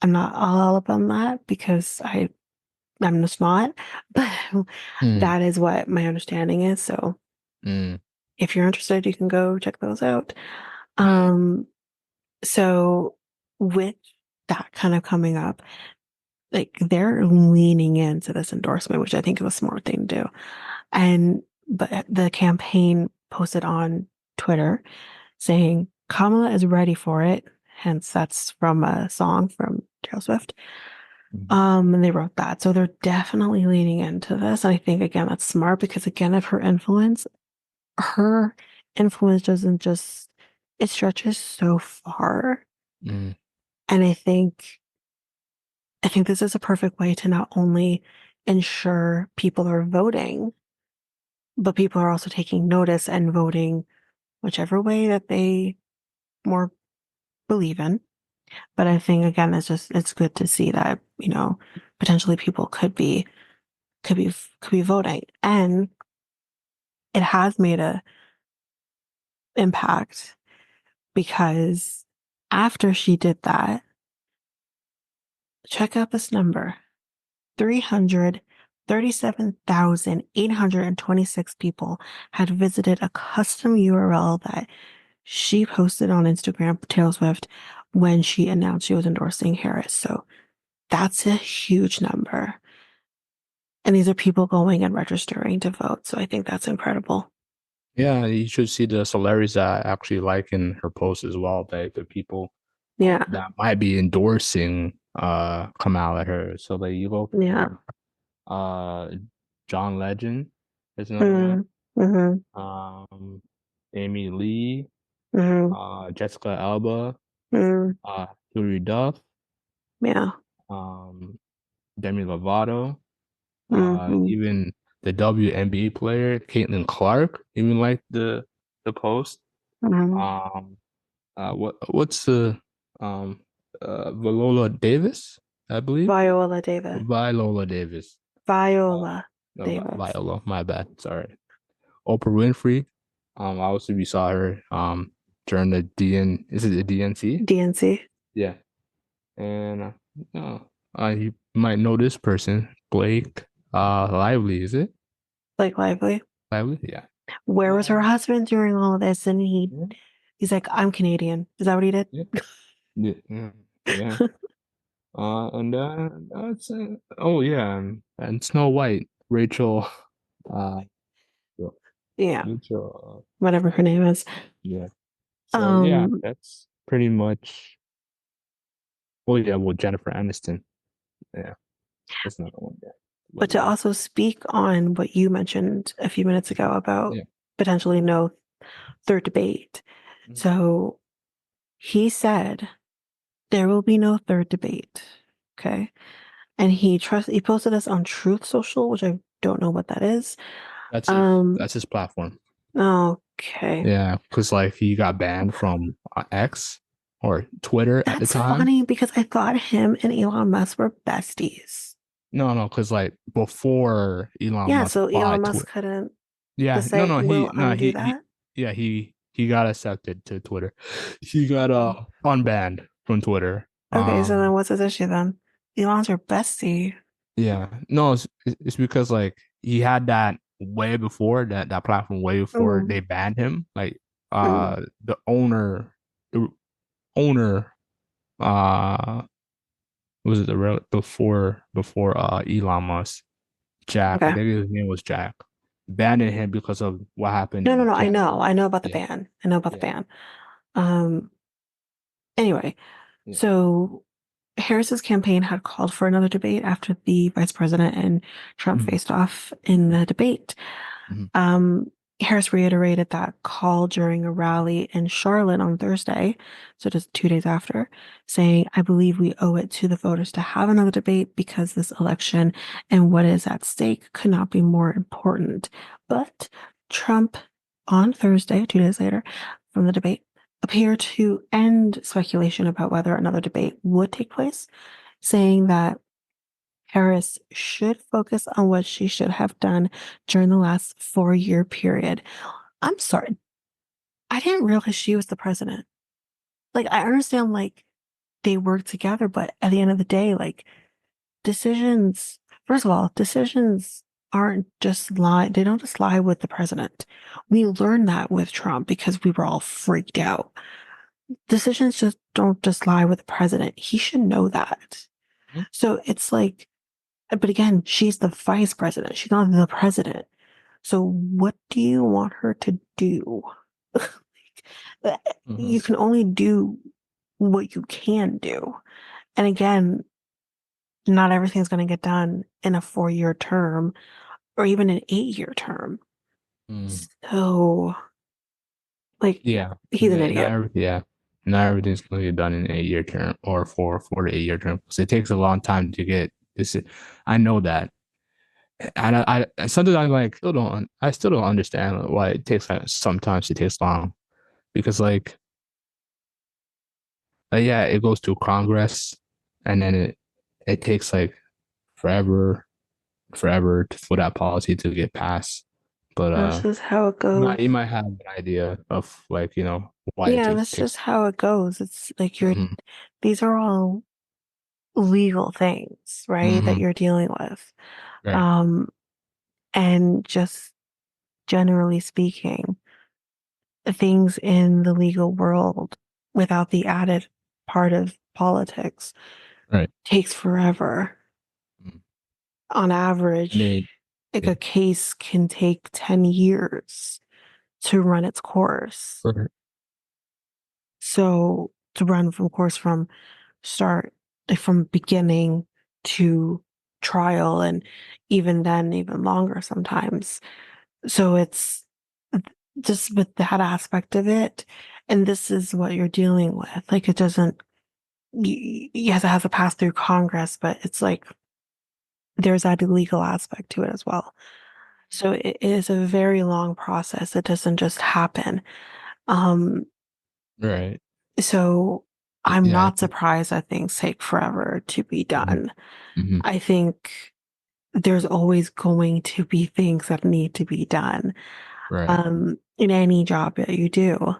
I'm not all up on that because I'm just not, but that is what my understanding is. So Mm-hmm. if you're interested, you can go check those out. Um, so with that kind of coming up, like they're leaning into this endorsement, which I think is a smart thing to do. But the campaign posted on Twitter saying Kamala is ready for it. Hence, that's from a song from Taylor Swift. And they wrote that. So they're definitely leaning into this. And I think again that's smart because again of her influence doesn't just it stretches so far. Mm-hmm. And I think this is a perfect way to not only ensure people are voting, but people are also taking notice and voting whichever way that they more believe in. But I think again, it's good to see that, potentially people could be voting. And it has made a impact because after she did that, check out this number. 337,826 people had visited a custom URL that she posted on Instagram, Taylor Swift, when she announced she was endorsing Harris. So that's a huge number. And these are people going and registering to vote. So I think that's incredible. Yeah, you should see the celebrities that actually like in her post as well. The people Yeah. that might be endorsing Kamala Harris. So like you look Yeah. for uh John Legend is another one. Mm, hmm Um Amy Lee, hmm Jessica Alba, mm, Hilary Duff, yeah. um Demi Lovato, Hmm even the WNBA player Caitlin Clark even liked the post. hmm Um what's the um Viola Davis, I believe. Viola Davis. Viola Davis. Uh, Viola no, Davis. Viola, my bad. Sorry. Oprah Winfrey. Obviously we saw her during the is it the DNC? DNC. Yeah. And you might know this person, Blake Lively, is it? Like Lively. Lively? Yeah. Where was her Uh, husband during all of this? And yeah, he's like, I'm Canadian. Is that what he did? yeah, yeah, yeah. Yeah. And that's oh yeah, and Snow White, Rachel, uh, Yeah, Rachel, whatever her name is. yeah. So yeah, Um, that's pretty much. Well, yeah, well, Jennifer Aniston, yeah, that's another one. Yeah, but but to yeah, also speak on what you mentioned a few minutes ago about yeah. potentially no third debate. Mhm. So he said there will be no third debate. Okay. And he posted this on Truth Social, which I don't know what that is. Um, That's his platform. okay. Yeah, because like he got banned from X or Twitter at the That's time. funny because I thought him and Elon Musk were besties. No, no, because like before Elon Yeah, Musk so bought Elon Musk Twitter. couldn't Yeah, just no, say, no, we'll undo he that. yeah, he got accepted to Twitter. He got Oh. unbanned from Twitter. Okay, so then what's his issue then? Elon's your bestie. Yeah, no, it's because like he had that way before that platform way before Mm, they banned him. Like mm, the owner uh was it the before Elon Musk. Jack. I Okay. think his name was Jack. Banning him because of what happened No, no, in no. January. I know about the Yeah, ban. I know about the yeah, ban. Um, anyway, yeah. so Harris's campaign had called for another debate after the vice president and Trump Mhm, faced off in the debate. mhm, Um, Harris reiterated that call during a rally in Charlotte on Thursday, so just 2 days after, saying, I believe we owe it to the voters to have another debate because this election and what is at stake could not be more important. But Trump on Thursday, 2 days later from the debate, appeared to end speculation about whether another debate would take place, saying that Harris should focus on what she should have done during the last 4 year period. I'm sorry. I didn't realize she was the president. Like, I understand, like, they work together, but at the end of the day, like, decisions, first of all, decisions aren't just lie. They don't just lie with the president. We learned that with Trump because we were all freaked out. Decisions just don't just lie with the president. He should know that. mhm, So it's like, but again, she's the vice president. She's not the president. So what do you want her to do? mhm, You can only do what you can do. And again, not everything's going to get done in a 4 year term or even an 8 year term. mhm. So, like, Yeah, he's an idiot. yeah, not everything's going to get done in an 8 year term or 4 to 8 year term because it takes a long time to get this. I know that, and sometimes I'm like, I still don't understand why it takes sometimes it takes long because yeah, it goes to Congress and then it takes like forever, for that policy to get passed. But That's just how it you goes. might have an idea of like why it Yeah, that's takes. just how it goes. It's like Hmm. these are all legal things, right, that Hmm. you're dealing with. Right, Um, and just generally speaking, things in the legal world without the added part of politics right. takes forever. Mhm. On And they, average, like yeah, a case can take 10 years to run its course. for, So to run from course from start, like from beginning to trial, and even then, even longer sometimes. So it's just with that aspect of it. And this is what you're dealing with. Like, it doesn't, yes, it has to pass through Congress, but it's like there's that legal aspect to it as well. So it is a very long process. It doesn't just happen. Um, right. so I'm Yeah. not surprised that things take forever to be Hmm. done. Hmm. I think there's always going to be things that need to be done Right. in any job that you do.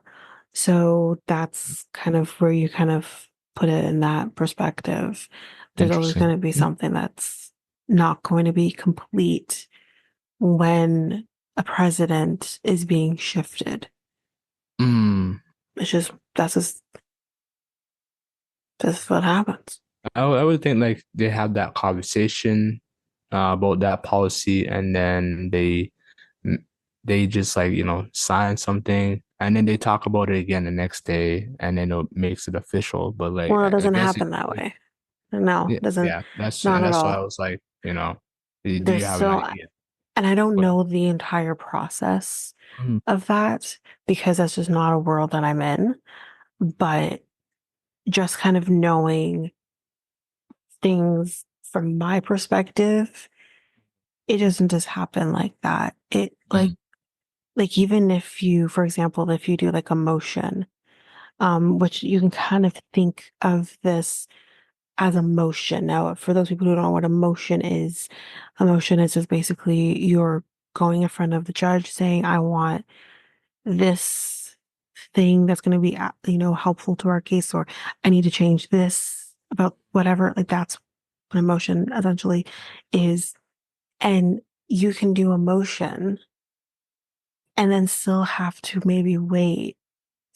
So that's kind of where you kind of put it in that perspective. There's always going Interesting. to be something that's not going to be complete when a president is being shifted. Mm. It's just that's what happens. I would think like they have that conversation about that policy, and then they just like sign something, and then they talk about it again the next day, and then it makes it official. But like Well, it I doesn't guess happen that way. No, yeah, it doesn't. yeah, Not at that's why I all. was like, do There's you have an still, idea? and I don't But know the entire process mhm, of that because that's just not a world that I'm in. But just kind of knowing things from my perspective, it doesn't just happen like that. It mhm, like even if you, for example, if you do like a motion, which you can kind of think of this as a motion. Now, for those people who don't know what a motion is just basically you're going in front of the judge saying, I want this thing that's going to be, helpful to our case, or I need to change this about whatever. Like, that's what a motion essentially is. And you can do a motion and then still have to maybe wait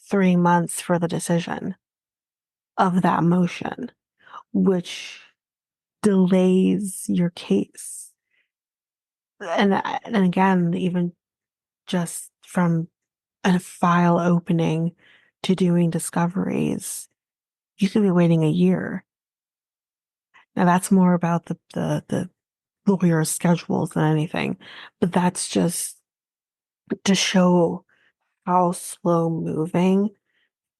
3 months for the decision of that motion, which delays your case. and again, even just from a file opening to doing discoveries, you could be waiting a year. Now that's more about the lawyer's schedules than anything, but that's just to show how slow moving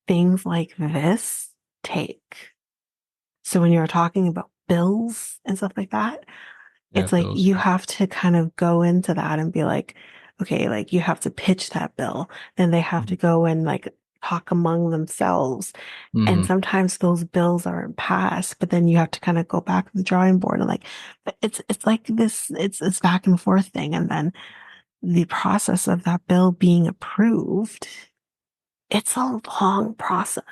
things like this take. So when you're talking about bills and stuff like that, Yeah, it's like Bills. you have to kind of go into that and be like, okay, like you have to pitch that bill. Then they have to go and like talk among themselves. And Mm-hmm. sometimes those bills aren't passed, but then you have to kind of go back to the drawing board and like it's like this, it's back and forth thing. And then the process of that bill being approved, it's a long process.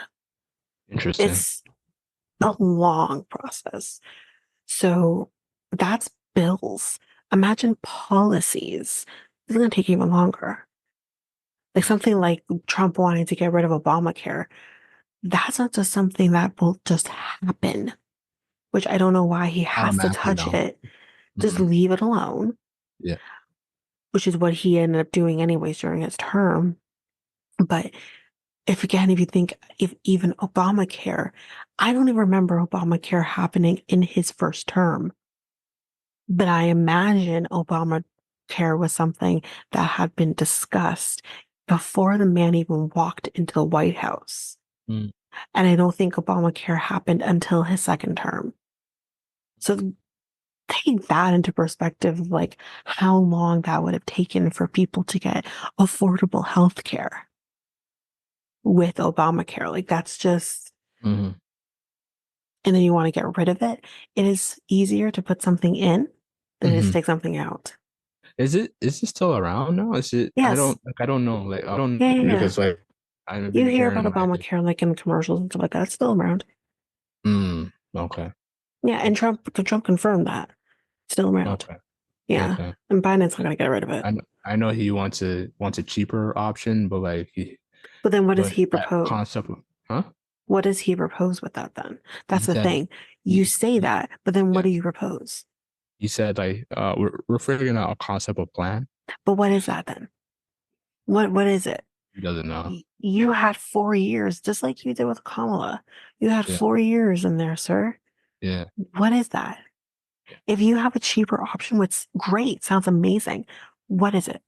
Interesting. It's a long process. So that's bills. Imagine policies. It's going to take even longer. Like something like Trump wanting to get rid of Obamacare. That's not just something that will just happen, which I don't know why he has to Automatically touch now. it. Just Mm-hmm. leave it alone, Yeah. which is what he ended up doing anyways during his term. But if you think if even Obamacare, I don't even remember Obamacare happening in his first term. But I imagine Obamacare was something that had been discussed before the man even walked into the White House. Mm. And I don't think Obamacare happened until his second term. So take that into perspective of like how long that would have taken for people to get affordable health care with Obamacare. Like that's just, Mm-hmm. and then you want to get rid of it. It is easier to put something in than it is Mm-hmm. to take something out. Is it still around now? Is it Yes. I don't know. Like I don't Yeah, yeah, yeah. because like I've You been hear about hearing like Obamacare like in commercials and stuff like that. It's still around. okay. Yeah, and Trump confirmed that. Still around. Okay. Yeah. Okay. And Biden's not gonna get rid of it. I know he wants a cheaper option, but But then what does but he that propose? concept of huh? What does he propose with that then? That's He the said thing. You he, say he that, but then what yeah. do you propose? He said like we're figuring out a concept of plan. But what is that then? What is it? He doesn't know. You had 4 years, just like you did with Kamala. You had Yeah. 4 years in there, sir. Yeah. What is that? Yeah. If you have a cheaper option, which great, sounds amazing. What is it?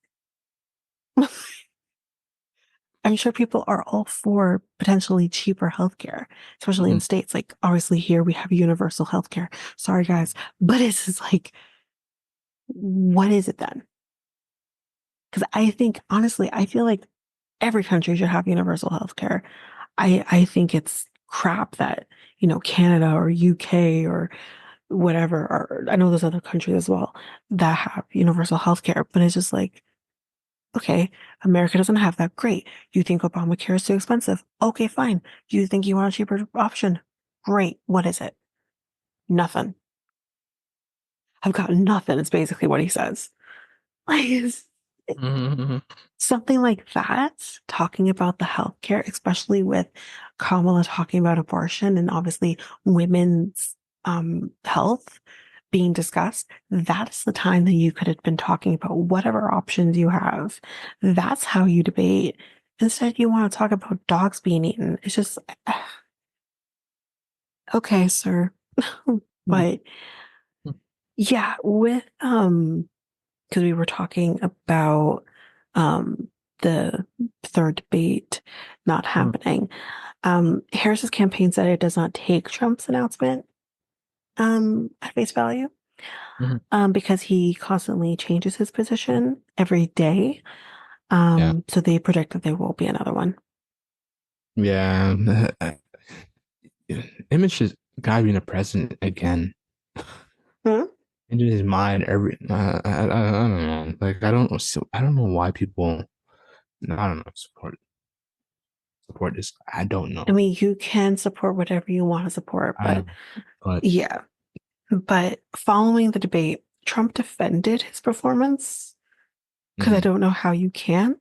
I'm sure people are all for potentially cheaper healthcare, especially in Mhm. states like obviously here we have universal healthcare. Sorry guys, but it's just like, what is it then? Because I think honestly, I feel like every country should have universal healthcare. I think it's crap that Canada or UK or whatever, or I know there's other countries as well that have universal healthcare, but it's just like, okay, America doesn't have that. Great. You think Obamacare is too expensive? Okay, fine. You think you want a cheaper option? Great. What is it? Nothing. I've got nothing. It's basically what he says. Like Mhm. something like that, talking about the healthcare, especially with Kamala talking about abortion and obviously women's health being discussed, that's the time that you could have been talking about whatever options you have. That's how you debate. Instead, you want to talk about dogs being eaten. It's just, okay, sir. But yeah, with because we were talking about um the third debate not Mhm. happening. Harris's campaign said it does not take Trump's announcement at face value. Mhm. Because he constantly changes his position every day. Yeah. So they predict that there will be another one. Yeah. Image is guy being a president again. Hmm? Into his mind every I don't know. Like I don't know why people I don't know support this. I don't I know. mean, you can support whatever you want to support, I but know. But yeah. But following the debate, Trump defended his performance because I mhm. don't know how you can.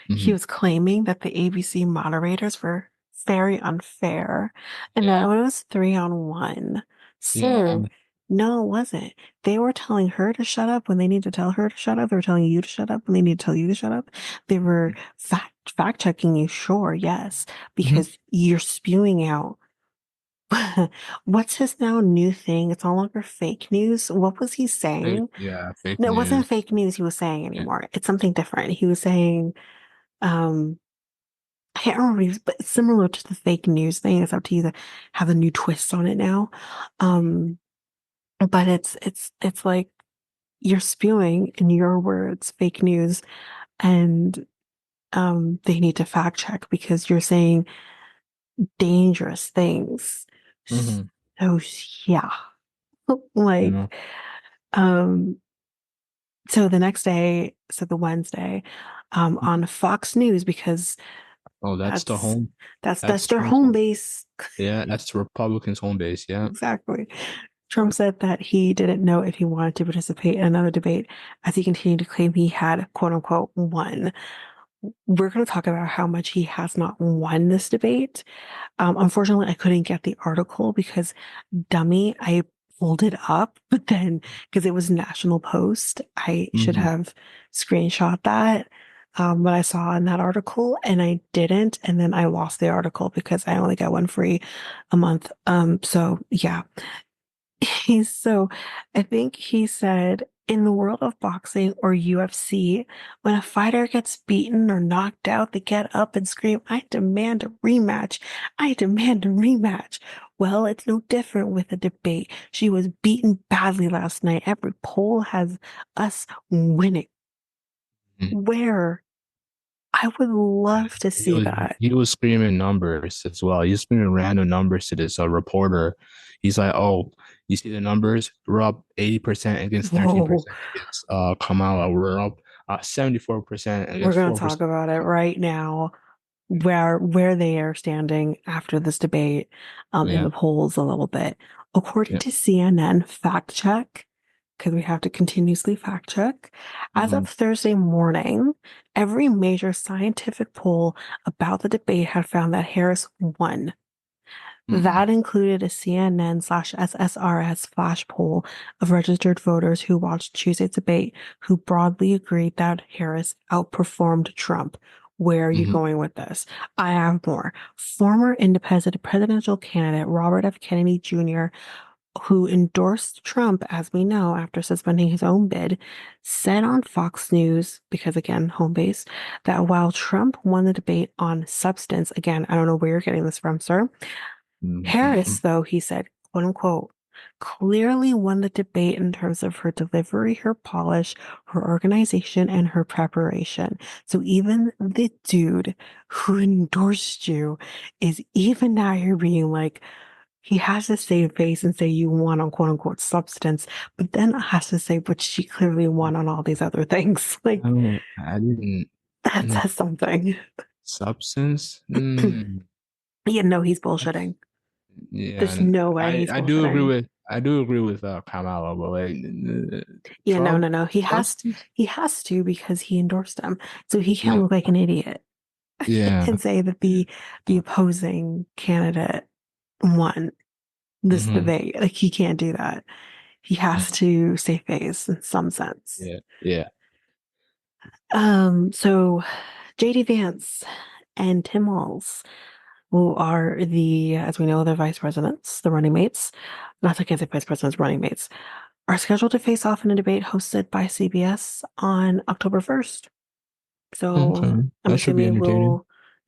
He Mhm. was claiming that the ABC moderators were very unfair and that Yeah. it was 3-on-1. Yeah. Sir, No, it wasn't. They were telling her to shut up when they need to tell her to shut up. They were telling you to shut up when they need to tell you to shut up. They were fact checking you, sure, yes, Mm-hmm. because you're spewing out. What's his now new thing? It's no longer fake news. What was he Fake, saying? yeah, fake No, it wasn't news. fake news he was saying Yeah. anymore. It's something different. He was saying, um, I can't remember, but it's similar to the fake news thing. It's up to you to have a new twist on it now. Um, but it's like you're spewing in your words fake news, and they need to fact check because you're saying dangerous things. Mm-hmm. So yeah, Yeah. like um so the next day, so the Wednesday, on Fox News, because Oh, that's the that's home. that's That's their Trump's home home. base. Yeah, that's the Republicans' home base. Yeah. Exactly. Trump said that he didn't know if he wanted to participate in another debate as he continued to claim he had, quote unquote, won. We're going to talk about how much he has not won this debate. Unfortunately, I couldn't get the article because, dummy, I pulled it up, but then because it was National Post, I should Mm-hmm. have screenshot that. What I saw in that article, and I didn't, and then I lost the article because I only got one free a month. So yeah, so I think he said in the world of boxing or UFC, when a fighter gets beaten or knocked out, they get up and scream, I demand a rematch. I demand a rematch. Well, it's no different with a debate. She was beaten badly last night. Every poll has us winning. Where I would love to He see was that. he was screaming numbers as well. He was screaming random numbers to this reporter. He's like, "Oh, you see the numbers? We're up 80% against Whoa, 13% against Kamala. We're up 74% we're against going to talk 4%." about it right now. Where they are standing after this debate in Yeah, the polls a little bit. According yeah. to CNN fact check, because we have to continuously fact check, as Mm-hmm. of Thursday morning, every major scientific poll about the debate had found that Harris won. Mm-hmm. That included a CNN/SSRS flash poll of registered voters who watched Tuesday's debate who broadly agreed that Harris outperformed Trump. Where are you Mm-hmm. going with this? I have more. Former independent presidential candidate Robert F. Kennedy Jr., who endorsed Trump, as we know, after suspending his own bid, said on Fox News, because again, home base, that while Trump won the debate on substance, again, I don't know where you're getting this from, sir, Mm-hmm. Harris, though, he said, quote unquote, clearly won the debate in terms of her delivery, her polish, her organization, and her preparation. So even the dude who endorsed you is even now you're being like, he has to save face and say you won on quote unquote substance, but then has to say, but she clearly won on all these other things. Like, I didn't. that mm, says something. Substance. Mm, Yeah, no, he's bullshitting. yeah, There's and no way he's bullshitting. I do agree with Kamala, but like Yeah, no, Trump no, no. substance. He has to because he endorsed him. So he can't Yeah, look like an idiot yeah. and say that the opposing candidate won this Mm-hmm. debate. Like he can't do that. He has to save face in some sense. Yeah, yeah. So JD Vance and Tim Walz, who are the, as we know, the vice presidents, the running mates, not the can't say vice presidents, running mates, are scheduled to face off in a debate hosted by CBS on October 1st. So Okay, I'm that should be assuming entertaining.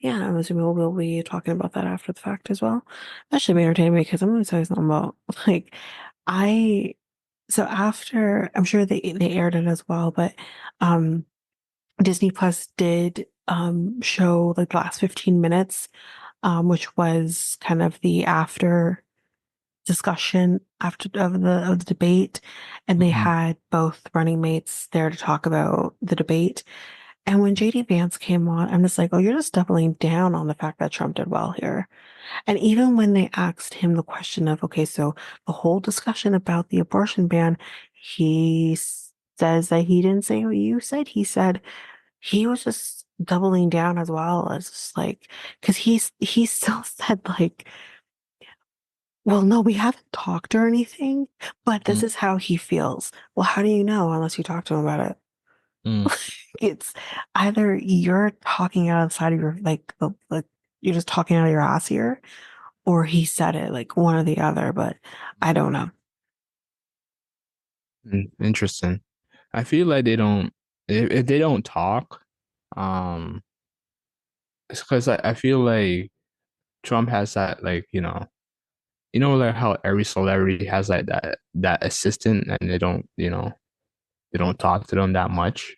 I'm assuming we'll be talking about that after the fact as well. That should be entertaining because I'm going to tell you something about like I. So after I'm sure they aired it as well, but um Disney Plus did show like the last 15 minutes, which was kind of the after discussion after of the debate, and they Mm-hmm. had both running mates there to talk about the debate. And when JD Vance came on, I'm just like, oh, you're just doubling down on the fact that Trump did well here. And even when they asked him the question of, okay, so the whole discussion about the abortion ban, he says that he didn't say what you said. He said he was just doubling down as well as just like, because he still said like well, no, we haven't talked or anything, but this Mm, is how he feels. Well, how do you know unless you talk to him about it? mm, It's either you're talking outside of your like you're just talking out of your ass here, or he said it, like one or the other, but I don't know. Interesting. I feel like they don't if they don't talk, um, it's because I feel like Trump has that like like how every celebrity has like that assistant and they don't talk to them that much.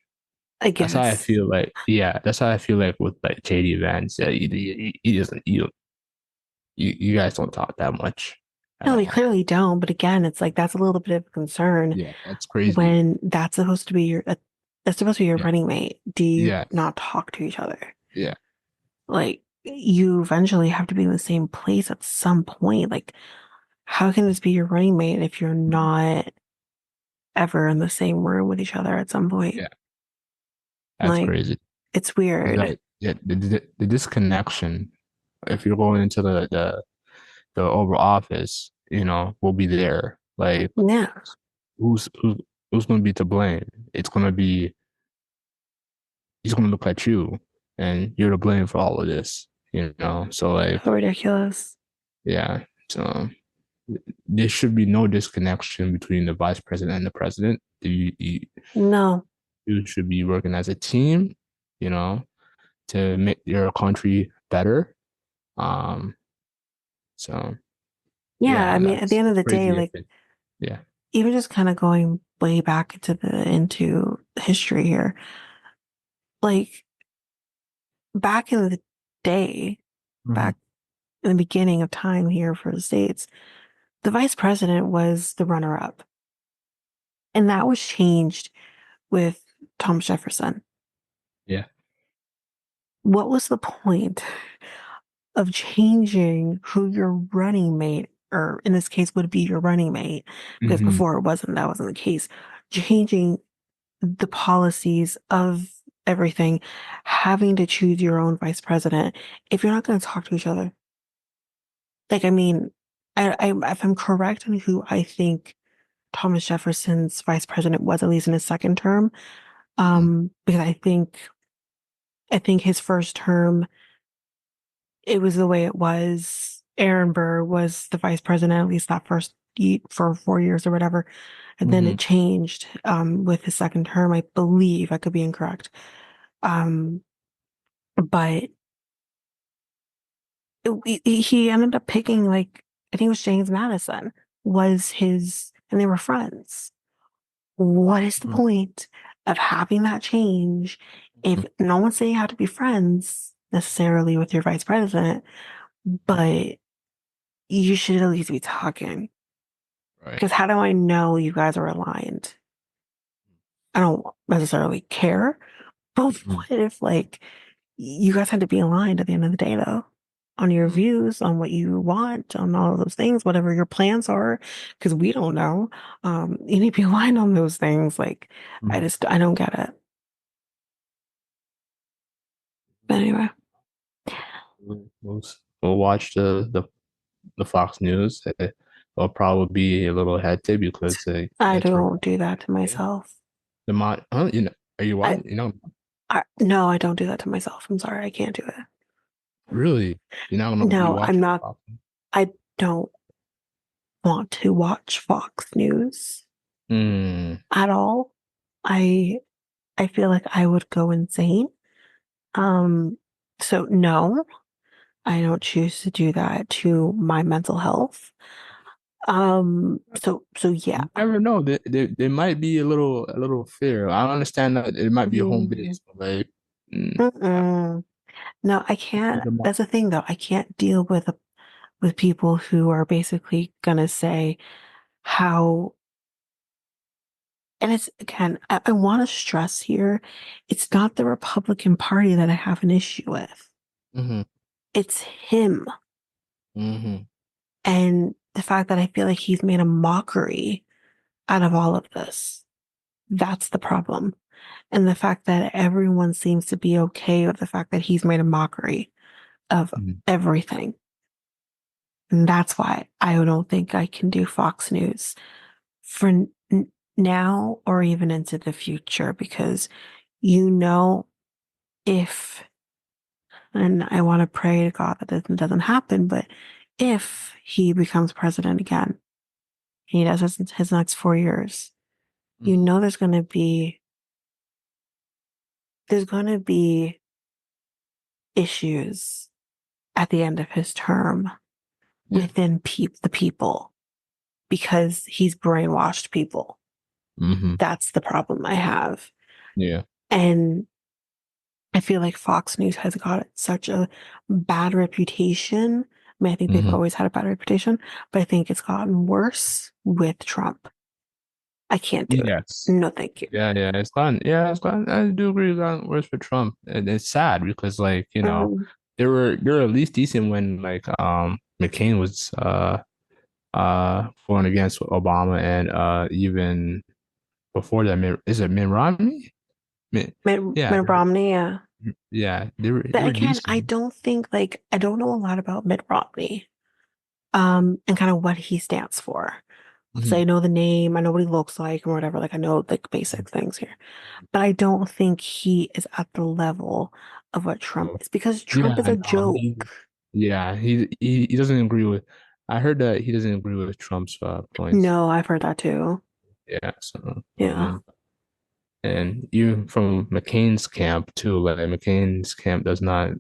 I That's how I guess. feel like yeah, that's how I feel like with like JD Vance. Yeah, he doesn't you guys don't talk that much at No, we all. clearly don't, but again, it's like that's a little bit of a concern Yeah, that's crazy. when that's supposed to be your Yeah, running mate. Do you yeah, not talk to each other? yeah. Like you eventually have to be in the same place at some point. Like, how can this be your running mate if you're not ever in the same room with each other at some point? Yeah, that's Like, crazy. it's It's weird. like yeah, the disconnection. If you're going into the Oval Office, will be there. Like Yeah, who's who's who's going to be to blame? It's going to be he's going to look at you, and you're to blame for all of this. So like so ridiculous. yeah, so there should be no disconnection between the vice president and the president. No. You should be working as a team, you know, to make your country better. Um, so Yeah, I yeah, mean, at the end of that's the day, crazy. like Yeah. even just kind of going way back into history here, like back in the day, Hmm. back in the beginning of time here for the States, the vice president was the runner up. And that was changed with Thomas Jefferson. Yeah. What was the point of changing who your running mate, or in this case, would be your running mate? Because Hmm. before that wasn't the case. Changing the policies of everything, having to choose your own vice president if you're not going to talk to each other. Like, I mean, if I'm correct on who I think Thomas Jefferson's vice president was, at least in his second term, because I think his first term, it was the way it was. Aaron Burr was the vice president, at least that first for 4 years or whatever. And then Hmm. it changed with his second term, I believe. I could be incorrect. Um, but he ended up picking, like, I think it was James Madison was his, and they were friends. What is the point of having that change if no one's saying you have to be friends necessarily with your vice president, but you should at least be talking? Right. Because how do I know you guys are aligned? I don't necessarily care, but Mm. what if, like, you guys had to be aligned at the end of the day, though, on your views, on what you want, on all of those things, whatever your plans are, because we don't know. You need to be aligned on those things. Like, Mm. I don't get it. But anyway, We'll watch the Fox News. It'll probably be a little hectic because I that's where don't do that to yeah. myself. The mod. Are you I, what? no, I don't do that to myself. I'm sorry, I can't do it. Really? You're not gonna be No, I'm watching not. Fox? I don't want to watch Fox News Mm, at all. I I feel like I would go insane. Um, so no, I don't choose to do that to my mental health. So yeah. you never know. There might be a little fear. I understand that it might be a home Mm, base, but like, I mm-mm. No, I can't. think about. That's the thing, though. I can't deal with people who are basically gonna say how, and it's again, I want to stress here, it's not the Republican Party that I have an issue with. Hmm. It's him. Hmm. And the fact that I feel like he's made a mockery out of all of this. That's the problem. And the fact that everyone seems to be okay with the fact that he's made a mockery of Hmm. everything. And that's why I don't think I can do Fox News for now or even into the future because you know if, and I want to pray to God that this doesn't happen, but if he becomes president again, he does his next 4 years, you Mhm. know there's going to be issues at the end of his term Yeah. within the people because he's brainwashed people. Hmm. That's the problem I have. Yeah. And I feel like Fox News has got such a bad reputation. I mean, I think they've Hmm. always had a bad reputation, but I think it's gotten worse with Trump. I can't do it. Yes. No, thank you. Yeah. It's gotten. I do agree. It's gotten worse for Trump, and it's sad because, like, Um, they were at least decent when, like, McCain was going against Obama, and even before that, is it Mitt Romney? Yeah, Mitt Romney, yeah. yeah, they But were again, I decent. don't think like I don't know a lot about Mitt Romney, and kind of what he stands for. So I Hmm. know the name, I know what he looks like or whatever. Like I know like basic things here. But I don't think he is at the level of what Trump So, is because yeah, Trump is I a know. joke. Yeah, he doesn't agree with. I heard that he doesn't agree with Trump's points. No, I've heard that too. Yeah, so Yeah. and even from McCain's camp too. Like McCain's camp does not,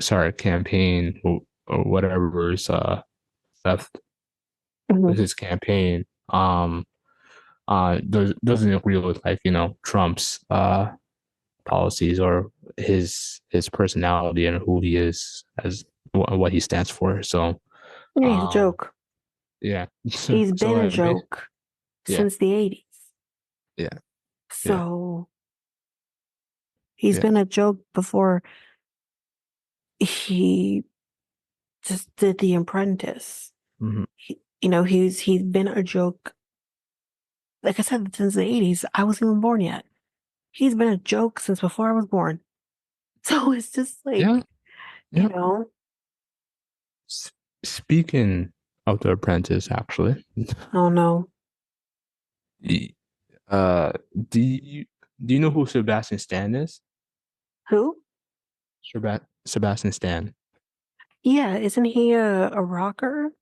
sorry, campaign or whatever is left with Mhm. his campaign. Doesn't agree with, like, Trump's policies or his personality and who he is as what he stands for. So Yeah, he's a um joke. yeah. He's So been a joke yeah, since the 80s. yeah, yeah, So he's yeah. been a joke before he just did The Apprentice. Hmm. He's been a joke. Like I said, since the 80s. I wasn't even born yet. He's been a joke since before I was born. So it's just like, Yeah, you yeah. know, S- Speaking of The Apprentice, actually, oh no. y- uh, do you do you know who Sebastian Stan is? Who? Sebastian Stan. Yeah, isn't he a rocker?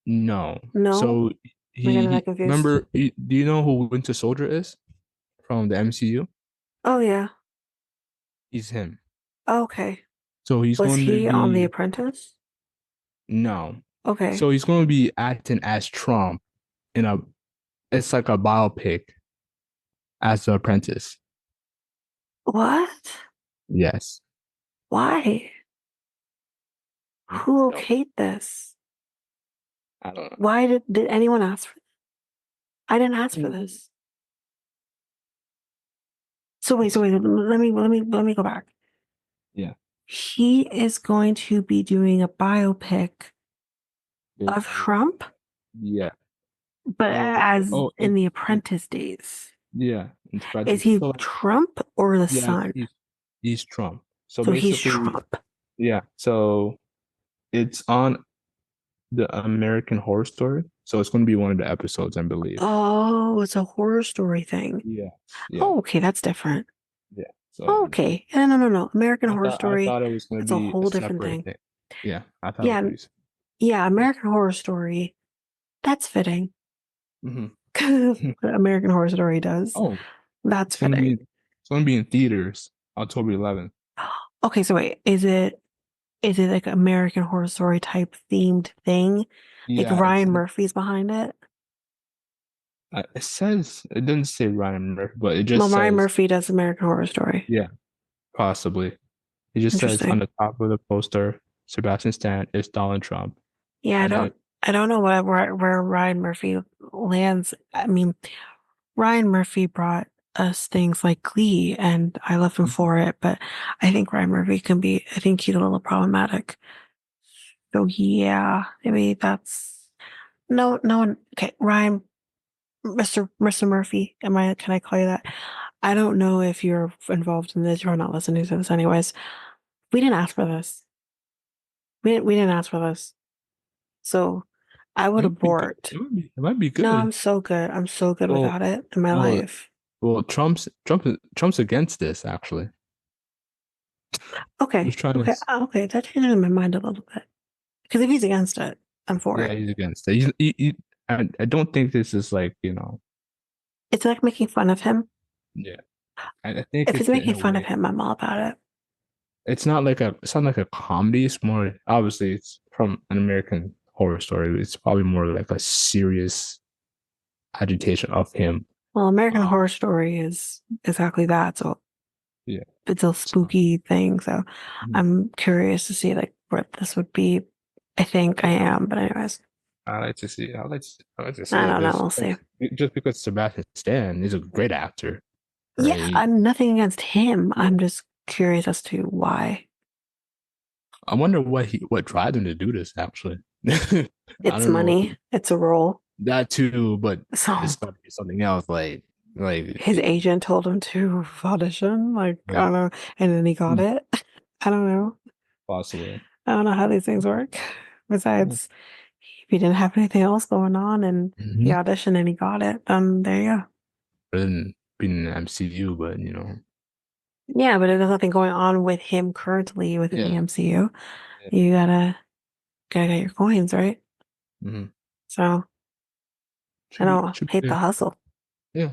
No. No? So Am I getting that he confused? remember. Do you know who Winter Soldier is from the MCU? Oh yeah. He's him. Okay. So he's Was going to he on The be Apprentice? no. Okay. So he's going to be acting as Trump in a. It's like a biopic as the Apprentice. What? Yes. Why? I Who don't. okayed this? I don't Why did anyone ask for I didn't ask for know. this. So wait, let me go back. Yeah. He is going to be doing a biopic Based of on Trump, yeah. but as Oh, in the Apprentice days. yeah. It's Is Patrick. he So, like, Trump or the yeah, son? he's Trump. So So he's basically, Trump. yeah. So it's on the American Horror Story. So it's going to be one of the episodes, I believe. Oh, it's a horror story thing. Yes. Yeah. Oh, okay, that's different. Yeah. So Oh, okay. No. American Horror I Story, thought it was going to that's a be a whole different separate thing. thing. Yeah. I thought it Yeah, was yeah, pretty. American Horror Story, that's fitting. Hmm. 'Cause what American Horror Story does. Oh, That's fitting. it's going to be in theaters October 11th. Okay, so wait, is it like American Horror Story type themed thing? Like Yeah, Ryan Murphy's behind it? it says it doesn't say Ryan Murphy, but it Well, just Ryan says Murphy does American Horror Story. yeah, possibly. It just says on Interesting. the top of the poster, Sebastian Stan is Donald Trump, Yeah, I and then don't I don't know where Ryan Murphy lands. I mean, Ryan Murphy brought us things like Glee, and I love him for it, but I think Ryan Murphy can be, I think he's a little problematic. So yeah, maybe that's no one. Okay, Ryan, Mr. Murphy, can I call you that? I don't know if you're involved in this. You're not listening to this anyways. We didn't ask for this. We didn't ask for this. So I would It might be good. abort. It might be No, good. I'm so good. I'm so good Well, without it in my well, life. Trump's against this actually. He Okay. was trying to. Okay. Okay. That changes my mind a little bit. Because if he's against it, I'm for Yeah, it. he's against it. I don't think this is like, you know, It's like making fun of him. yeah. I think If it's it's in making a fun of way. him, I'm all about it. It's not like a comedy. It's more obviously it's from an American horror story. It's probably more like a serious agitation of him. Well, American Um, Horror Story is exactly that. So yeah. it's a So spooky thing. So mhm. I'm curious to see like what this would be. I think I am, but anyways, I like to see I it don't know. We'll see. just because Sebastian Stan is a great actor, Yeah, right? I'm nothing against him. Yeah. I'm just curious as to why. I wonder what drives him to do this actually. I It's don't know money. It's a role. that too, but So it's got to be something else like his agent told him to audition. Like, I yeah, don't know. And then he got mm, it. I don't know. possibly. I don't know how these things work. Yeah. Besides, if he didn't have anything else going on and he Mm-hmm. auditioned and he got it, there you go. Than being in the MCU, but you know, Yeah, but if there's nothing going on with him currently within the yeah, MCU, yeah. you gotta get your coins, right? Mm-hmm. So I don't Should be hate the good. hustle. Yeah,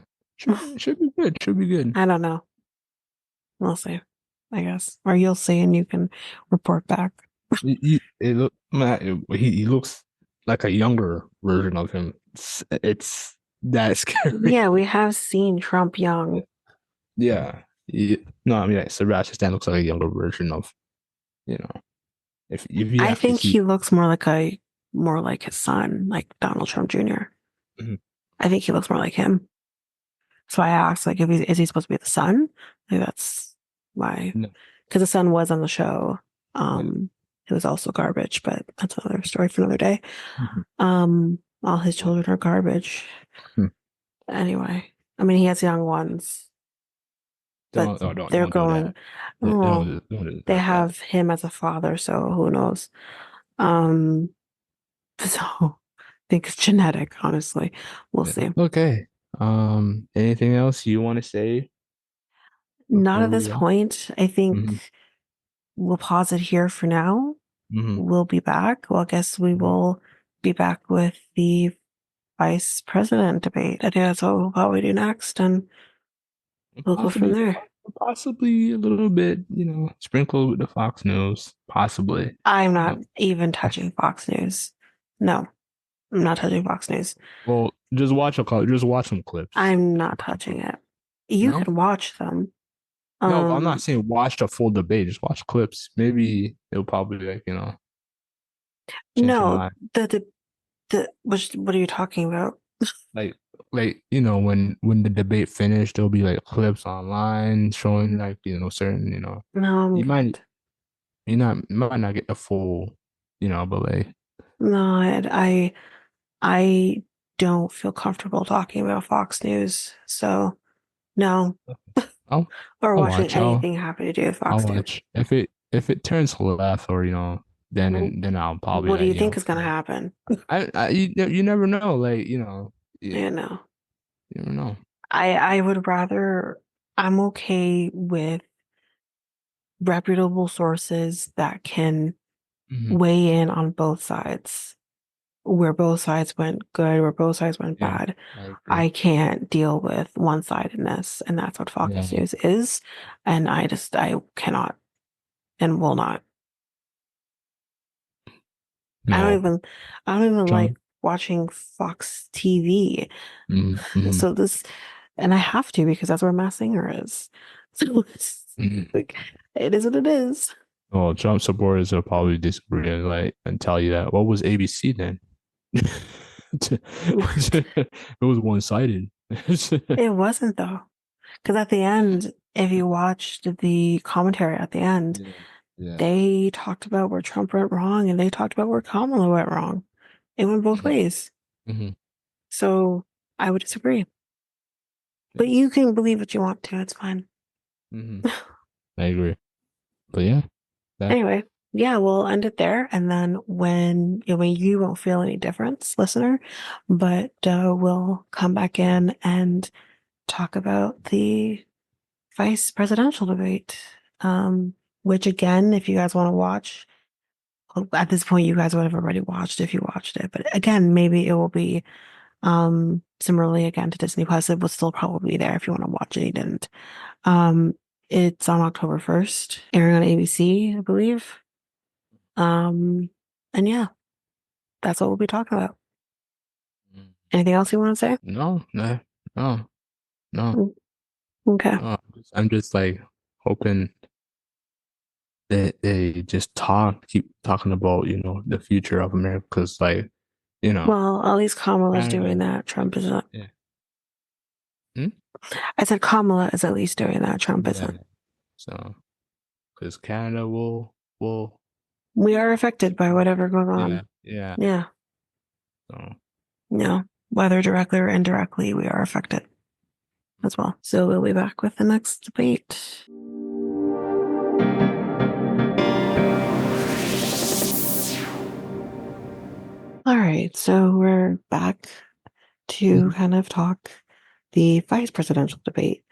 should be good. Should be good. I don't know. We'll see, I guess. Or you'll see and you can report back. It look man, he looks like a younger version of him. It's that scary. Yeah, we have seen Trump Yeah. young. Yeah. No, I mean like, Sebastian Stan looks like a younger version of, you know, if you I actually think see. he looks more like his son, like Donald Trump Jr. Mhm. I think he looks more like him. So I asked, like, if is he supposed to be the son? Like, that's why, No, because the son was on the show. yeah. It was also garbage, but that's another story for another day. Mhm. All his Yeah. children are garbage. Hmm. Anyway, I mean, he has young ones, but they're Don't do going, that. oh, Don't do they that. have him as a father, so who knows? Um, so I think it's genetic, honestly. We'll Yeah. see. Okay. Anything else you want to say Not before at this we point. I think hmm we'll pause it here for now. hmm We'll be back. Well, I guess we will be back with the vice president debate. I think that's what we'll probably do next, and we'll go from possibly there. possibly a little bit, you know, sprinkled with the Fox News, possibly. I'm not Uh, even touching Fox News. No, I'm not touching Fox News. well, just watch some clips. I'm not touching it. You No? can watch them. No, I'm not Um, saying watch the full debate, just watch clips. Maybe it'll probably like, you know, change your no, mind. what are you talking about? Like you know, when the debate finished, there'll be like clips online showing like, you know, certain, you know, No, I'm you might good. you might not get the full, you know, but like No, I don't feel comfortable talking about Fox News. So no, I'll or I'll watching watch. anything having to do with I'll Fox News. watch. If it turns left or you know, then I'll probably What do like, you you think know, is going to happen? you never know, like, you know, You know, you never know. I would rather, I'm okay with reputable sources that can Hmm. weigh in on both sides, where both sides went good, where both sides went Yeah, bad. I agree. I can't deal with one-sidedness, and that's what Fox Yeah, News is. And I cannot and will not. I don't no, even, I don't even like John. watching Fox TV. Mm-hmm. So this, and I have to because that's where Mass Singer is. So it's Hmm. like, it is what it is. Well, Trump supporters will probably disagree and like and tell you that what was ABC then? It was one sided. It wasn't though. Because at the end, if you watched the commentary at the end, Yeah, yeah. they talked about where Trump went wrong and they talked about where Kamala went wrong. It went both Hmm. ways. Hmm. So I would disagree. Yeah. But you can believe what you want to. It's fine. Hmm. I agree. But yeah, that Anyway. yeah, we'll end it there. And then when you won't feel any difference, listener, but we'll come back in and talk about the vice presidential debate. Um, which again, if you guys want to watch, well, at this point, you guys would have already watched if you watched it. But again, maybe it will be similarly again to Disney Plus. It will still probably be there if you want to watch it. You didn't. Um, it's on October 1st, airing on ABC, I believe. Um, and yeah, that's what we'll be talking about. Mm. Anything else you want to say? No, no, no, no, Mm, okay. no. I'm just like hoping that they just keep talking about, the future of America. Because, like, you know, Well, at least Kamala's doing Canada, that. Trump isn't. yeah. Hmm? I said Kamala is at least doing that. Trump Yeah. isn't. So, because Canada will, We are affected by whatever goes yeah, on. yeah. Yeah. So, No. Whether directly or indirectly, we are affected as well. So we'll be back with the next debate. All right, so we're back to mhm. kind of talk the vice presidential debate,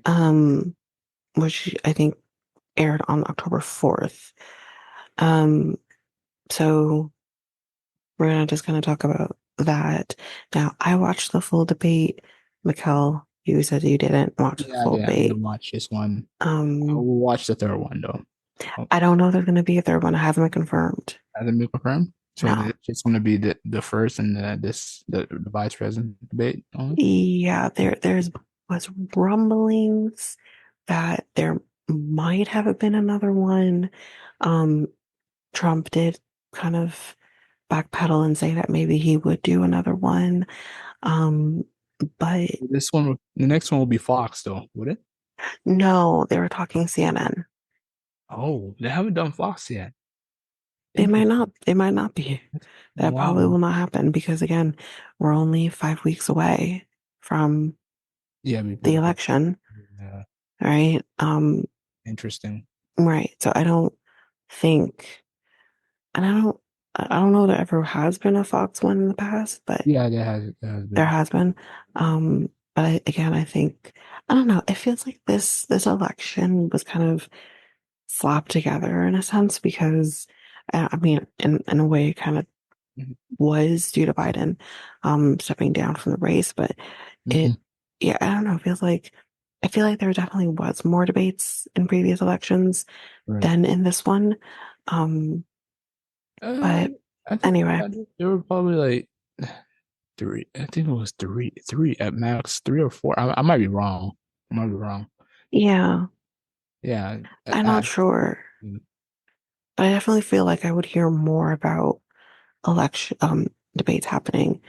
um, which I think aired on October 4th. Um, so we're gonna just kind of talk about that. Now, I watched the full debate. Mikel, you said you didn't watch the Yeah, full I debate. didn't watch this one. I Um, will watch the third one though. Oh, I don't know if there's gonna be a third one. It hasn't been confirmed. hasn't been confirmed. So No. it's going to be the first and the vice president debate only. Yeah, there's was rumblings that there might have been another one. Um, Trump did kind of backpedal and say that maybe he would do another one. Um, but The next one will be Fox though, would it? no, they were talking CNN. Oh, they haven't done Fox yet. They might Interesting. not, they might not be. That probably Wow. will not happen because again, we're only 5 weeks away from Yeah, the before. election, Yeah, right? interesting. Right. So I don't think, and I don't know that there ever has been a Fox one in the past, but Yeah, there has there been. has been. But again, I think, I don't know. It feels like this election was kind of slapped together in a sense because, I mean, in a way, it kind of Mhm. was due to Biden, stepping down from the race, but it, Mhm. yeah, I don't know. I feel like there definitely was more debates in previous elections Right. than in this one. Um, Uh, but I think anyway, there were probably like three. I think it was three at max, three or four. I might be wrong. I might be wrong. yeah, Yeah. I'm not sure, but I definitely feel like I would hear more about election debates happening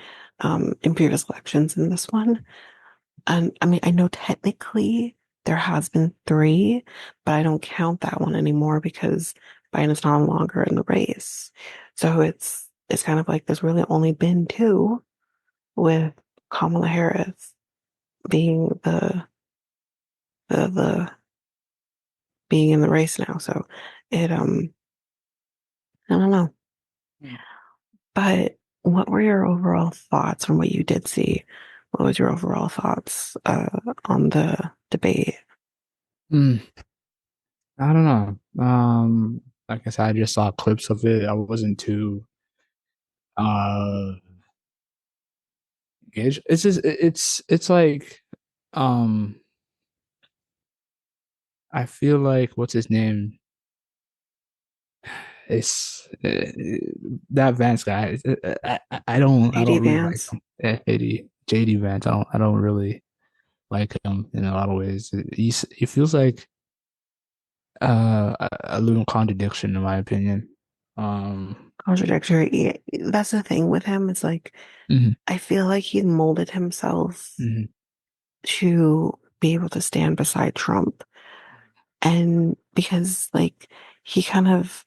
in previous elections than this one. And I mean, I know technically there has been three, but I don't count that one anymore because Biden is no longer in the race. So it's kind of like there's really only been two with Kamala Harris being the being in the race now. So it I don't know. Mm. But what were your overall thoughts on what you did see? What was your overall thoughts on the debate? Mm, I don't know. Like I said, I just saw clips of it. I wasn't too uh engaged. It's just it's like um I feel like what's his name? It's that Vance guy. I JD don't really like Vance. him. JD Vance. I don't really like him in a lot of ways. He feels like a little contradiction in my opinion. Um, Contradictory. That's the thing with him. It's like mhm, I feel like he molded himself mhm. to be able to stand beside Trump. And because like he kind of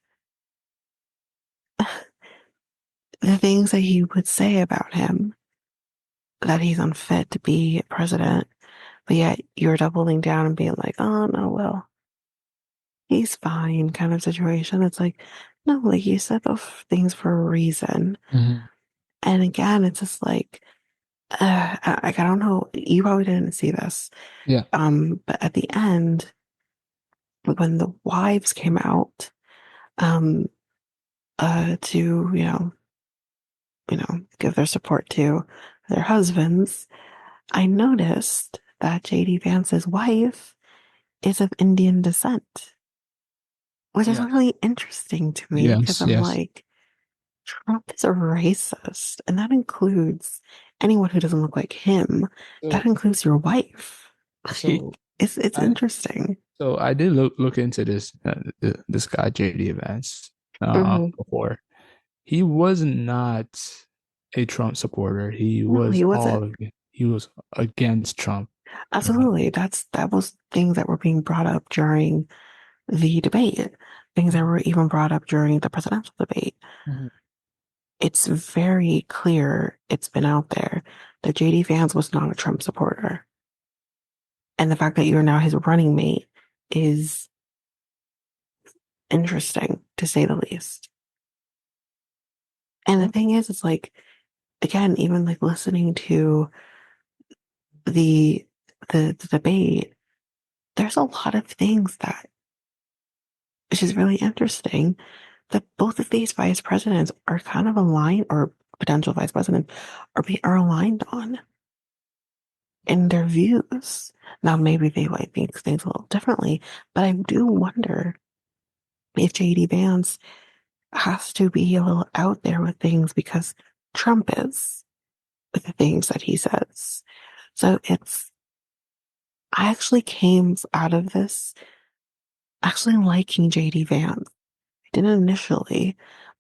the things that he would say about him, that he's unfit to be president, but yet you're doubling down and being like, oh no, well, he's fine kind of situation. It's like No, like you said those things for a reason. Hmm. And again, it's just like, I don't know. You probably didn't see this. Yeah, But at the end, when the wives came out, um, to, give their support to their husbands, I noticed that JD Vance's wife is of Indian descent, which is yes, really interesting to me because yes, I'm yes. like, Trump is a racist, and that includes anyone who doesn't look like him. That So, includes your wife. so Like, it's I interesting. so I did look into this guy JD Vance Hmm. before. He was not a Trump supporter. No, he wasn't. He was against Trump. Absolutely. That was things that were being brought up during the debate, things that Mhm. were even brought up during the presidential debate. Mhm. It's very clear, it's been out there that JD Vance was not a Trump supporter. And the fact that you're now his running mate is interesting to say the least. And the Yeah. thing is, it's like, again, even like listening to the the debate, there's a lot of things that which is really interesting that both of these vice presidents are kind of aligned, or potential vice president are aligned on in their views. Now, maybe they like things a little differently, but I do wonder if JD Vance has to be a little out there with things because Trump is with the things that he says. So I actually came out of this actually liking JD Vance. I didn't initially,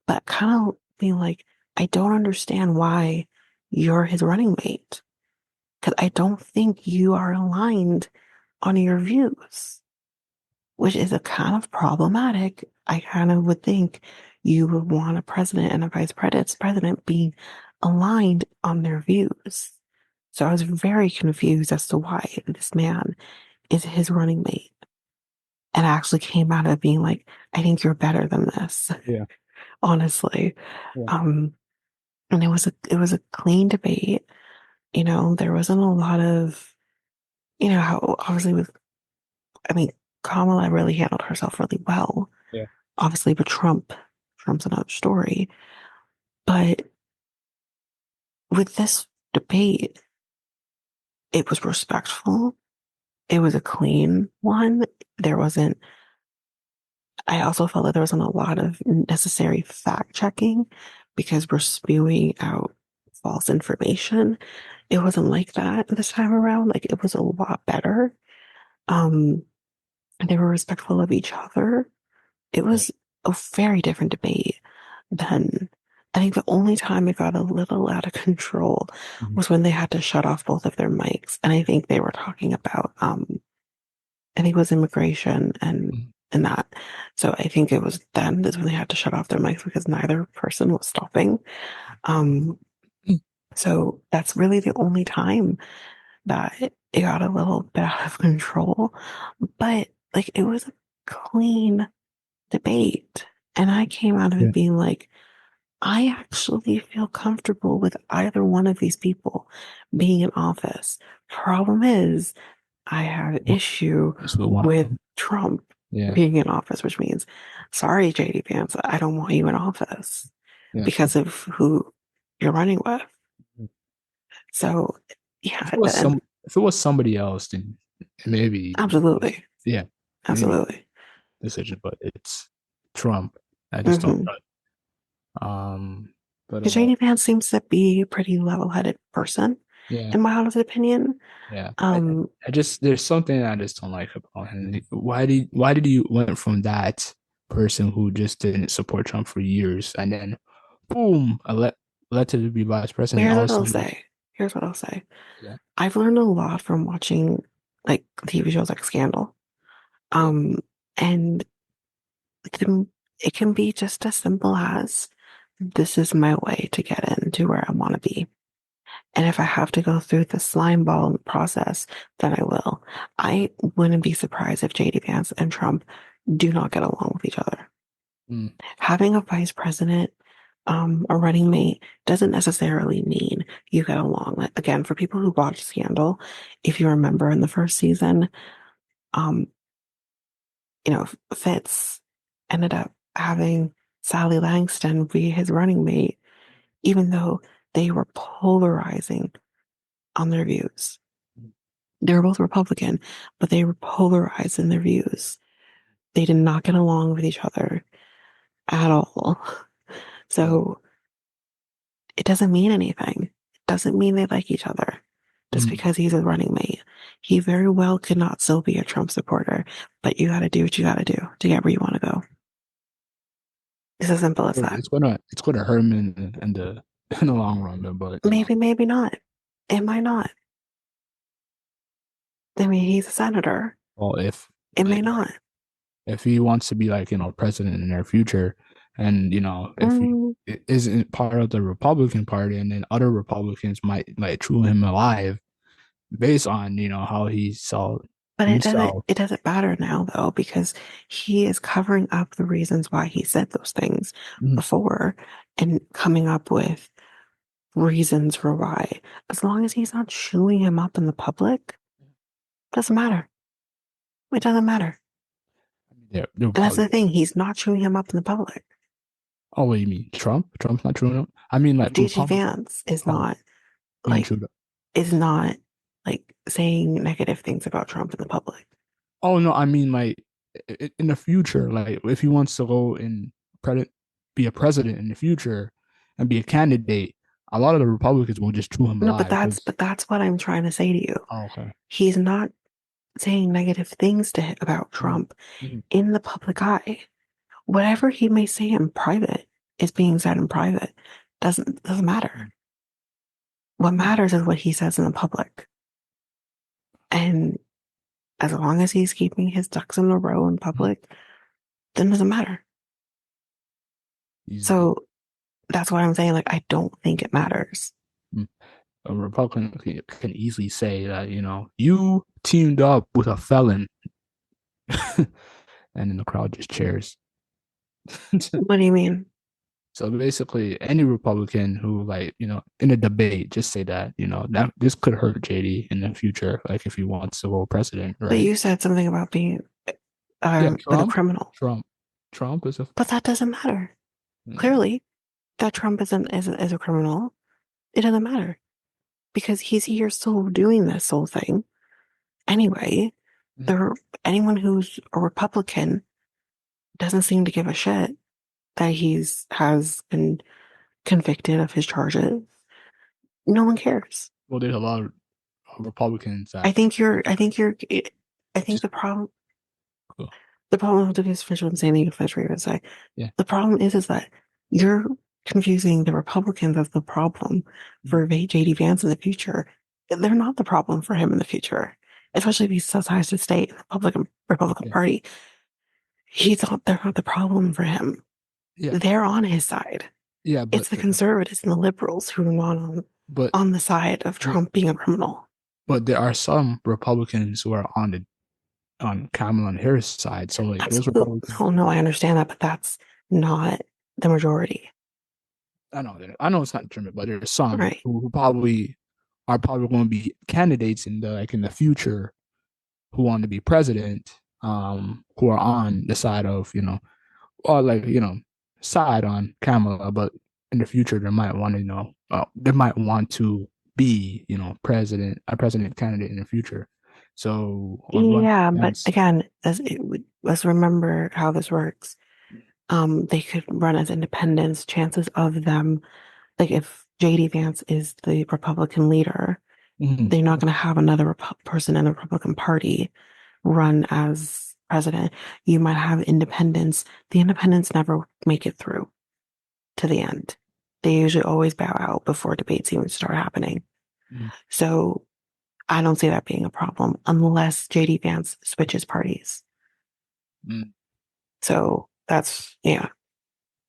but kind of being like, I don't understand why you're his running mate because I don't think you are aligned on your views, which is a kind of problematic. I kind of would think you would want a president and a vice president being aligned on their views. So I was very confused as to why this man is his running mate. And I actually came out of being like, I think you're better than this, Yeah. honestly. Yeah. Um, and it was a clean debate. There wasn't a lot of, how obviously with I mean, Kamala really handled herself really well. Yeah. Obviously, but Trump's another story. But with this debate, it was respectful. It was a clean one. There wasn't, I also felt that there wasn't a lot of necessary fact checking because we're spewing out false information. It wasn't like that this time around. Like it was a lot better. Um, they were respectful of each other. It Yeah. was a very different debate than I think the only time it got a little out of control Mhm. was when they had to shut off both of their mics. And I think they were talking about I think it was immigration Mhm. and that. So I think it was then that's when they had to shut off their mics because neither person was stopping. Um so that's really the only time that it got a little bit out of control. But like it was a clean debate. And I came out of it Yeah. being like, I actually feel comfortable with either one of these people being in office. Problem is, I have an Well, issue it's with one of with them. Trump Yeah. being in office, which means, sorry, JD Vance, I don't want you in office Yeah. because of who you're running with. So, yeah, and If it was somebody else, then maybe absolutely, yeah, maybe absolutely. decision, but it's Trump. I just don't Mm-hmm. um but Because JD Vance seems to be a pretty level-headed person, yeah. in my honest opinion. Yeah. Um, I just there's something I just don't like about him. Like, why did you went from that person who just didn't support Trump for years and then boom, elected to be vice president Here's all of what a I'll sudden say. Here's what I'll say. yeah. I've learned a lot from watching like TV shows like Scandal. Yeah. Um, and it can be just as simple as this is my way to get into where I want to be. And if I have to go through the slime ball process, then I will. I wouldn't be surprised if JD Vance and Trump do not get along with each other. Mm, Having a vice president, a running mate, doesn't necessarily mean you get along. Like, again, for people who watched Scandal, if you remember in the first season, um, Fitz ended up having Sally Langston be his running mate, even though they were polarizing on their views. They were both Republican, but they were polarized in their views. They did not get along with each other at all. yeah. So it doesn't mean anything. It doesn't mean they like each other just Mm. because he's a running mate. He very well could not still be a Trump supporter, but you got to do what you got to do to get where you want to go. It's as simple as Sure, that. it's gonna hurt him in the in the long run, but you know, Maybe, maybe not. It might not. I mean, he's a senator. well, if It may like not. if he wants to be like president in their future, and if he Mm, isn't part of the Republican Party, and then other Republicans might like chew him alive based on how he saw but it doesn't. himself. It doesn't matter now though because he is covering up the reasons why he said those things Mhm. before and coming up with reasons for why. As long as he's not chewing him up in the public, doesn't matter. It doesn't matter. They're And that's probably. the thing. He's not chewing him up in the public. Oh, what do you mean Trump? Trump's not chewing up. I mean like JT Republic. Vance is Oh, not being like chewed up. is not like saying negative things about Trump in the public. Oh no, I mean like in the future, like if he wants to go and pre- be a president in the future and be a candidate, a lot of the Republicans will just chew him No, but alive that's because. but that's what I'm trying to say to you. Oh, okay. He's not saying negative things about Mhm. Trump Mhm. in the public eye. Whatever he may say in private is being said in private. Doesn't matter. What Mhm. matters is what he says in the public. And as long as he's keeping his ducks in a row in Mhm. public, then it doesn't matter. He's So that's what I'm saying. Like, I don't think it matters. mm, a Republican can easily say that you teamed up with a felon, and then the crowd just cheers. What do you mean? So basically, any Republican who like in a debate just say that that this could hurt JD in the future, like if he wants to go president, But right? you said something about being Yeah, like a Trump, criminal. Trump, Trump is a. But that doesn't matter. Mm, Clearly, that Trump is a criminal. It doesn't matter because he's here still doing this whole thing anyway. mm. There, anyone who's a Republican doesn't seem to give a shit that he's has been convicted of his charges. No one cares. Well, there's a lot of Republicans I that think you're. I think you're. I think just. Cool. the problem with this official I'm saying the official would say Yeah. the problem is that you're confusing the Republicans as the problem Mm, for JD Vance in the future. They're not the problem for him in the future, especially if he still has to stay in the Republican yeah, Party. He's not. They're not the problem for him. yeah, They're on his side. yeah, It's the conservatives and the liberals who are not but on the side of yeah, Trump being a criminal. but there are some Republicans who are on Kamala and Harris' side. So like those Absolutely. Republicans. Oh no, I understand that, but that's not the majority. I know it's not German, but there's some Right. who probably are probably going to be candidates in the future who want to be president, who are on the side of or like side on Kamala, but in the future they might want to they might want to be a president candidate in the future. So or run Yeah, but against. again, let's remember how this works. They could run as independents. Chances of them, like if JD Vance is the Republican leader, Mhm. they're not going to have another person in the Republican Party run as president. You might have independents. The independents never make it through to the end. They usually always bow out before debates even start happening. Mhm. So I don't see that being a problem unless JD Vance switches parties. Mhm. So that's yeah.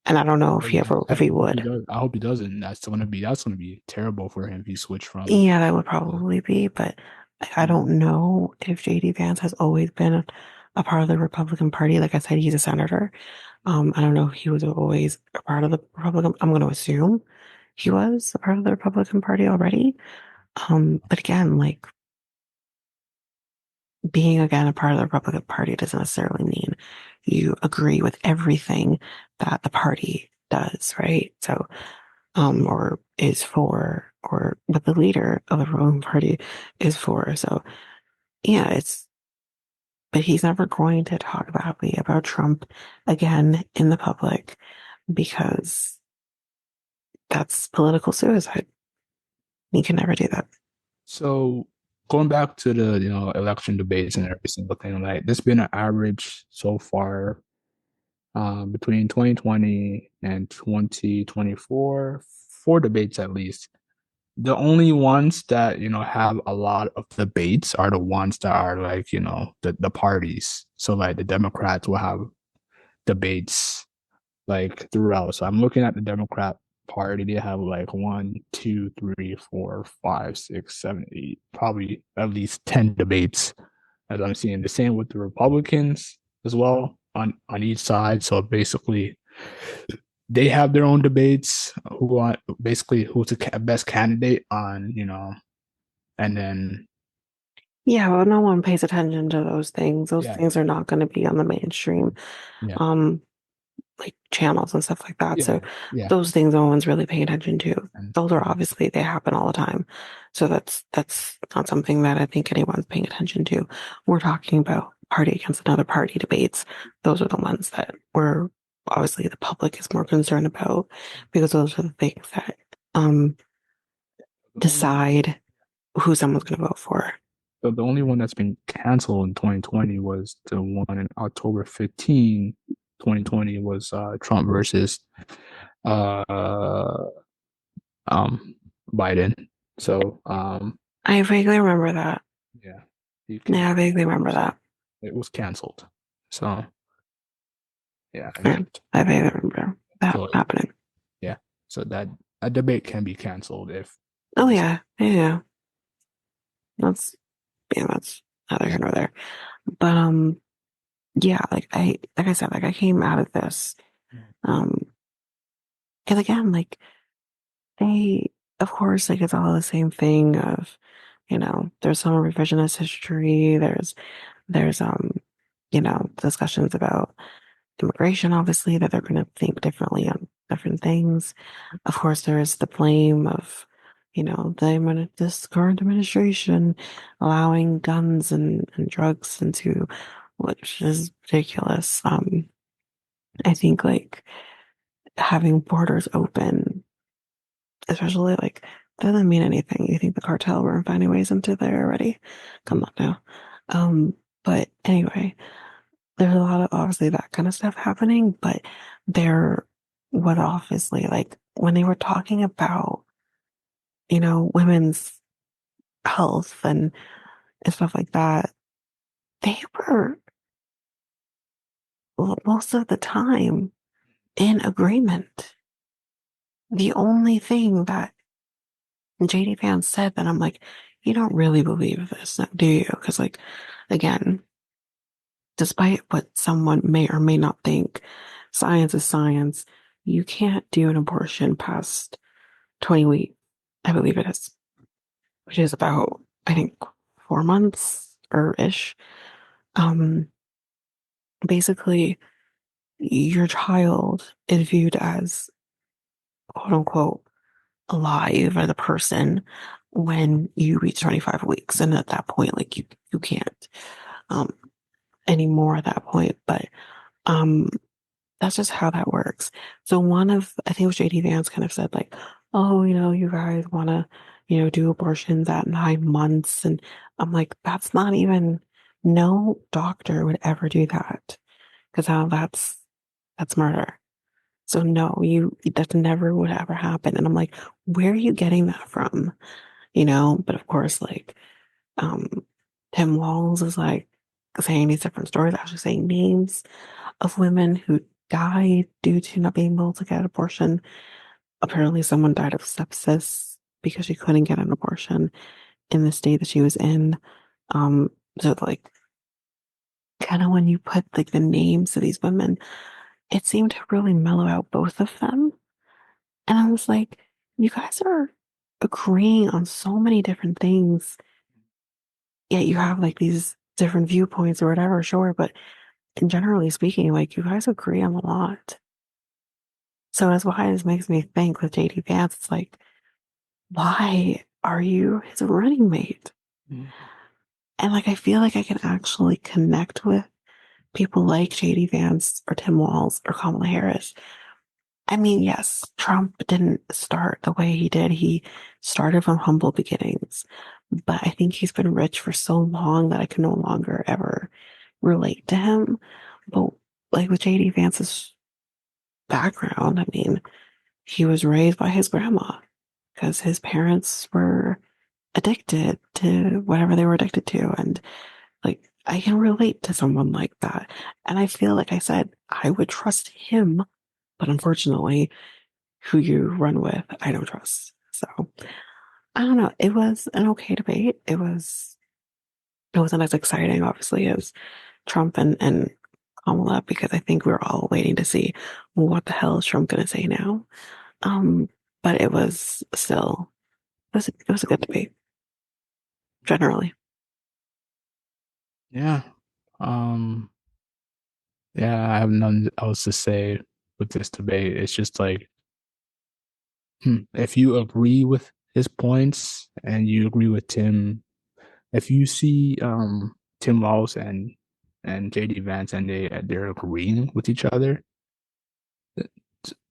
And I don't know if But he yeah, ever if he I hope he would. does. I hope he doesn't. That's gonna be terrible for him if he switched from. Yeah, that would uh, probably be, but I mm, don't know if JD Vance has always been a part of the Republican Party. Like I said, he's a senator. I don't know if he was always a part of the Republican. I'm going to assume he was a part of the Republican Party already. But again, like being again a part of the Republican Party doesn't necessarily mean you agree with everything that the party does, right? So, or is for, or what the leader of the Republican Party is for. So, yeah, but he's never going to talk badly about Trump again in the public because that's political suicide. He can never do that. So going back to the election debates and every single thing, like there's been an average so far between 2020 and 2024, four debates at least. The only ones that have a lot of debates are the ones that are like the parties. So like the Democrats will have debates like throughout. So I'm looking at the Democrat Party. They have like one, two, three, four, five, six, seven, eight, probably at least 10 debates as I'm seeing. The same with the Republicans as well on each side. So basically, they have their own debates. Who are basically who's the best candidate on and then Yeah, well, no one pays attention to those things. Those yeah, things are not going to be on the mainstream, yeah, um, like channels and stuff like that. yeah, So yeah, those things no one's really paying attention to. and Those are obviously they happen all the time. So that's not something that I think anyone's paying attention to. We're talking about party against another party debates. Those are the ones that we're obviously the public is more concerned about because those are the things that the only decide who someone's going to vote for. the only one that's been canceled in 2020 was the one in October 15, 2020 was Trump versus uh um Biden. So I vaguely remember that. yeah, you can Yeah, I vaguely remember that. it was canceled. So yeah, Yeah, I vaguely remember that so happening. yeah, so that a debate can be canceled if Oh this. yeah, yeah, yeah. That's that's neither here nor there. But yeah, like I said, like I came out of this, um, and again, like they, of course, like it's all the same thing of, there's some revisionist history. There's discussions about immigration, obviously, that they're going to think differently on different things. Of course, there is the blame of, this current administration allowing guns and drugs into, which is ridiculous. I think like having borders open, especially like, doesn't mean anything. You think the cartel were finding ways into there already? Come on now. Um, but anyway, there's a lot of obviously that kind of stuff happening, but there would obviously like when they were talking about, women's health and stuff like that, they were most of the time in agreement. The only thing that JD Vance said that I'm like, you don't really believe this, do you? Because like, again, despite what someone may or may not think, science is science. You can't do an abortion past 20 weeks, I believe it is, which is about, I think, 4 months or ish. Um, basically, your child is viewed as quote unquote alive or the person when you reach 25 weeks. And at that point, like you can't um anymore at that point. But um that's just how that works. So I think it was JD Vance kind of said like, oh, you guys want to, do abortions at 9 months. And I'm like, that's not even, no doctor would ever do that because how that's murder. So no, that never would ever happen. And I'm like, where are you getting that from? But of course, like, um, Tim Walz is like saying these different stories, actually saying names of women who died due to not being able to get an abortion. Apparently, someone died of sepsis because she couldn't get an abortion in the state that she was in. So like, kind of when you put like the names of these women, it seemed to really mellow out both of them. And I was like, you guys are agreeing on so many different things, yet you have like these different viewpoints or whatever, sure, but in generally speaking, like you guys agree on a lot. So that's why this makes me think with JD Vance, it's like, why are you his running mate? Mhm. And like I feel like I can actually connect with people like JD Vance or Tim Walz or Kamala Harris. I mean, yes, Trump didn't start the way he did. He started from humble beginnings, but I think he's been rich for so long that I can no longer ever relate to him. But like with JD Vance's background, I mean, he was raised by his grandma because his parents were addicted to whatever they were addicted to. And like, I can relate to someone like that. And I feel like I said, I would trust him, but unfortunately, who you run with, I don't trust. So I don't know. It was an okay debate. It wasn't as exciting, obviously, as Trump and Kamala, because I think we are all waiting to see, well, what the hell is Trump gonna say now? Um, but it was still it was a good debate, generally. Yeah. Um, yeah, I have nothing else to say with this debate. It's just like, if you agree with his points and you agree with Tim, if you see Tim Walz and JD Vance and they're agreeing with each other, th-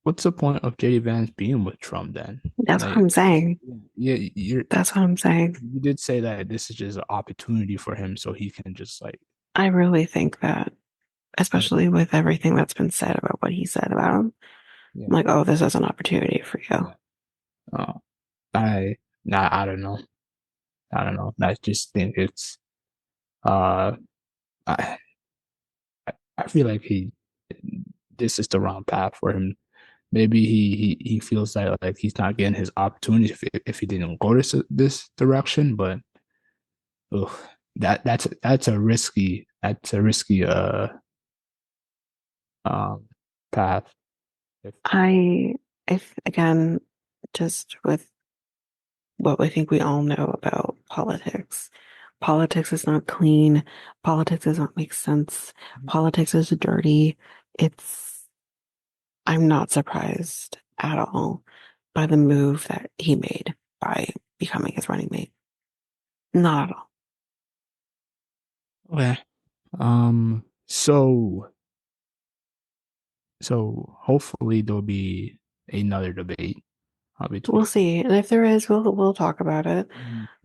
what's the point of JD Vance being with Trump then? That's what Like, I'm saying. yeah, That's what I'm saying. you did say that this is just an opportunity for him so he can just like, I really think that, like especially with everything that's been said about what he said about him, yeah, I'm like, oh, this is an opportunity for you. yeah. Uh, I I don't know. I don't know. I just think it's uh I I feel like he this is the wrong path for him. Maybe he feels like he's not getting his opportunity if he didn't go this direction, but ugh, that's a risky um path. If I, if again, just with what I think we all know about politics, politics is not clean. Politics does not make sense. Politics is dirty. It's, I'm not surprised at all by the move that he made by becoming his running mate. Not at all. okay. So hopefully there'll be another debate We'll between. see. And if there is, we'll talk about it.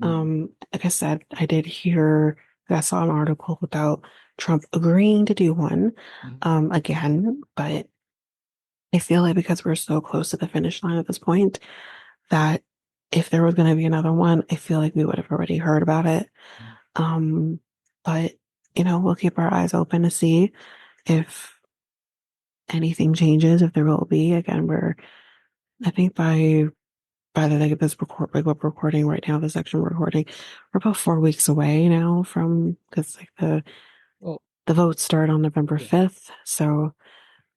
Mhm. Like I said, I did hear I saw an article about Trump agreeing to do one Mhm. again, but I feel like because we're so close to the finish line at this point, that if there was going to be another one, I feel like we would have already heard about it. Um, but we'll keep our eyes open to see if anything changes, if there will be. Again, I think by the like this record like what we're recording right now, the section we're recording, we're about 4 weeks away now from because like Well, the votes start on November yeah. 5th, so Well,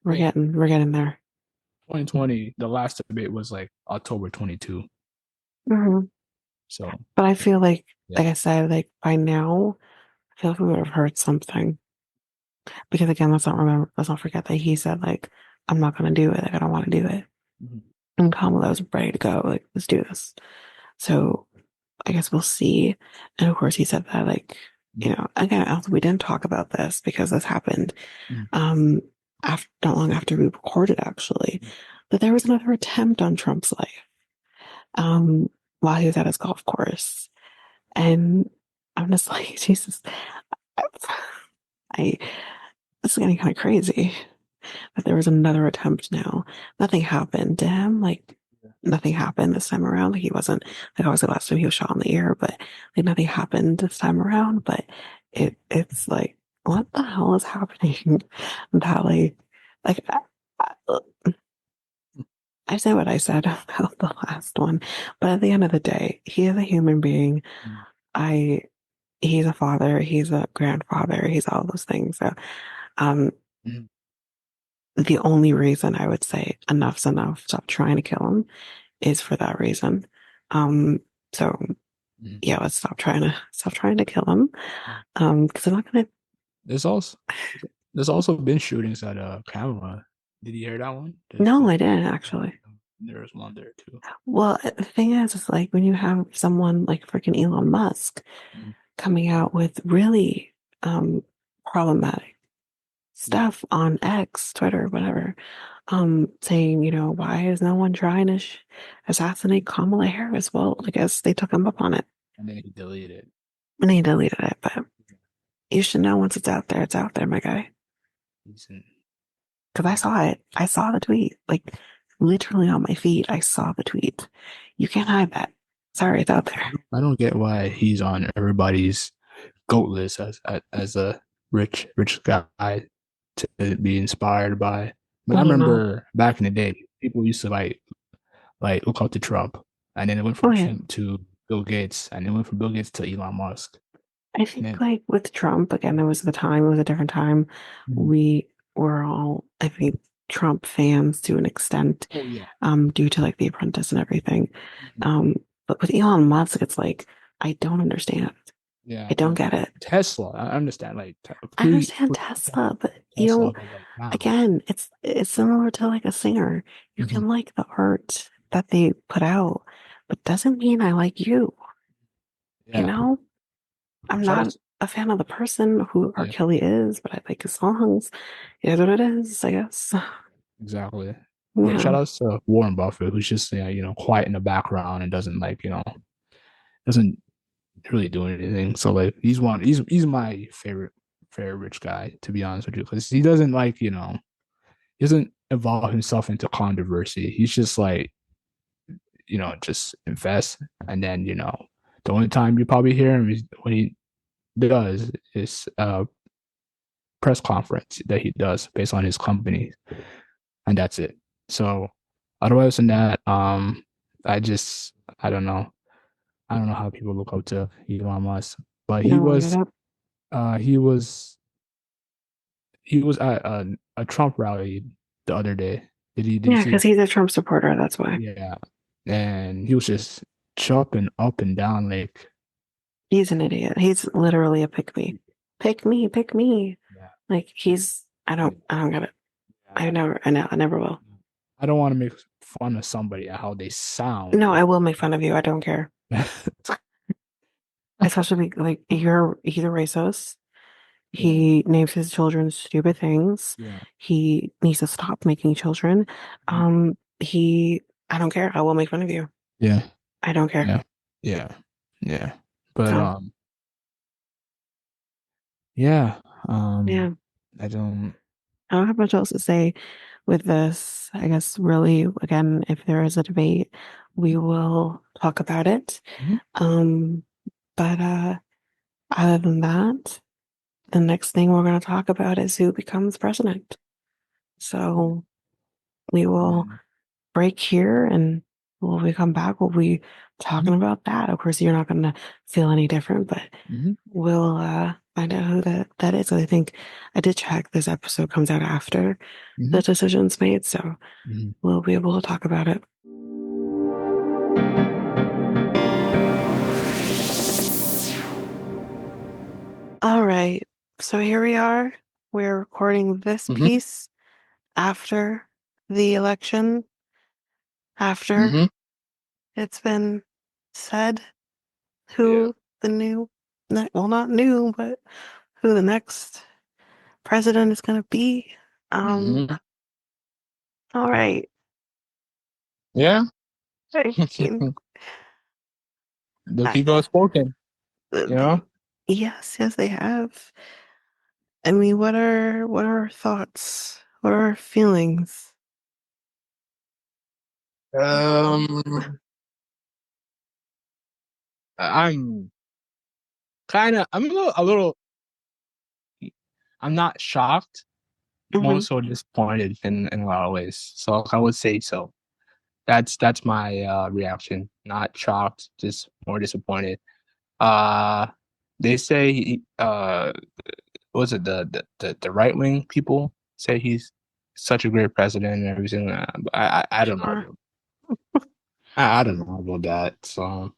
we're getting there. 2020, the last debate was like October 22. Mhm. So But I feel yeah. like I said, like by now, I feel like we would have heard something. Because again, let's not forget that he said like, I'm not gonna do it. Like I don't want to do it. Mhm. And Kamala was ready to go. Like let's do this. So I guess we'll see. And of course, he said that like, Mhm. again, also we didn't talk about this because this happened Mhm. um after not long after we recorded actually, that there was another attempt on Trump's life um while he was at his golf course. And I'm just like, Jesus, I this is getting kind of crazy. That there was another attempt now. Nothing happened to him. Like nothing happened this time around. Like he wasn't like obviously last time he was shot in the ear, but like nothing happened this time around. But it's like what the hell is happening? That like I, I say what I said about the last one, but at the end of the day, he is a human being. I he's a father, he's a grandfather, he's all those things. So um Mhm. the only reason I would say enough's enough, stop trying to kill him, is for that reason. Um, so Mhm. yeah, let's stop trying to kill him. Because I'm not gonna. There's also there's also been shootings at Kamala. Did you hear that one? No, I didn't actually. There was one there too. Well, the thing is like when you have someone like freaking Elon Musk Mhm. coming out with really problematic Yeah, stuff on X, Twitter, whatever, saying, why is no one trying to assassinate Kamala Harris? Well, I guess they took him up on it and then he deleted. and he deleted it, but you should know once it's out there, my guy. Decent. Because I saw it. I saw the tweet. Like literally on my feed, I saw the tweet. You can't hide that. Sorry, it's out there. I don't get why he's on everybody's goat list as a rich guy to be inspired by. But I I don't know. remember back in the day, people used to like look up to Trump, and then it went Oh from yeah. Trump to Bill Gates, and it went from Bill Gates to Elon Musk. I And think then, like with Trump, again, it was the time, it was a different time. mhm. We were all, I think, Trump fans to an extent, Oh yeah, due to like The Apprentice and everything. mhm. Um, but with Elon Musk, it's like, I don't understand. Yeah, I don't get it. Tesla. I understand. Like, I understand Tesla, but Tesla, but like now. again, it's similar to like a singer. You Mhm. can like the art that they put out, but doesn't mean I like you, you Yeah, know? I'm shout not out. a fan of the person who R. Yeah, Kelly is, but I like his songs. It is what it is, I guess. exactly. Yeah, shout Yeah. outs to Warren Buffett, who's just quiet in the background and doesn't doesn't really do anything. So like he's my favorite rich guy, to be honest with you, because he doesn't he doesn't involve himself into controversy. He's just like just invest, and then the only time you probably hear him is when he does is press conference that he does based on his company, and that's it. So otherwise than that, I just I don't know. I don't know how people look up to Elon Musk, but No, I get it. uh he was he was at a Trump rally the other day. Did you Yeah, see because that? he's a Trump supporter, that's why. Yeah. And he was just jumping up and down like He's an idiot. He's literally a pick me. Pick me, pick me. yeah. Like he's I don't get it. I, I never will. I don't want to make fun of somebody at how they sound, No, but I will make fun of you. I don't care. Especially like he's a racist. yeah. He names his children stupid things. Yeah. He needs to stop making children. Mhm. He I don't care. I will make fun of you. Yeah. I don't care. Yeah. Yeah. Yeah. But So yeah. yeah, I don't I don't have much else to say with this. I guess really, again, if there is a debate, we will talk about it. Mhm. Um, but other than that, the next thing we're going to talk about is who becomes president. So we will Yeah. break here, and when we come back, we'll be Mhm. talking about that. Of course, you're not going to feel any different, but Mhm. we'll find out who that is. I think I did check this episode comes out after the Mhm. decision's made, so Mhm. we'll be able to talk about it. All right. So here we are. We're recording this Mhm. piece after the election, after Mhm. it's been said Yeah. who the new, well, not new, but who the next president is going to be. Um, Mhm. all right. Yeah. I mean, The I, people have spoken, you know? yes, yes, they have. I mean, what are our thoughts? What are our feelings? Um, I'm I'm a little, I'm not shocked, more Hmm. so disappointed in a lot of ways. So I would say so. That's my reaction. Not shocked, just more disappointed. Uh, they say was it the right wing people say he's such a great president and everything. But I don't know. Sure. I don't know about that. So,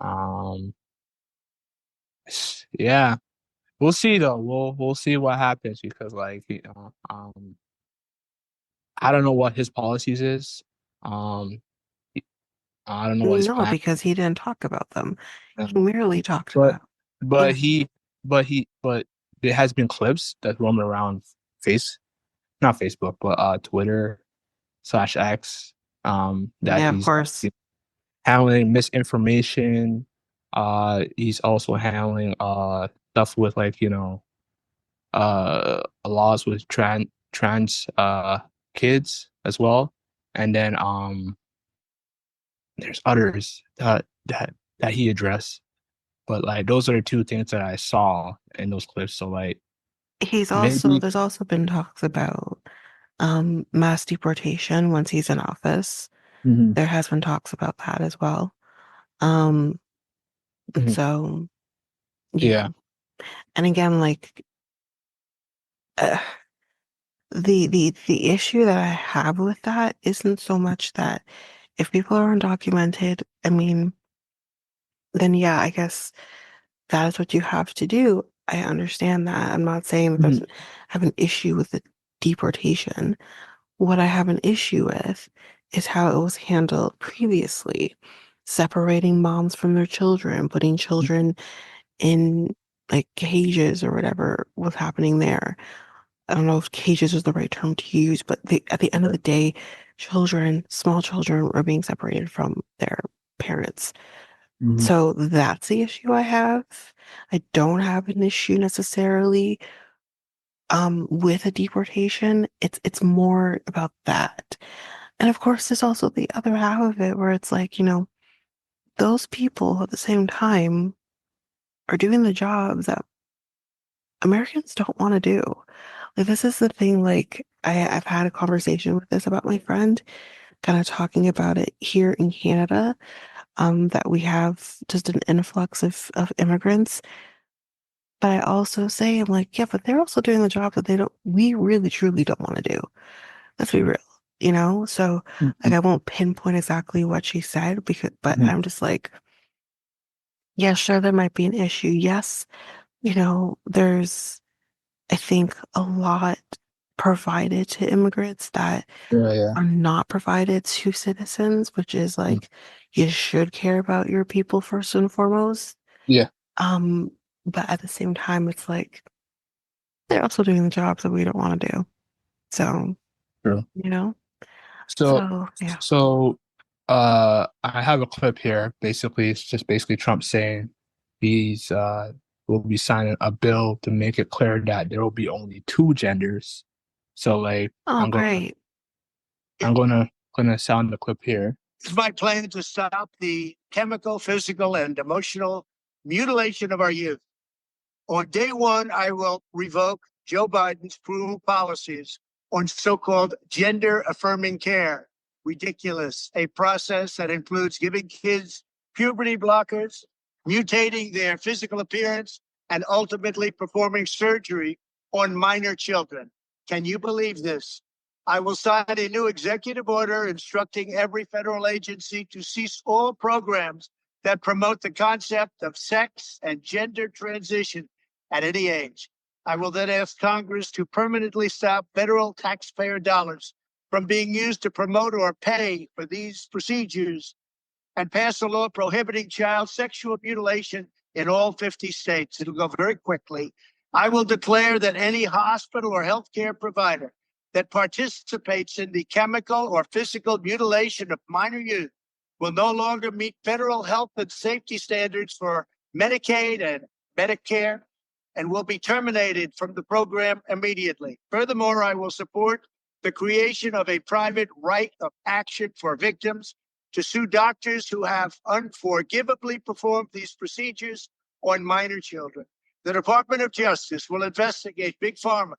um, yeah, we'll see though. We'll see what happens because like I don't know what his policies is. Um, I don't know what his No, plan. because he didn't talk about them. Yeah. He merely talked But about but innocent. but there has been clips that roam around face not Facebook but Twitter slash X that Yeah, of he's course. handling misinformation. He's also handling stuff with like laws with trans kids as well, and then there's others that he addressed. But like those are the two things that I saw in those clips. So like maybe. There's also been talks about mass deportation once he's in office. Mhm, There has been talks about that as well. Um, mhm. so yeah. Yeah. And again, like uh, the issue that I have with that isn't so much that if people are undocumented, I mean, then yeah, I guess that is what you have to do. I understand that. I'm not saying that Mhm, I have an issue with the deportation. What I have an issue with is how it was handled previously, separating moms from their children, putting children in like cages or whatever was happening there. I don't know if cages is the right term to use, but at the end of the day, children, small children, are being separated from their parents. mhm. So that's the issue I have. I don't have an issue necessarily with a deportation. It's more about that. And of course, there's also the other half of it where it's like, those people at the same time are doing the job that Americans don't want to do. Like, this is the thing, like, I've had a conversation with this about my friend, kind of talking about it here in Canada, that we have just an influx of immigrants. But I also say, I'm like, yeah, but they're also doing the job that we really truly don't want to do. Let's be real. So, like, Mhm, I won't pinpoint exactly what she said but mhm. I'm just like, yeah, sure, there might be an issue. Yes, there's, I think, a lot provided to immigrants that Yeah, yeah. are not provided to citizens, which is Mhm. like, you should care about your people first and foremost. Yeah, Um, but at the same time, it's like, they're also doing the jobs that we don't want to do. So, true. you know, So so yeah. so I have a clip here. Basically, it's just basically Trump saying he's will be signing a bill to make it clear that there will be only two genders. So like Oh, great. I'm gonna sound the clip here. It's my plan to stop the chemical, physical, and emotional mutilation of our youth. On day one, I will revoke Joe Biden's brutal policies on so-called gender affirming care. Ridiculous. A process that includes giving kids puberty blockers, mutating their physical appearance, and ultimately performing surgery on minor children. Can you believe this? I will sign a new executive order instructing every federal agency to cease all programs that promote the concept of sex and gender transition at any age. I will then ask Congress to permanently stop federal taxpayer dollars from being used to promote or pay for these procedures and pass a law prohibiting child sexual mutilation in all 50 states. It'll go very quickly. I will declare that any hospital or healthcare provider that participates in the chemical or physical mutilation of minor youth will no longer meet federal health and safety standards for Medicaid and Medicare and will be terminated from the program immediately. Furthermore, I will support the creation of a private right of action for victims to sue doctors who have unforgivably performed these procedures on minor children. The Department of Justice will investigate Big Pharma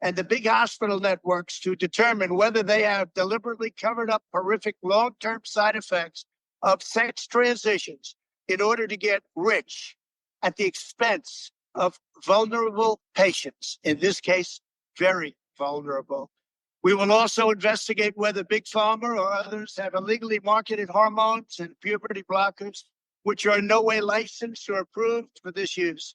and the big hospital networks to determine whether they have deliberately covered up horrific long-term side effects of sex transitions in order to get rich at the expense of vulnerable patients, in this case, very vulnerable. We will also investigate whether Big Pharma or others have illegally marketed hormones and puberty blockers, which are in no way licensed or approved for this use.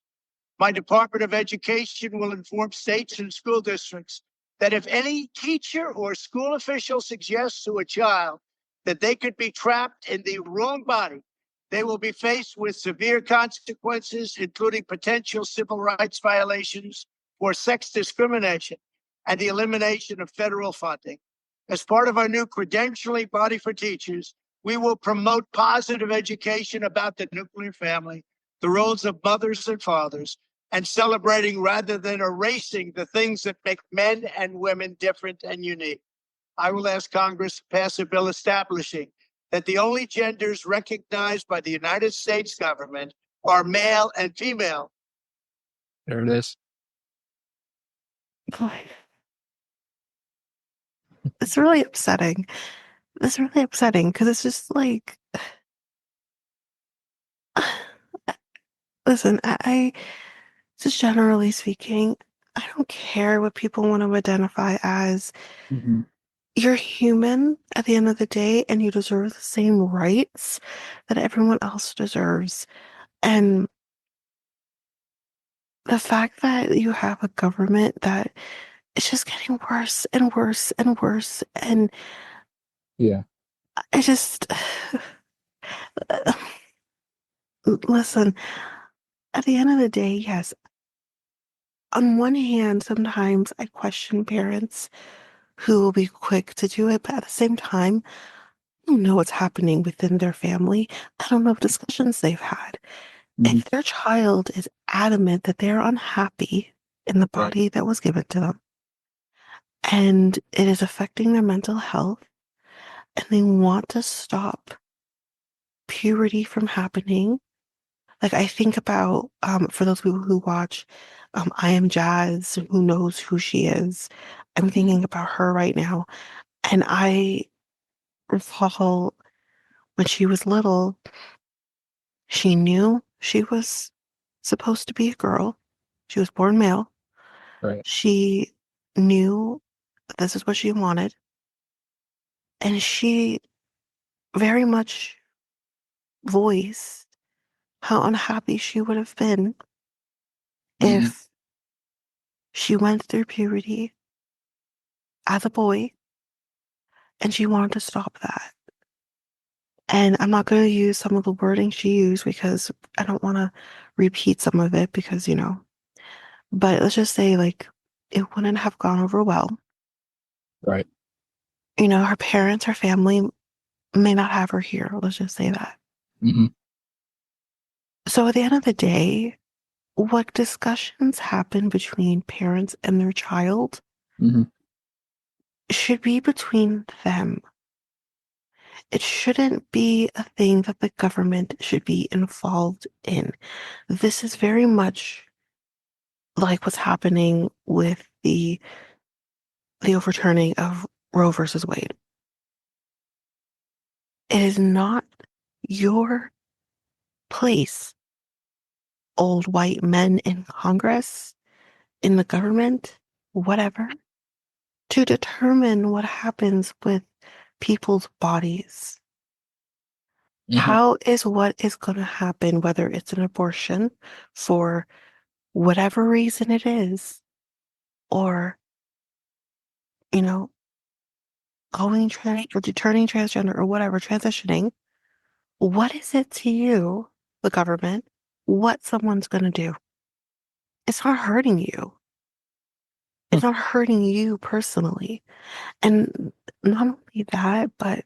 My Department of Education will inform states and school districts that if any teacher or school official suggests to a child that they could be trapped in the wrong body, they will be faced with severe consequences, including potential civil rights violations for sex discrimination and the elimination of federal funding. As part of our new credentialing body for teachers, we will promote positive education about the nuclear family, the roles of mothers and fathers, and celebrating rather than erasing the things that make men and women different and unique. I will ask Congress to pass a bill establishing that the only genders recognized by the United States government are male and female. There it is. Boy, it's really upsetting. It's really upsetting because it's just like, listen, I just generally speaking, I don't care what people want to identify as. Mm-hmm. You're human at the end of the day, and you deserve the same rights that everyone else deserves. And the fact that you have a government that is just getting worse and worse and worse, and Yeah. I just listen, at the end of the day, yes, on one hand, sometimes I question parents who will be quick to do it, but at the same time, I don't know what's happening within their family. I don't know what discussions they've had. Mm-hmm. If their child is adamant that they're unhappy in the Right. body that was given to them, and it is affecting their mental health, and they want to stop puberty from happening. Like I think about for those people who watch I Am Jazz, who knows who she is. I'm thinking about her right now. And I recall when she was little, she knew she was supposed to be a girl. She was born male. Right. She knew this is what she wanted. And she very much voiced how unhappy she would have been Mm-hmm. if she went through puberty as a boy and she wanted to stop that. And I'm not going to use some of the wording she used because I don't want to repeat some of it because, but let's just say like it wouldn't have gone over well. Right. Her parents, her family may not have her here. Let's just say that. Mm-hmm. So at the end of the day, what discussions happen between parents and their child Mm-hmm. should be between them. It shouldn't be a thing that the government should be involved in. This is very much like what's happening with the overturning of Roe versus Wade. It is not your place, old white men in Congress, in the government, whatever, to determine what happens with people's bodies. Mm-hmm. How is what is going to happen, whether it's an abortion for whatever reason it is, or, going trans or turning transgender or whatever, transitioning, what is it to you, the government, what someone's going to do? It's not hurting you. It's not hurting you personally. And not only that, but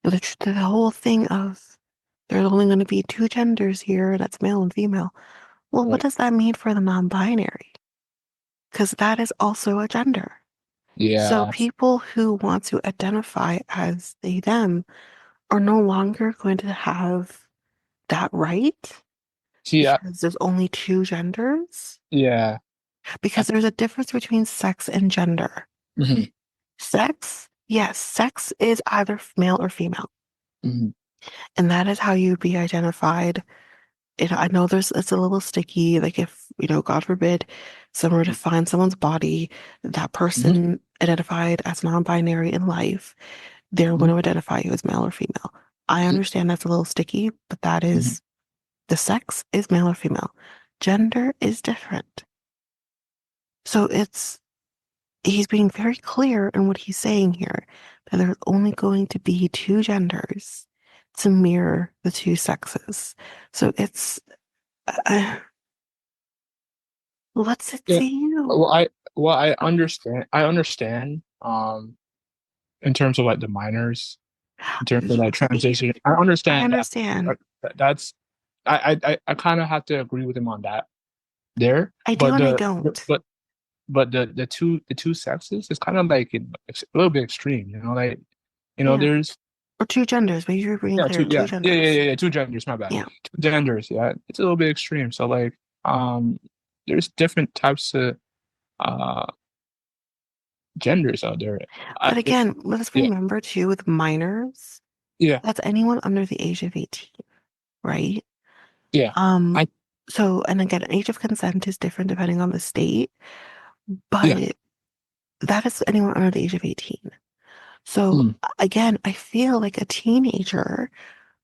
the whole thing of there's only going to be two genders here, that's male and female. Well, what Right. does that mean for the non-binary? Because that is also a gender. So Yeah. people who want to identify as they, them are no longer going to have that right See, because there's only two genders. yeah. Because there's a difference between sex and gender. Mm-hmm. Sex, yes, sex is either male or female. Mm-hmm. And that is how you'd be identified. And I know it's a little sticky, like if, God forbid, someone were to find someone's body, that person identified as non-binary in life, they're going Mhm. to identify you as male or female. I understand that's a little sticky, but that Mhm. is the sex is male or female. Gender is different. So he's being very clear in what he's saying here that there's only going to be two genders to mirror the two sexes. So uh, what's it Yeah. to you? I understand. I understand. In terms of like the minors, in terms of like transition, I I understand that. understand. That's I kind of have to agree with him on that there. I do But and I don't. the two sexes is kind of like a little bit extreme. Like Yeah. there's Or two genders. Maybe you're being yeah clear. Two genders. two genders. My bad, Yeah. two genders. Yeah, it's a little bit extreme. So like there's different types of uh genders out there. But again, let's Yeah, remember too with minors, yeah, that's anyone under the age of 18, right? yeah. Um, I so and again, age of consent is different depending on the state, yeah. but that is anyone under the age of 18. So Mm, again, I feel like a teenager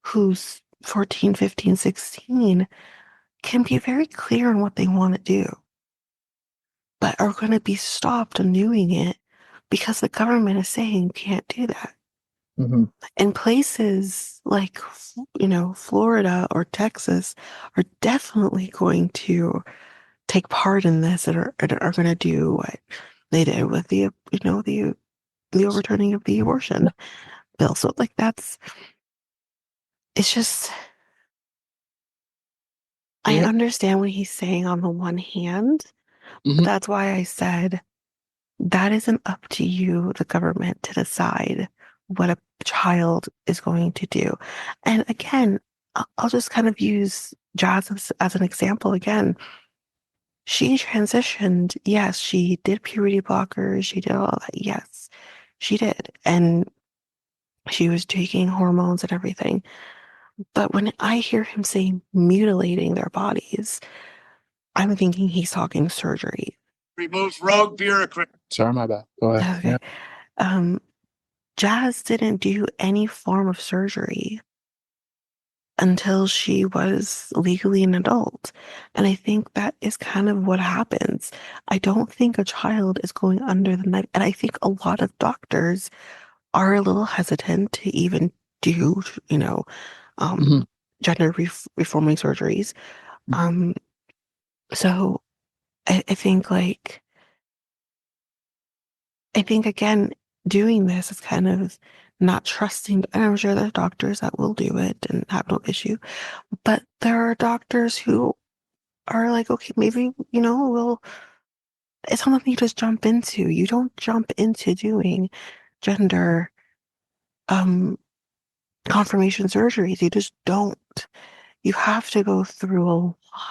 who's 14, 15, 16 can be very clear on what they want to do, but are going to be stopped on doing it because the government is saying you can't do that. mm-hmm, And places like, Florida or Texas are definitely going to take part in this and are going to do what they did with the overturning of the abortion bill. So like it's just, I yeah. understand what he's saying on the one hand, but Mm-hmm, that's why I said that isn't up to you, the government, to decide what a child is going to do. And again, I'll just kind of use Jazz as an example again. She transitioned. Yes, she did puberty blockers. She did all that. Yes, she did. And she was taking hormones and everything. But when I hear him say mutilating their bodies, I'm thinking he's talking surgery. Remove rogue bureaucrats. sorry, my bad. Go ahead. Okay. Yeah. Um, Jazz didn't do any form of surgery until she was legally an adult. And I think that is kind of what happens. I don't think a child is going under the knife. And I think a lot of doctors are a little hesitant to even do, um, Mm-hmm, gender reforming surgeries. mm-hmm, Um, so I think I think again, doing this is kind of not trusting, and I'm sure there are doctors that will do it and have no issue, but there are doctors who are like, okay, maybe, it's something you just jump into. You don't jump into doing gender um confirmation surgeries. You just don't. You have to go through a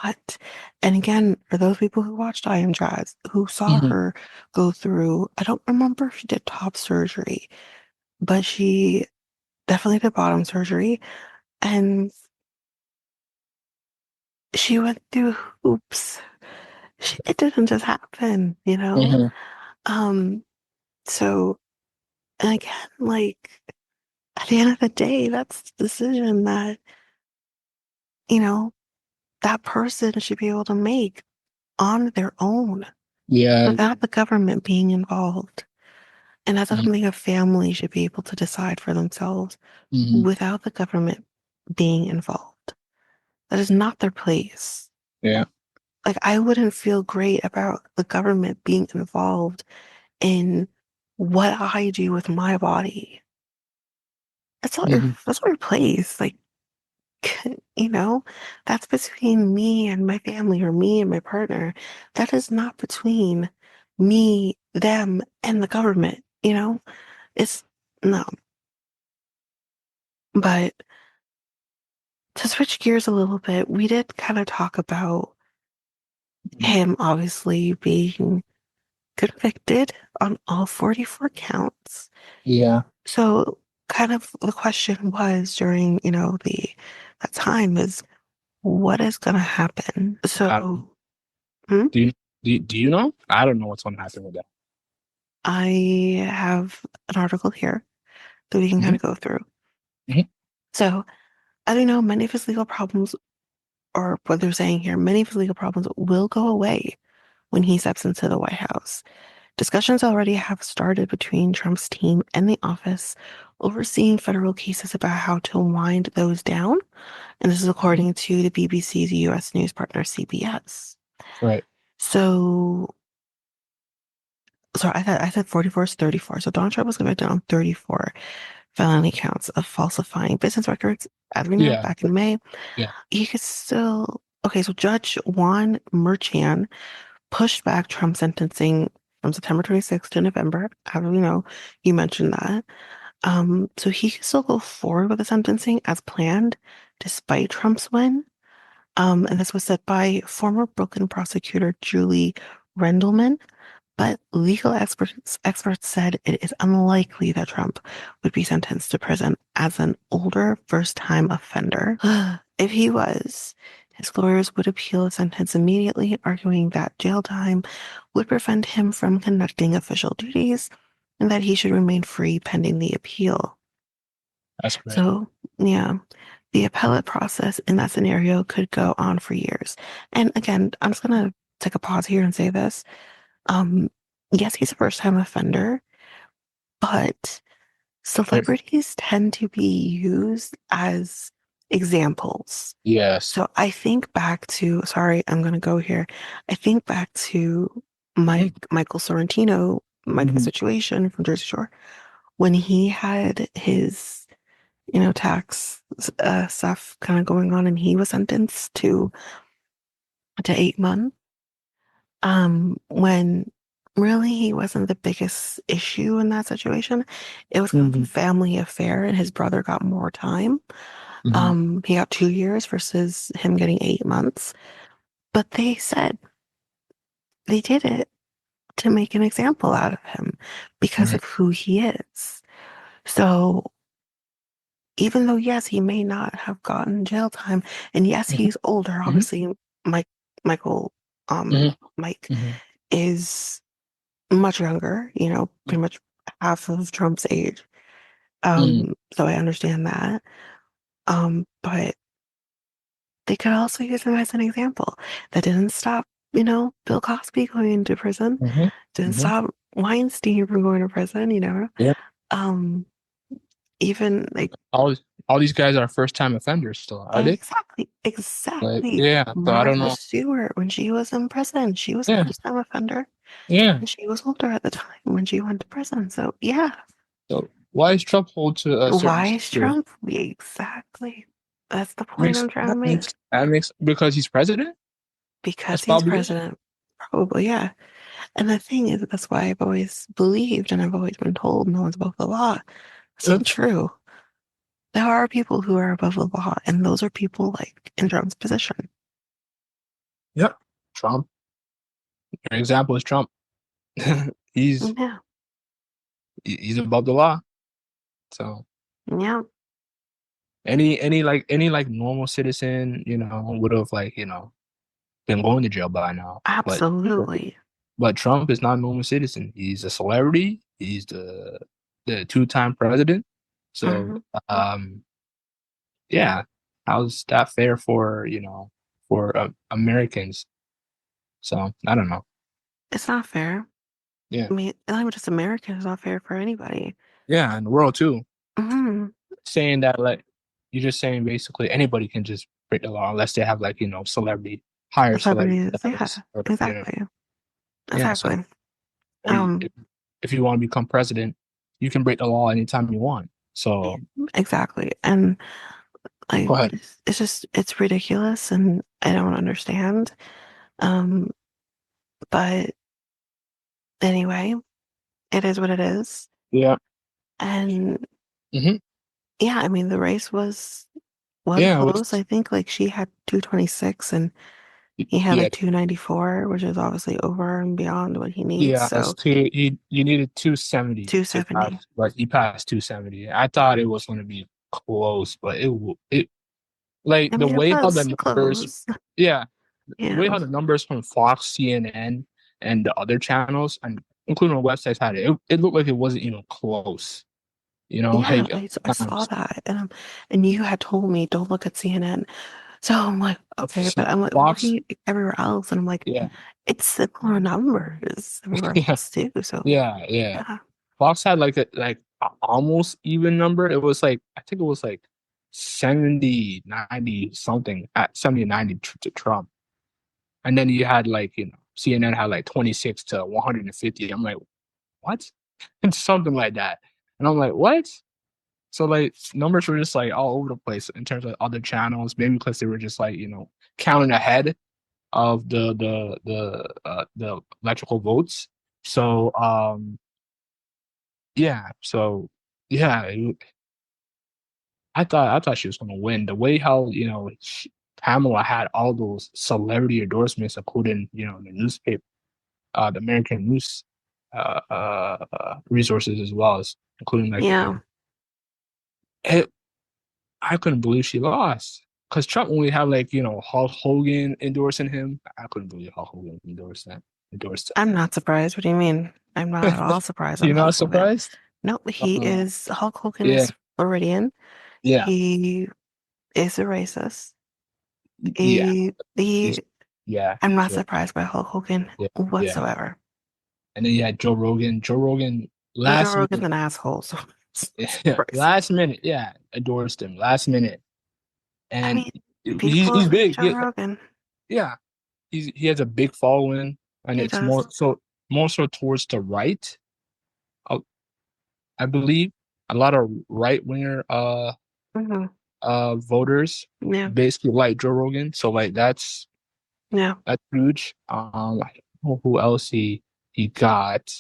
lot. And again, for those people who watched I Am Jazz, who saw mm-hmm, her go through, I don't remember if she did top surgery, but she definitely did bottom surgery. And she went through hoops. It didn't just happen, you know? mm-hmm. Um, so, and again, like, at the end of the day, that's the decision that, you know, that person should be able to make on their own Yeah. without the government being involved. And that's Mm-hmm, something a family should be able to decide for themselves mm-hmm, without the government being involved. That is not their place. yeah. Like, I wouldn't feel great about the government being involved in what I do with my body. Mm-hmm, That's not your place. Like, you know, that's between me and my family or me and my partner. That is not between me, them, and the government, It's no. But to switch gears a little bit, we did kind of talk about him obviously being convicted on all 44 counts. yeah. So kind of the question was during, that time is what is going to happen? I, So, hmm? do you know? I don't know what's gonna happen with that. I have an article here that we can kind Hmm. of go through. Hmm. So, as we know, many of his legal problems, or what they're saying here, many of his legal problems will go away when he steps into the White House. Discussions already have started between Trump's team and the office overseeing federal cases about how to wind those down. And this is Hmm. according to the BBC's US news partner, CBS. Right. So, sorry, I said 44 is 34. So Donald Trump was convicted on 34 felony counts of falsifying business records, as we know, Yeah. back in May. Yeah. He could still, okay, so Judge Juan Merchan pushed back Trump's sentencing from September 26th to November. As we know, you mentioned that. So he can still go forward with the sentencing as planned, despite Trump's win. And this was said by former Brooklyn prosecutor Julie Rendelman. But legal experts said it is unlikely that Trump would be sentenced to prison as an older first-time offender. If he was, his lawyers would appeal the sentence immediately, arguing that jail time would prevent him from conducting official duties and that he should remain free pending the appeal. That's great. So, yeah, the appellate process in that scenario could go on for years. And again, I'm just going to take a pause here and say this. Um, yes, he's a first time offender, but Right. celebrities tend to be used as examples. Yes. So I think back to, sorry, I'm going to go here. I think back to Michael Sorrentino, Mike the Mm-hmm. Situation from Jersey Shore, when he had his, tax stuff kind of going on and he was sentenced to 8 months. When really he wasn't the biggest issue in that situation. It was kind of a Hmm. family affair, and his brother got more time. Hmm. He got 2 years versus him getting 8 months. But they said they did it to make an example out of him because Right. of who he is. So even though, yes, he may not have gotten jail time, and yes, Hmm. he's older, Hmm. obviously, Mike, Michael, Hmm. Mike Hmm. is much younger, pretty much half of Trump's age. Hmm. So I understand that. But they could also use him as an example. That didn't stop, Bill Cosby going into prison, Hmm. didn't Hmm. stop Weinstein from going to prison. Yeah. Um, even like All these guys are first time offenders still, are they? exactly, Like, exactly. yeah. So I don't Martha know. Stewart, when she was in prison, she was a Yeah. first time offender Yeah. and she was older at the time when she went to prison. So yeah. So why is Trump hold to a certain Why is standard? Trump? Exactly. That's the point I'm trying to make. That makes because he's president. That's Because he's probably it. president. Probably, yeah. And the thing is, that's why I've always believed and I've always been told no one's above the law. It's not That's true. There are people who are above the law, and those are people like in Trump's position. yep. Trump. Your example is Trump. he's Yeah. he's above the law. So Yeah. any like normal citizen, would have been going to jail by now. Absolutely. But Trump is not a normal citizen. He's a celebrity. He's the two-time president. So Hmm. yeah, how's that fair for Americans? So I don't know. It's not fair. Yeah, I mean, not even just America, it's not fair for anybody. yeah, in the world too. Hmm. Saying that like you're just saying basically anybody can just break the law unless they have celebrity higher celebrity Celebrities, yeah, status or exactly. yeah. So Exactly. and Um, if you want to become president, you can break the law anytime you want. So exactly. And go like ahead. it's just it's ridiculous and I don't understand. Um, but anyway, it is what it is. Yeah. And Hmm. yeah, I mean the race was Yeah. It close. was, I think like she had 226 and he had yeah. like 294, which is obviously over and beyond what he needs. Yeah. So You needed 270 to 270. pass, but he passed 270. I thought it was going to be close, but it like I the mean it way how the was numbers, close. yeah, the Yeah. way how the numbers from Fox, CNN, and the other channels and including the websites had it. It looked like it wasn't even close. Yeah, Like I saw times. that, and you had told me don't look at CNN. So I'm like, okay, but I'm like Fox, looking everywhere else, and I'm like, yeah, it's similar numbers everywhere yeah, else too. So yeah. yeah, Fox had like a almost even number. It was like I think it was like 70, 90 something at 70, 90 to Trump. And then you had like, CNN had like 26 to 150. I'm like, what? And something like that. And I'm like, what? So like numbers were just like all over the place in terms of other channels, maybe because they were just like, counting ahead of the electrical votes. So yeah, so yeah, I thought she was gonna win. The way how Kamala had all those celebrity endorsements, including the newspaper, the American news resources as well as including like yeah. it, I couldn't believe she lost because Trump only had like Hulk Hogan endorsing him. I couldn't believe Hulk Hogan endorsed I'm not surprised. What do you mean? I'm not at all surprised on You're not Hulk Hogan. surprised? No, Uh, Hulk Hogan yeah, is Floridian. yeah, He is a racist. yeah. He He's yeah, I'm not Joe, surprised by Hulk Hogan yeah, yeah. whatsoever. And then you had Joe Rogan. Joe Rogan Joe last Rogan's minute, an asshole, so yeah, Christ. last minute, yeah, endorsed him last minute, I and mean, he's people hate big. Joe Rogan. Yeah, he has a big following, and He it's does. more so towards the right. I, I believe a lot of right winger Hmm. voters Yeah, basically like Joe Rogan. So like yeah. that's huge. I don't know who else he got.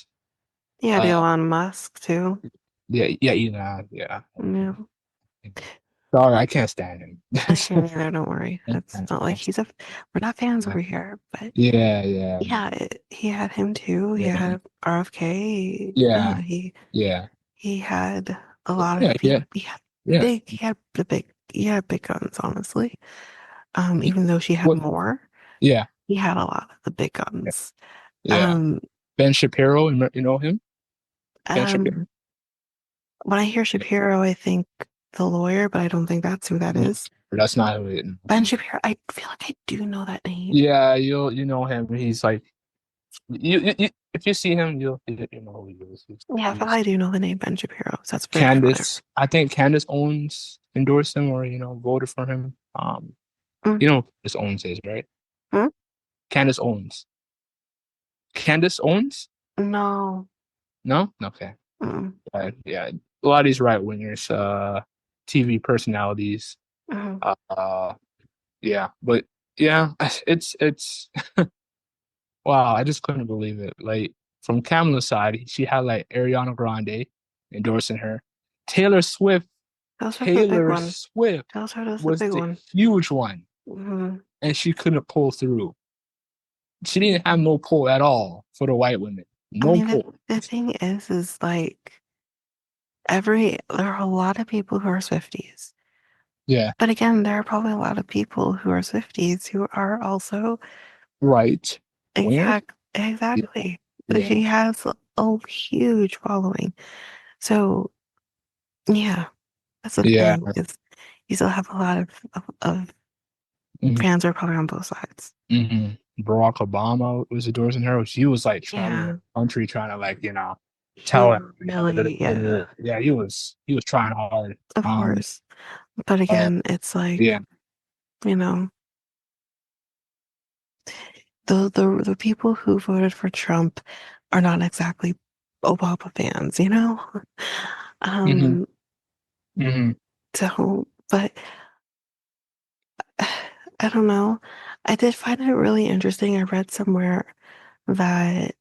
He had Uh, Elon Musk too. yeah, yeah, yeah. Yeah. Sorry, I can't stand him. I can't either, don't worry. It's not like we're not fans over here, but Yeah, yeah, yeah, he had him too. He yeah, had RFK. Yeah, yeah, yeah, he had a lot of yeah, yeah, people. yeah. He had big guns, honestly. Even though she had What? more, Yeah, he had a lot of the big guns. yeah. Um, Ben Shapiro, you know him? Ben Shapiro? um, when I hear Shapiro, I think the lawyer, but I don't think that's who that No, is. that's not who it. Ben Shapiro, I feel like I do know that name. Yeah, you know him. He's like if you see him, you know who he is. Yeah, I feel like He's I do know the name Ben Shapiro, so that's very familiar. Candace. I think Candace owns endorsed him or voted for him. Mm, You know Candace owns is right. mm, Candace owns. Candace owns? no. No? Okay. Mm, Yeah. A lot of these right wingers, TV personalities. mm. Yeah. But yeah, it's wow, I just couldn't believe it. Like from Kamala's side, she had like Ariana Grande endorsing her. Taylor Swift, Those are the big Taylor one. Swift Those are the was big the one. huge one, Mm. and she couldn't pull through. She didn't have no pull at all for the white women. I No mean, pull. the thing is like there are a lot of people who are Swifties. Yeah. But again, there are probably a lot of people who are Swifties who are also Right. Wingers? Yeah. exactly. Yeah. She has a huge following. So yeah, that's the Yeah. thing is you still have a lot of Mhm. fans who are probably on both sides. Mhm. Barack Obama was endorsing her. He was like traveling Yeah, the country trying to like, he tell really, yeah, yeah, he was trying hard. of course. But Uh again, it's like, yeah. you know, the people who voted for Trump are not exactly Obama fans, you know? Hmm. Um, Hmm. so, but I don't know. I did find it really interesting. I read somewhere that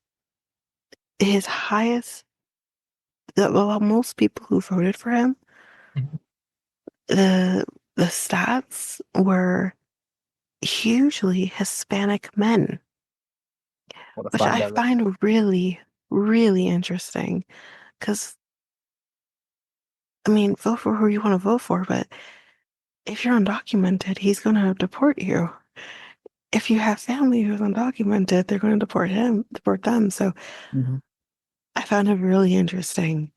his highest, well, most people who voted for him, the the stats were hugely Hispanic men, Want to which find I that? find really, really interesting. Because, I mean, vote for who you want to vote for, but if you're undocumented, he's going to deport you. If you have family who's undocumented, they're going to deport them. So Hmm. I found it really interesting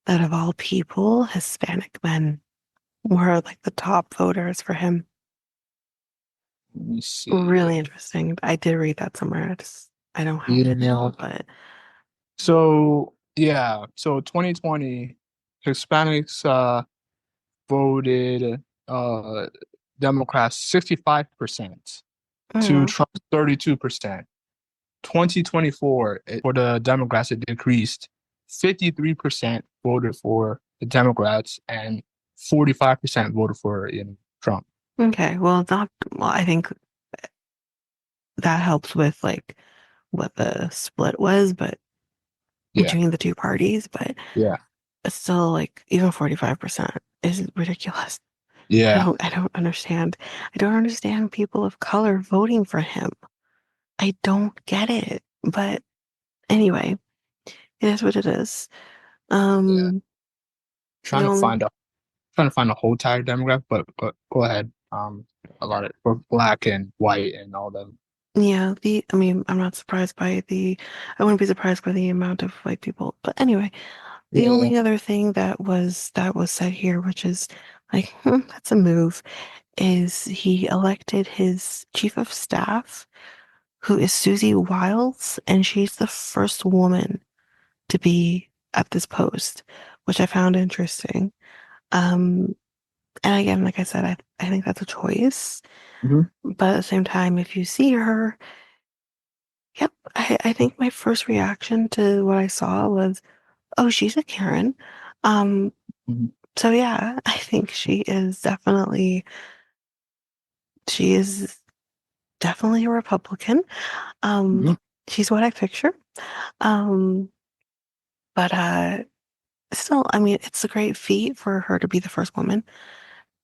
that of all people, Hispanic men were like the top voters for him. Let me see. Really interesting. I did read that somewhere. I don't have it, Yeah. but So yeah, so 2020 Hispanics voted uh Democrats 65% to mm, Trump 32%. 2024 for the Democrats it decreased. 53% voted for the Democrats and 45% voted for Trump. okay. Well, I think that helps with like what the split was, but Yeah. between the two parties, but Yeah. it's still like even 45% is ridiculous. Yeah. I don't understand. I don't understand people of color voting for him. I don't get it. But anyway, it is what it is. Yeah. Um, the Trying to only find a whole entire demographic, but go ahead. A lot of for black and white and all them. Yeah, I mean, I'm not surprised by I wouldn't be surprised by the amount of white people. But anyway, the Yeah. only other thing that was said here, which is like, that's a move, is he elected his chief of staff, who is Susie Wiles, and she's the first woman to be at this post, which I found interesting. Um, and again, like I said, I think that's a choice. Mhm. But at the same time, if you see her, yep, I think my first reaction to what I saw was, oh, she's a Karen. Um, Mhm. so yeah, I think she is definitely a Republican. Um, Mhm. she's what I picture. Um, but still, I mean, it's a great feat for her to be the first woman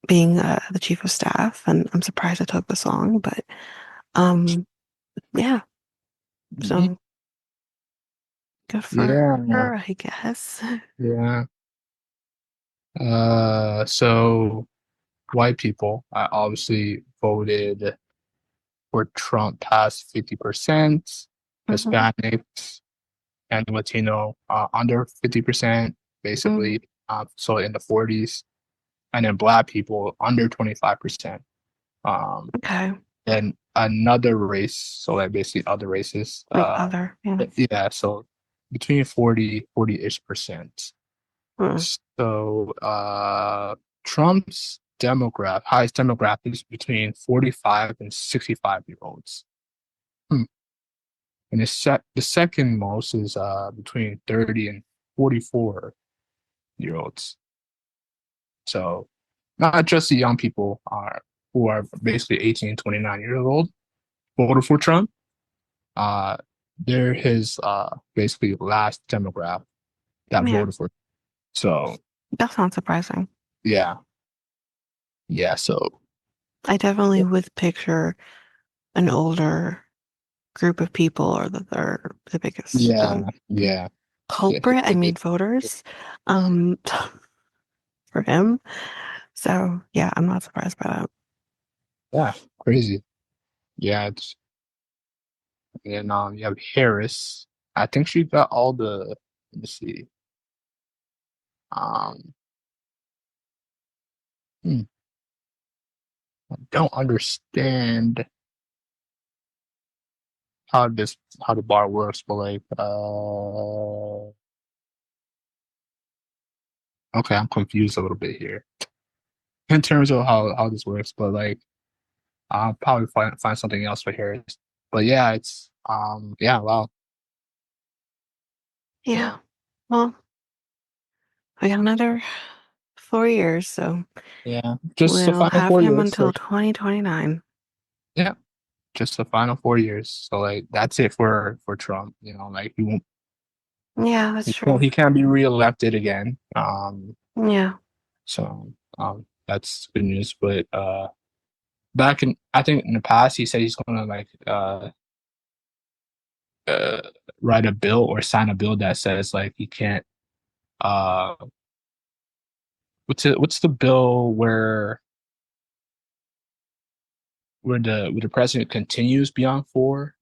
being the chief of staff, and I'm surprised it took this long, but um, yeah, Mhm. so good for Yeah. her, I guess. Yeah. So white people obviously voted for Trump past 50%, Hmm. Hispanics and Latino under 50%, Hmm. basically, so in the 40s, and then black people under 25%. Um, Okay, and another race, so like basically other races, like other, yeah. yeah, so between 40-ish percent. Hmm. So Trump's highest demographic is between 45 and 65 year olds. Hmm. And the second most is between 30 and 44 year olds. So not just the young people who are basically 18, 29 years old voted for Trump. Uh they're his basically last demographic that Yeah, voted for. So that's not surprising. yeah. Yeah. So I definitely would picture an older group of people or that they're the biggest yeah. Yeah. Yeah. culprit, I mean voters, um, for him. So yeah, I'm not surprised by that. Yeah. Crazy. Yeah. And you have Harris. I think she got all the. Let me see. Um, hmm, I don't understand how the bar works, but like, okay, I'm confused a little bit here in terms of how this works, but like, I'll probably find something else for Harris. But yeah, it's yeah, wow, Yeah. Well, we got another 4 years, so yeah, just the we'll final have four him years. So until 2029. yeah, just the final 4 years. So like, that's it for Trump. Like Yeah, that's true. he can't be reelected again. Yeah. So that's good news. But I think in the past he said he's gonna like uh write a bill or sign a bill that says like he can't uh what's the bill where the president continues beyond four?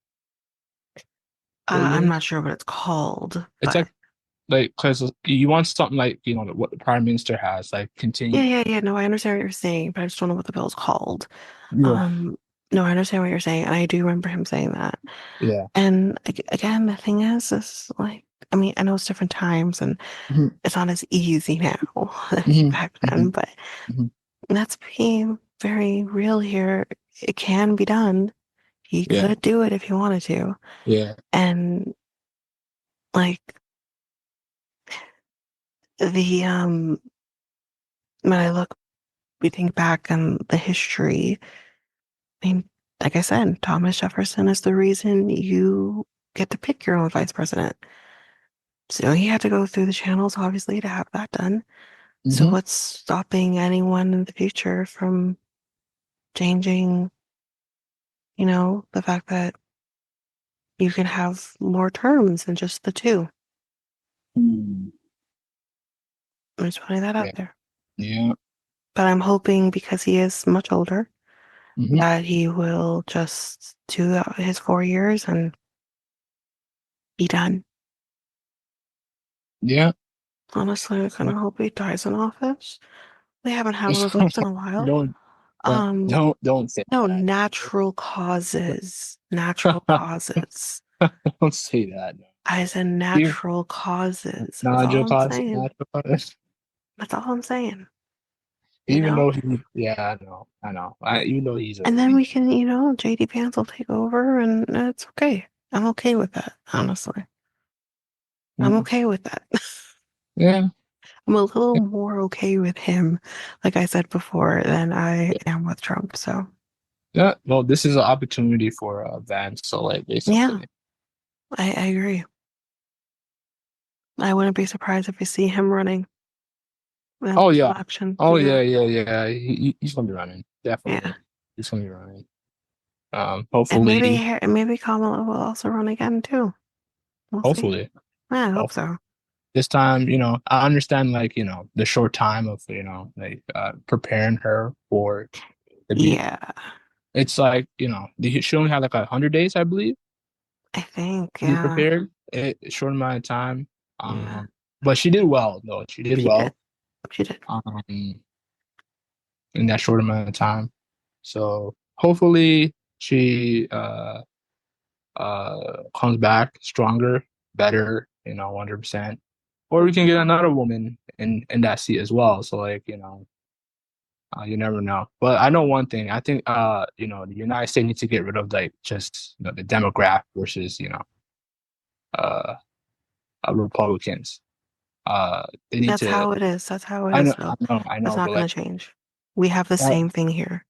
What I'm years? not sure what it's called, It's like but like because you want something like what the prime minister has, like Yeah, continue. yeah, yeah. No, I understand what you're saying, but I just don't know what the bill's called. Yeah, Um, no, I understand what you're saying, and I do remember him saying that. yeah. And again, the thing is like, I mean, I know it's different times and Hmm. it's not as easy now as Hmm. back then, Hmm. but Hmm. let's be very real here. It can be done. He Yeah, could do it if he wanted to. yeah. And like when I look, we think back on the history. I mean, like I said, Thomas Jefferson is the reason you get to pick your own vice president. So he had to go through the channels, obviously, to have that done. So Hmm. what's stopping anyone in the future from changing, the fact that you can have more terms than just the two? Mm. I'm just putting that out Yeah, there. yeah. But I'm hoping because he is much older Hmm. that he will just do his 4 years and be done. Yeah. Honestly, I kind of hope he dies in office. They haven't had one of those in a while. Don't Um, don't say no, that. natural causes. Natural causes. Don't say that. I said You natural causes. That's all Nadia I'm Paz, saying. Nadia Paz. That's all I'm saying. You Even know? though yeah, I know. Even though he's a And then really, we can, JD Vance will take over and it's okay. I'm okay with that, honestly. I'm mm, okay with that. yeah, I'm a little more okay with him, like I said before, than I am with Trump. So, yeah. Well, this is an opportunity for Vance. So, like, yeah, basically, I agree. I wouldn't be surprised if we see him running in oh this yeah, election. oh Yeah, yeah, yeah, yeah. He's gonna be running, yeah. definitely. He's gonna be running. And maybe Hopefully, maybe Kamala will also run again too. We'll see. hopefully, Yeah, I hope hopefully. so. This time, I understand, like, the short time of, like, preparing her for the be. Yeah, It's like, she only had like 100 days, I believe, I think. to be Yeah, prepared. A short amount of time. yeah. But she did well, though. She did She did. well, She did. in that short amount of time. So hopefully she comes back stronger, better, 100%. Or we can get another woman in that seat as well. So, like, you never know. But I know one thing. I think the United States needs to get rid of, like, just the Democrat versus uh, Republicans. They need That's to. how it is. That's how it I is, know, though. I That's know, not but going like, to change. We have the uh, same thing here.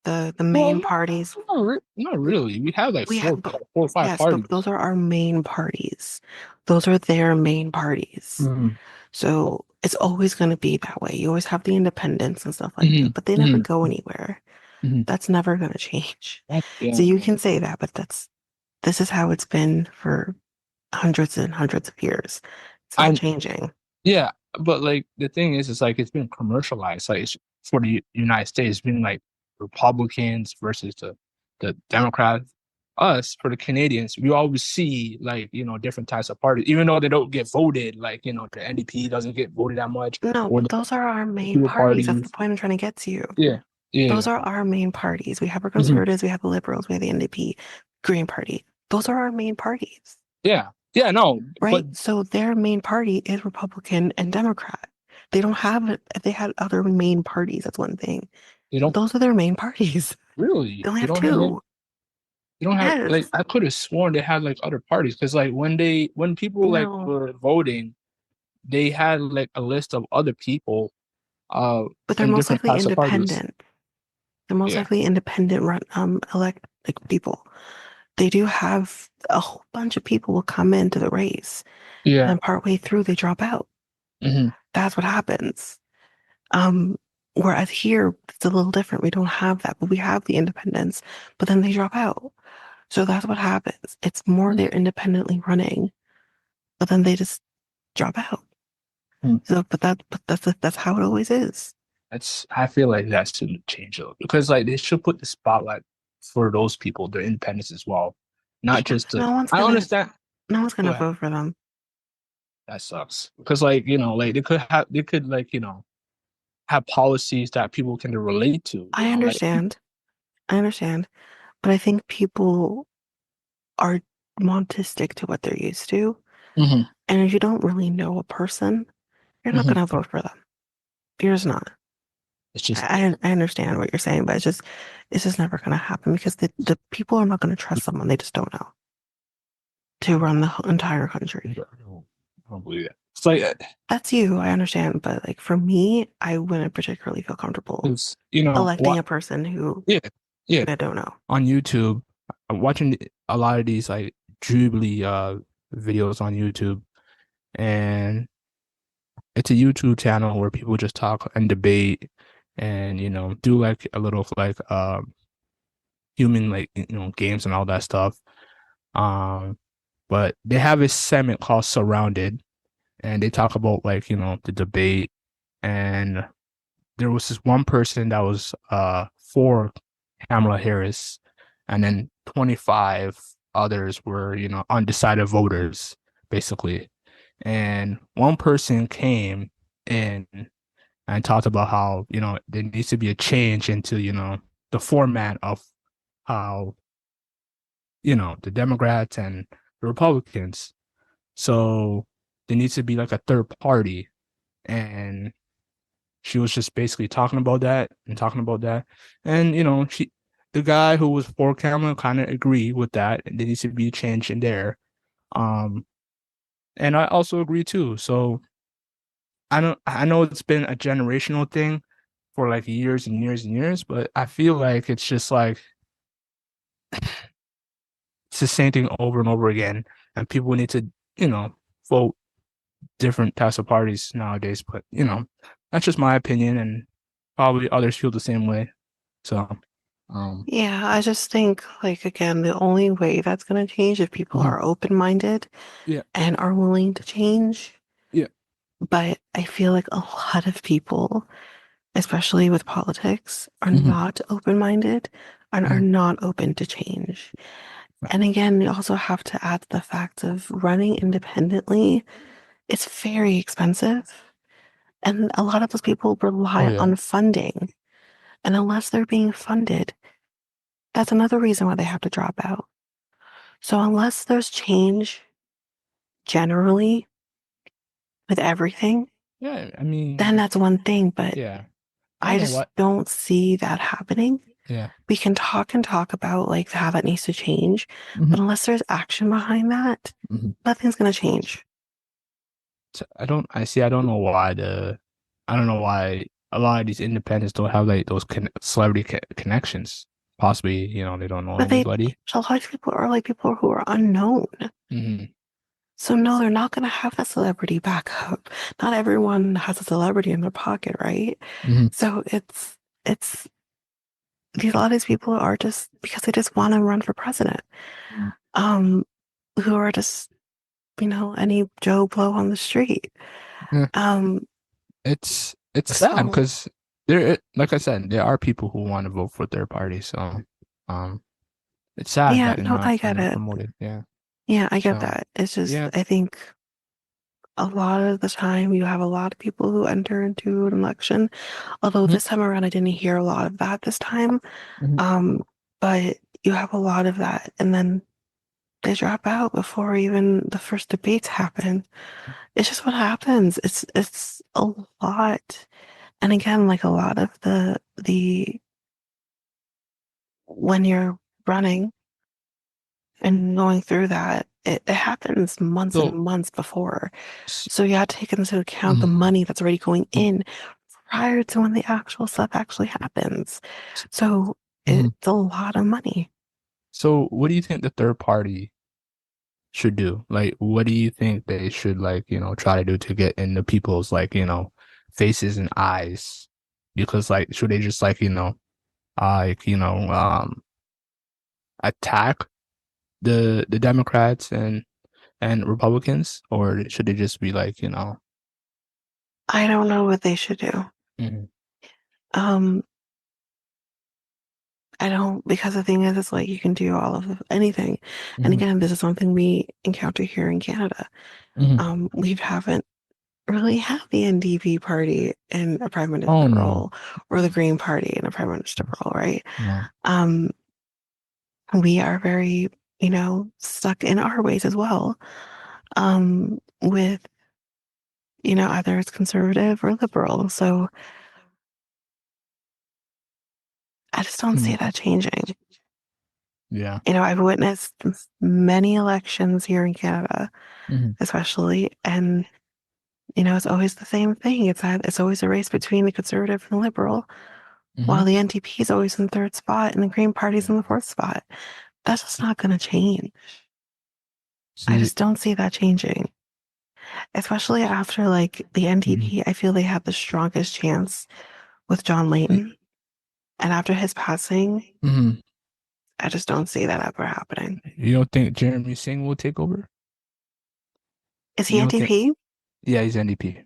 The well, main parties. not really. We have like We have, four or five yes, but parties. those are our main parties. Those are their main parties. Hmm. So it's always going to be that way. You always have the independents and stuff like Hmm. that, but they never Hmm. go anywhere. Hmm. That's never going to change. So Yeah, you can say that, but this is how it's been for hundreds and hundreds of years. It's not I changing. yeah, but like the thing is like it's been commercialized. Like for the United States, it's been like Republicans versus the Democrats. Us for the Canadians, we always see, like, different types of parties, even though they don't get voted. Like, the NDP doesn't get voted that much, No, or but the those are our main People parties. That's the parties. point I'm trying to get to you. Yeah, Those yeah, are our main parties. We have our mhm, conservatives, we have the liberals, we have the NDP, Green Party. Those are our main parties, yeah, yeah. No, but right? So their main party is Republican and Democrat. They don't have it. If they had other main parties, that's one thing. they don't Those are their main parties. They really. only They have don't have it. two. They don't have, like, Yes. I could have sworn they had like other parties because, like, when people, like, No, were voting, they had like a list of other people but they're in most different likely types of parties. independent. They're most Yeah, likely independent run elect like people. They do have a whole bunch of people will come into the race, and yeah. then partway through they drop out. Hmm. That's what happens. Um, Whereas here it's a little different. We don't have that, but we have the independents, but then they drop out. So that's what happens. It's more they're independently running, but then they just drop out. So, but that's how it always is. I feel like that should change it because, like, they should put the spotlight for those people, the independents as well, not Yeah, just no one's I gonna, understand. no one's Go gonna ahead. vote for them. That sucks because, like, like they could like have policies that people can relate to. I Like, understand. I understand. But I think people are want to stick to what they're used to. hmm And if you don't really know a person, you're not hmm going to vote for them. You're just not. it's just I understand what you're saying, but it's just never going to happen because the people are not going to trust someone they just don't know to run the entire country. I don't believe that. It's like That's you, I understand, but like for me, I wouldn't particularly feel comfortable it's electing what a person who yeah yeah I don't know. on YouTube. I'm watching a lot of these like Jubilee videos on YouTube, and it's a YouTube channel where people just talk and debate and do like a little like human like games and all that stuff. But they have a segment called Surrounded, and they talk about like the debate, and there was this one person that was for Kamala Harris, and then 25 others were undecided voters basically. And one person came in and talked about how there needs to be a change into the format of how the Democrats and the Republicans. So there needs to be like a third party. And she was just basically talking about that and talking about that. And the guy who was for Kamala kind of agreed with that. And there needs to be a change in there. Um, and I also agree too. So I know it's been a generational thing for like years and years and years, but I feel like it's just like it's the same thing over and over again, and people need to vote different types of parties nowadays. But that's just my opinion, and probably others feel the same way. So, um, Yeah, I just think like again, the only way that's going to change if people mhm. are open-minded Yeah, and are willing to change. yeah, But I feel like a lot of people, especially with politics, are hmm not open-minded and are hmm not open to change. And again, you also have to add the fact of running independently. It's very expensive. And a lot of those people Oh rely yeah. on funding. And unless they're being funded, that's another reason why they have to drop out. So unless there's change generally with everything, Yeah, I then mean, that's one thing. But yeah. I don't I know just what. don't see that happening. Yeah. We can talk and talk about like how that needs to change, hmm but unless there's action behind that, hmm nothing's gonna change. So I don't know why I don't know why a lot of these independents don't have like those celebrity connections. Possibly, they don't know But anybody. a lot of people are like people who are unknown. hmm So no, they're not gonna have that celebrity backup. Not everyone has a celebrity in their pocket, right? hmm So it's a lot of these people are just because they just want to run for president. Um, who are just, any Joe Blow on the street. Yeah. Um, It's sad so because like I said, there are people who want to vote for third parties. So, um, it's sad yeah, that they're no, not, I get it. promoted. Yeah. Yeah, I get So, that. It's just yeah. I think a lot of the time you have a lot of people who enter into an election. Although Mhm, this time around I didn't hear a lot of that this time. mhm. Um, but you have a lot of that and then they drop out before even the first debates happen. It's just what happens. It's a lot. And again, like a lot of the when you're running and going through that, it happens months and So, months before. s- So you have to take into account the mhm, money that's already going mhm, in prior to when the actual stuff actually happens. So mhm. it's a lot of money. So, what do you think the third party should do? Like, what do you think they should like, try to do to get in the people's like, faces and eyes? Because like, should they just like, like, attack the Democrats and Republicans, or should they just be like, I don't know what they should do. mhm, Um, I don't, because the thing is, it's like you can do all of anything. And Hmm. again, this is something we encounter here in Canada. Hmm. We haven't really had the NDP party in a prime Oh minister no, role or the Green Party in a prime minister role, right? no. Um, we are very, stuck in our ways as well. With, either it's conservative or liberal. So I just don't Hmm. see that changing. Yeah. I've witnessed many elections here in Canada, Hmm. especially, and it's always the same thing. It's always a race between the conservative and the liberal, Hmm. while the NDP is always in the third spot and the Green Party's in the fourth spot. That's just not going to change. I See, just don't see that changing, especially after like the mhm. NDP. I feel they had the strongest chance with John Layton, and after his passing, Mhm. I just don't see that ever happening. You don't think Jeremy Singh will take over? Is he You don't think? NDP? Yeah, he's NDP.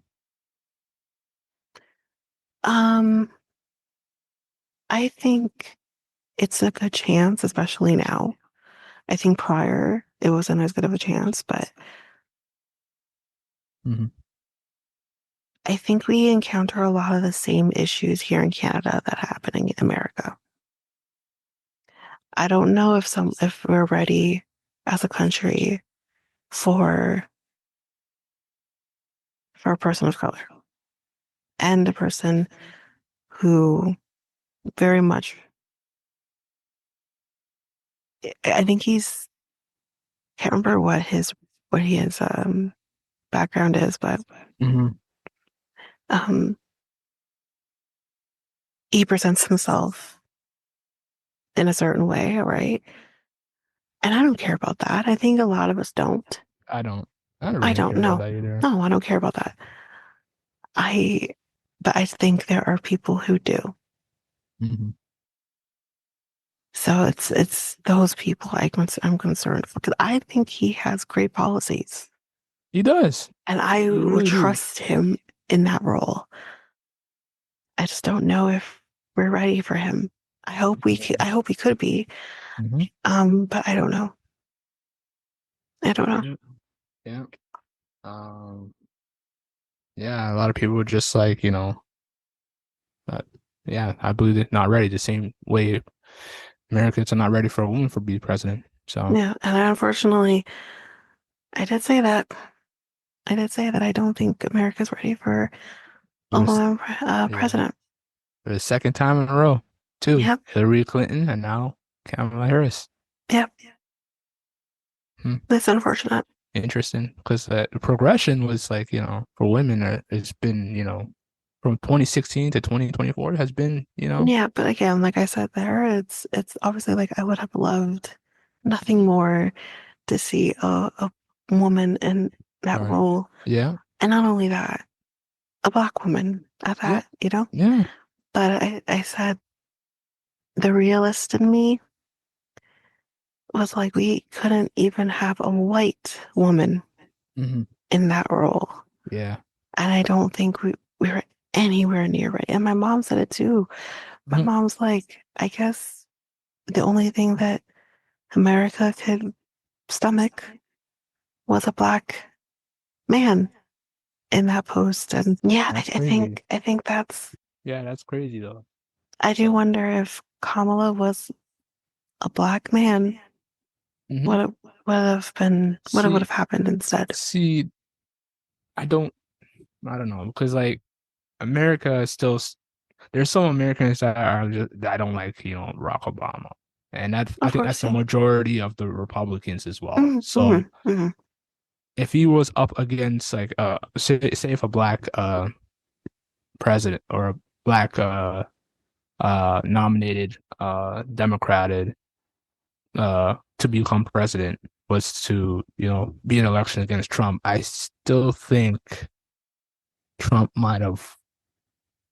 Um, I think it's a good chance, especially now. I think prior it wasn't as good of a chance, but Hmm. I think we encounter a lot of the same issues here in Canada that happen in America. I don't know if we're ready as a country for a person of color and a person who very much I think he's can't remember what his background is, but Hmm. um he presents himself in a certain way, right? And I don't care about that. I think a lot of us don't. I don't. I don't I really don't care about know. that either. No, I don't care about that. I, but I think there are people who do. Hmm. So it's those people I'm concerned for because I think he has great policies He does. and I You would really do. trust him in that role. I just don't know if we're ready for him. I hope we could be. Hmm. But I don't know. I don't know. Yeah. Yeah. Um. Yeah. A lot of people were just like, uh, yeah, I believe they're not ready. The same way Americans are not ready for a woman to be president. So Yeah, and unfortunately, I did say that. I did say that I don't think America's ready for it a was, woman yeah, president. for the second time in a row, too. Yep, Hillary Clinton and now Kamala Harris. yep. Hmm. That's unfortunate. Interesting, because the progression was like, for women, it's been, from 2016 to 2024 has been, Yeah, but again, like I said there, it's obviously like I would have loved nothing more to see a woman in that right. role. Yeah. And not only that, a black woman at Yeah. that. Yeah. But I said the realist in me was like we couldn't even have a white woman Hmm. in that role. Yeah. And I don't think we were anywhere near ready. And my mom said it too. My Hmm. mom's like, I guess the only thing that America could stomach was a black man in that post. And yeah, That's crazy. I think that's Yeah, that's crazy though. I do wonder if Kamala was a black man, Hmm. what would See, have happened instead. see, I don't, I don't know, because like America is still, there's some Americans that are just, that don't like, Barack Obama, and I Of think that's course, the yeah. majority of the Republicans as well. Hmm. So Hmm. if he was up against like say if a black president or a black nominated democrated to become president was to be an election against Trump, I still think Trump might have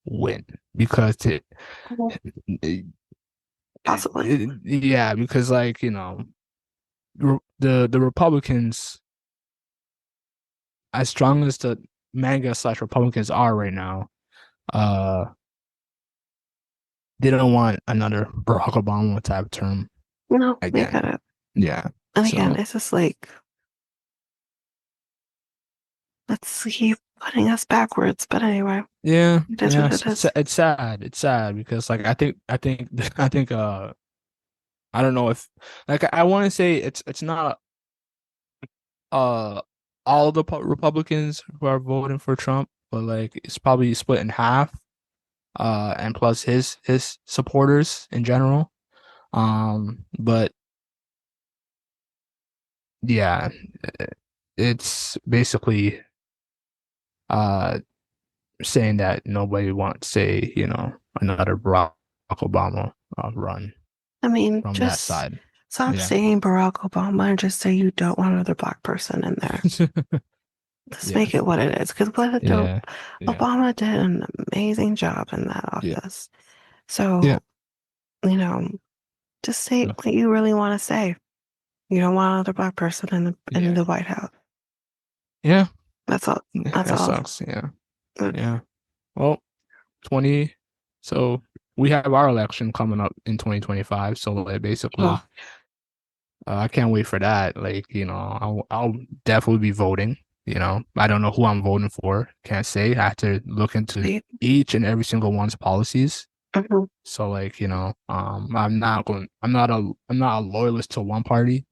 win because it, Possibly. yeah, because like the Republicans, as strong as the MAGA/Republicans are right now, uh they don't want another Barack Obama type term No, they got again. it. Yeah. And again, So it's just like, let's keep putting us backwards. But anyway, yeah, it is yeah, what it is. it's sad. It's sad because like I think I don't know if like I want to say it's not uh all the Republicans who are voting for Trump, but like it's probably split in half. And plus his supporters in general. But yeah, it's basically uh saying that nobody wants, say, another Barack Obama run I mean, from that just side. stop Yeah. saying Barack Obama and just say you don't want another black person in there. Let's Yeah. make it what it is. Because Yeah. Yeah. Obama did an amazing job in that Yeah. office. Yeah. So, you know, just say Yeah. what you really want to say. You don't want another black person in Yeah. the White House. Yeah. That's all. That's That all. sucks. Yeah. Yeah. Well, 20 so we have our election coming up in 2025, so like Oh, basically I can't wait for that. Like, I'll definitely be voting. I don't know who I'm voting for. Can't say. I have to look into wait. each and every single one's policies. Mhm, So like, I'm not a loyalist to one party.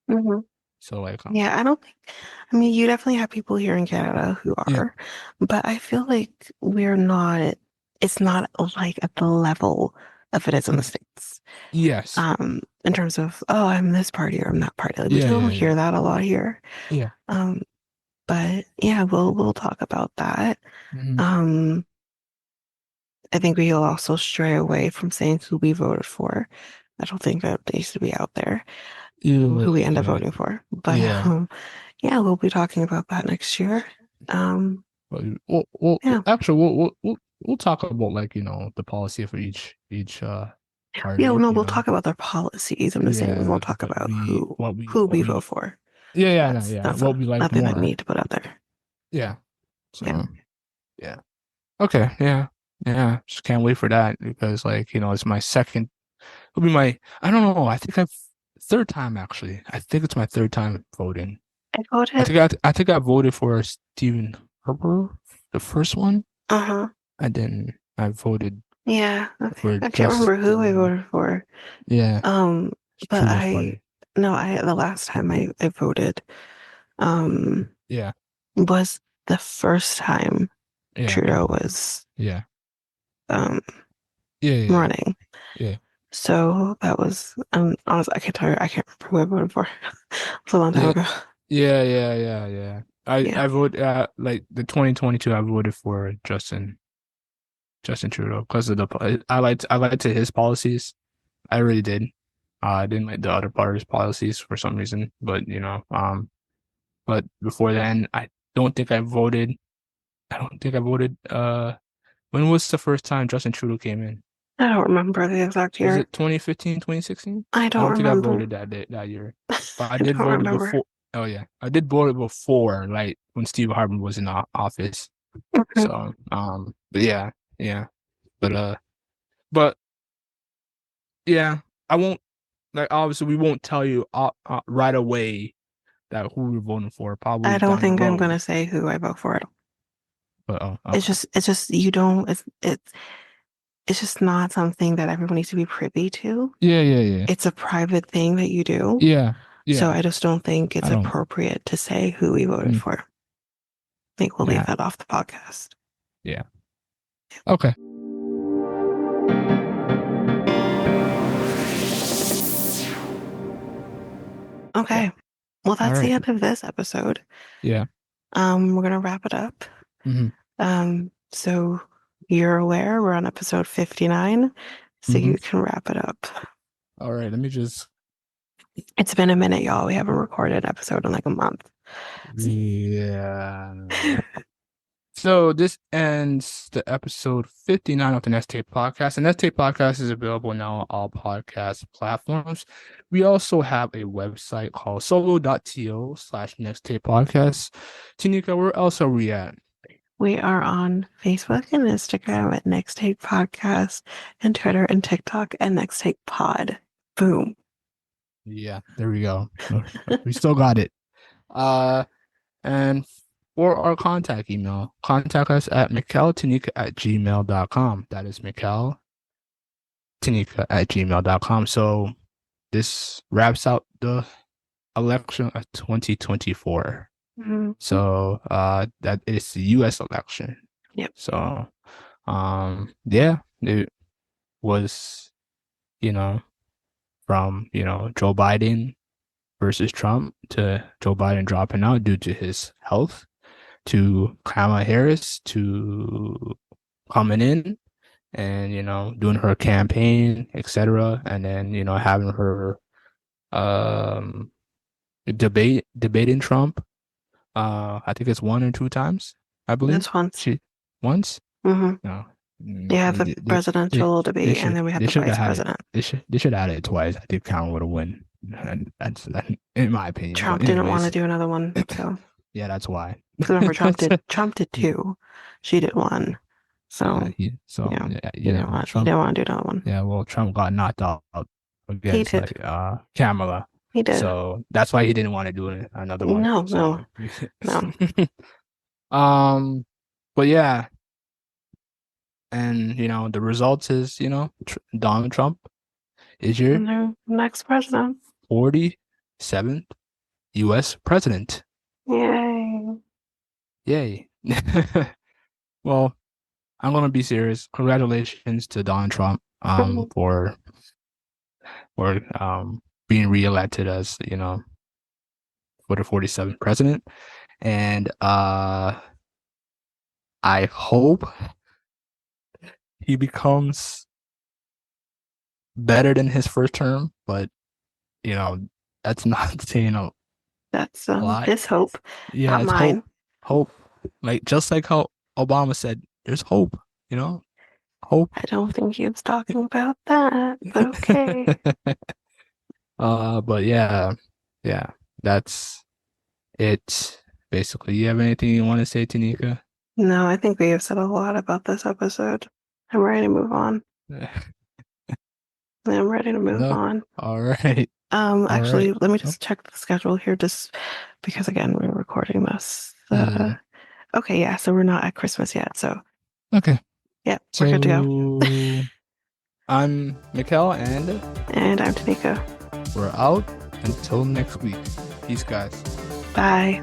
mhm. So like, Yeah, I don't think, I mean, you definitely have people here in Canada who yeah, are, but I feel like it's not like at the level of it is in the mm, States. yes, In terms of, oh, I'm this party or I'm that party. Like we yeah, don't yeah, hear yeah, that a lot here. yeah, Um, but yeah, we'll talk about that. hmm Um, I think we'll also stray away from saying who we voted for. I don't think that needs to be out there, who we end up yeah, voting for. But yeah. yeah, we'll be talking about that next year. Um, But yeah, actually, we'll talk about like the policy for each yeah. party. No, we'll talk about their policies. I'm just saying we Yeah, won't talk but about we who what we vote we for. yeah, yeah, no, yeah, That's what we like nothing I more. need to put out there. Yeah. Yeah. So yeah. Okay. Yeah. Yeah. Just can't wait for that because like it's my second. It'll be my. I don't know. I think I've third time actually. I think it's my third time voting. I I voted. think I think I voted for Stephen Harper, the first one, Uh-huh. and then I voted Yeah. for I can't remember who I Justin. voted for. Yeah, Um, but Trudeau's party. the last time I voted, um, Yeah. was the first time Yeah. Trudeau was Yeah. um Yeah. Yeah. running. Yeah. So that was honestly I can't tell you I can't remember who I voted for. It was a long time Yeah. ago. Yeah. Yeah. Yeah. Yeah. Yeah. I vote like the 2022 I voted for Justin Trudeau because of I liked his policies. I really did. I didn't like the other party's policies for some reason, but but before then I don't think I voted when was the first time Justin Trudeau came in? I don't remember the exact Was year. it 2015, 2016? I I don't don't think I remember. voted that year. But I I did don't vote remember. before. Oh yeah. I did vote before like when Steve Harper was in office. Mhm. So but yeah, yeah. But but yeah, I won't like obviously we won't tell you right away that who we're voting for, I probably don't down the think I'm road. gonna say who I vote for at all. But oh, okay. It's just you don't it's just not something that everyone needs to be privy to. Yeah, yeah, yeah. It's a private thing that you do. Yeah, So yeah. I just don't think it's I don't. appropriate to say who we voted Mm, for. I think we'll leave yeah, that off the podcast. yeah. Okay. Yeah. Okay. Well, All that's the right. end of this episode. Yeah. We're gonna wrap it up. Mm-hmm. So you're aware we're on episode 59, so Mm-hmm. you can wrap it up. All right. Let me just. It's been a minute, y'all. We haven't recorded an episode in like a month. Yeah. So this ends the episode 59 of the Next Tape Podcast. The Next Tape Podcast is available now on all podcast platforms. We also have a website called solo.to/Next Tape Podcast. Tanyka, where else are we at? We are on Facebook and Instagram at Next Take Podcast and Twitter and TikTok at Next Take Pod. Boom. Yeah, there we go. We still got it. And for our contact email, contact us at mikeltanyka@gmail.com. That is mikeltanyka@gmail.com. So this wraps out the election of 2024. Mhm. So that is the US election. Yep. So yeah, it was, from, Joe Biden versus Trump to Joe Biden dropping out due to his health, to Kamala Harris to coming in and, doing her campaign, etc. And then, having her debating Trump. I think it's 1 or 2 times, I believe. This once. Once? Mm-hmm. No. They have the presidential debate, and then we have the vice president. They should have had it twice. I think Kamala would have won. And that's in my opinion. Trump But didn't want to anyways, do another one, so yeah, that's why. remember Trump did 2. She did 1. So he didn't want to do another one. Yeah, well, Trump got knocked out against He did. Kamala. He did. So that's why he didn't want to do another one. No. But yeah. And the results is, Donald Trump is your next president. 47th US president. Yay. Well, I'm gonna be serious. Congratulations to Donald Trump for being reelected as, for the 47th president. And I hope he becomes better than his first term, but that's not saying a that's lot. His hope. Yeah, not it's mine. Hope. Like just like how Obama said, there's hope, hope. I don't think he was talking about that, but okay. But yeah, that's it. Basically, you have anything you want to say, Tanyka? No, I think we have said a lot about this episode. I'm ready to move on. I'm ready to move on. All right. Actually, let me just check the schedule here, just because again we're recording this. Okay, yeah. So we're not at Christmas yet. So okay. Yeah, we're good to go. I'm Mikel and I'm Tanyka. We're out until next week. Peace, guys. Bye.